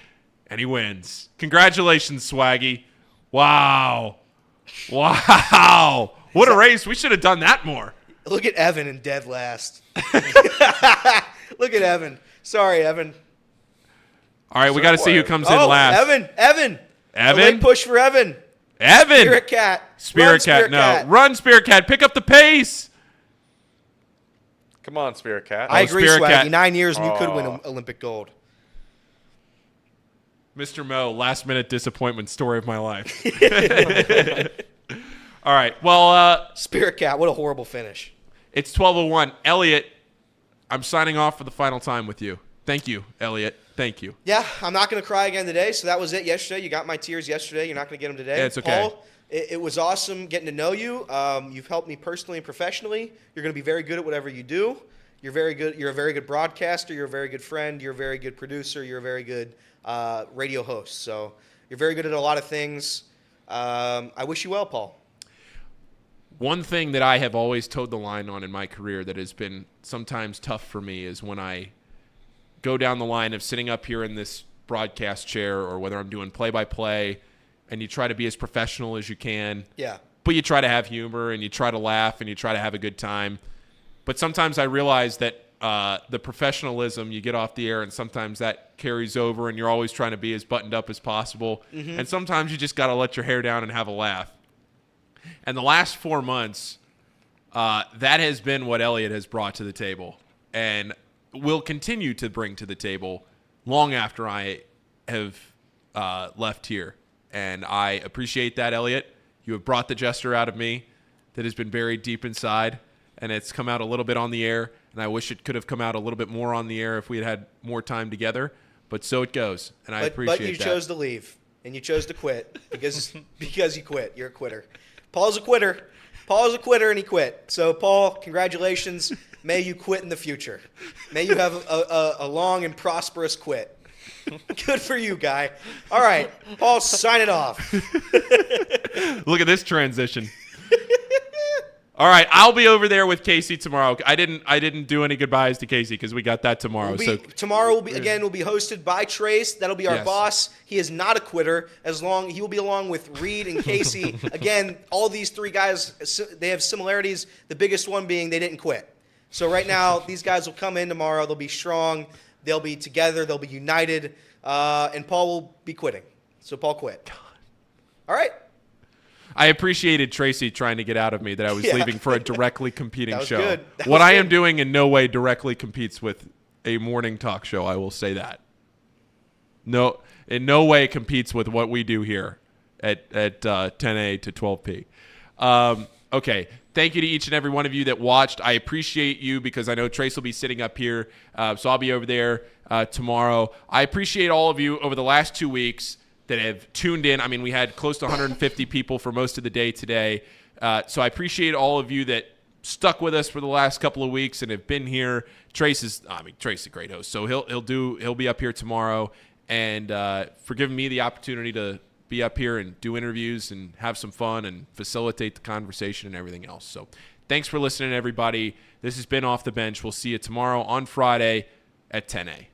and he wins. Congratulations, Swaggy. Wow. What a race. We should have done that more. Look at Evan in dead last. Look at Evan. Sorry, Evan. All right, we got to see who comes in last. Evan. A Evan? late push for Evan. Evan. Spirit Cat. Spirit Run, Cat, Spirit no. Cat. Run, Spirit Cat. Pick up the pace. Come on, Spirit Cat. I agree, Spirit Swaggy. Cat. 9 years and you could win Olympic gold. Mr. Mo, last-minute disappointment story of my life. All right, well. Spirit Cat, what a horrible finish. It's 12:01. Elliot, I'm signing off for the final time with you. Thank you, Elliot. Thank you. Yeah, I'm not going to cry again today. So that was it yesterday. You got my tears yesterday. You're not going to get them today. Yeah, it's okay. Paul, it was awesome getting to know you. You've helped me personally and professionally. You're going to be very good at whatever you do. You're very good. You're a very good broadcaster. You're a very good friend. You're a very good producer. You're a very good radio host. So you're very good at a lot of things. I wish you well, Paul. One thing that I have always towed the line on in my career that has been sometimes tough for me is when I go down the line of sitting up here in this broadcast chair or whether I'm doing play-by-play and you try to be as professional as you can. Yeah. But you try to have humor and you try to laugh and you try to have a good time. But sometimes I realize that the professionalism, you get off the air and sometimes that carries over and you're always trying to be as buttoned up as possible. Mm-hmm. And sometimes you just got to let your hair down and have a laugh. And the last 4 months, that has been what Elliot has brought to the table and will continue to bring to the table long after I have left here. And I appreciate that, Elliot. You have brought the jester out of me that has been buried deep inside, and it's come out a little bit on the air, and I wish it could have come out a little bit more on the air if we had had more time together, but so it goes, and I appreciate that. But you chose to leave, and you chose to quit because you quit. You're a quitter. Paul's a quitter. Paul's a quitter, and he quit. So, Paul, congratulations. May you quit in the future. May you have a long and prosperous quit. Good for you, guy. All right, Paul, sign it off. Look at this transition. All right, I'll be over there with Casey tomorrow. I didn't do any goodbyes to Casey because we got that tomorrow. Tomorrow will be hosted by Trace. That'll be our boss. He is not a quitter. He will be along with Reed and Casey. Again, all these three guys, they have similarities. The biggest one being they didn't quit. So right now, these guys will come in tomorrow. They'll be strong. They'll be together. They'll be united. And Paul will be quitting. So Paul quit. All right. I appreciated Tracy trying to get out of me that I was leaving for a directly competing That was show. good. That What was I am good. doing in no way directly competes with a morning talk show. I will say that. No, in no way competes with what we do here at 10 to 12 p. Okay. Thank you to each and every one of you that watched. I appreciate you because I know Trace will be sitting up here, so I'll be over there tomorrow. I appreciate all of you over the last 2 weeks that have tuned in. I mean, we had close to 150 people for most of the day today, so I appreciate all of you that stuck with us for the last couple of weeks and have been here. Trace is a great host, so he'll be up here tomorrow, and for giving me the opportunity to be up here and do interviews and have some fun and facilitate the conversation and everything else. So thanks for listening, everybody. This has been Off the Bench. We'll see you tomorrow on Friday at 10 a.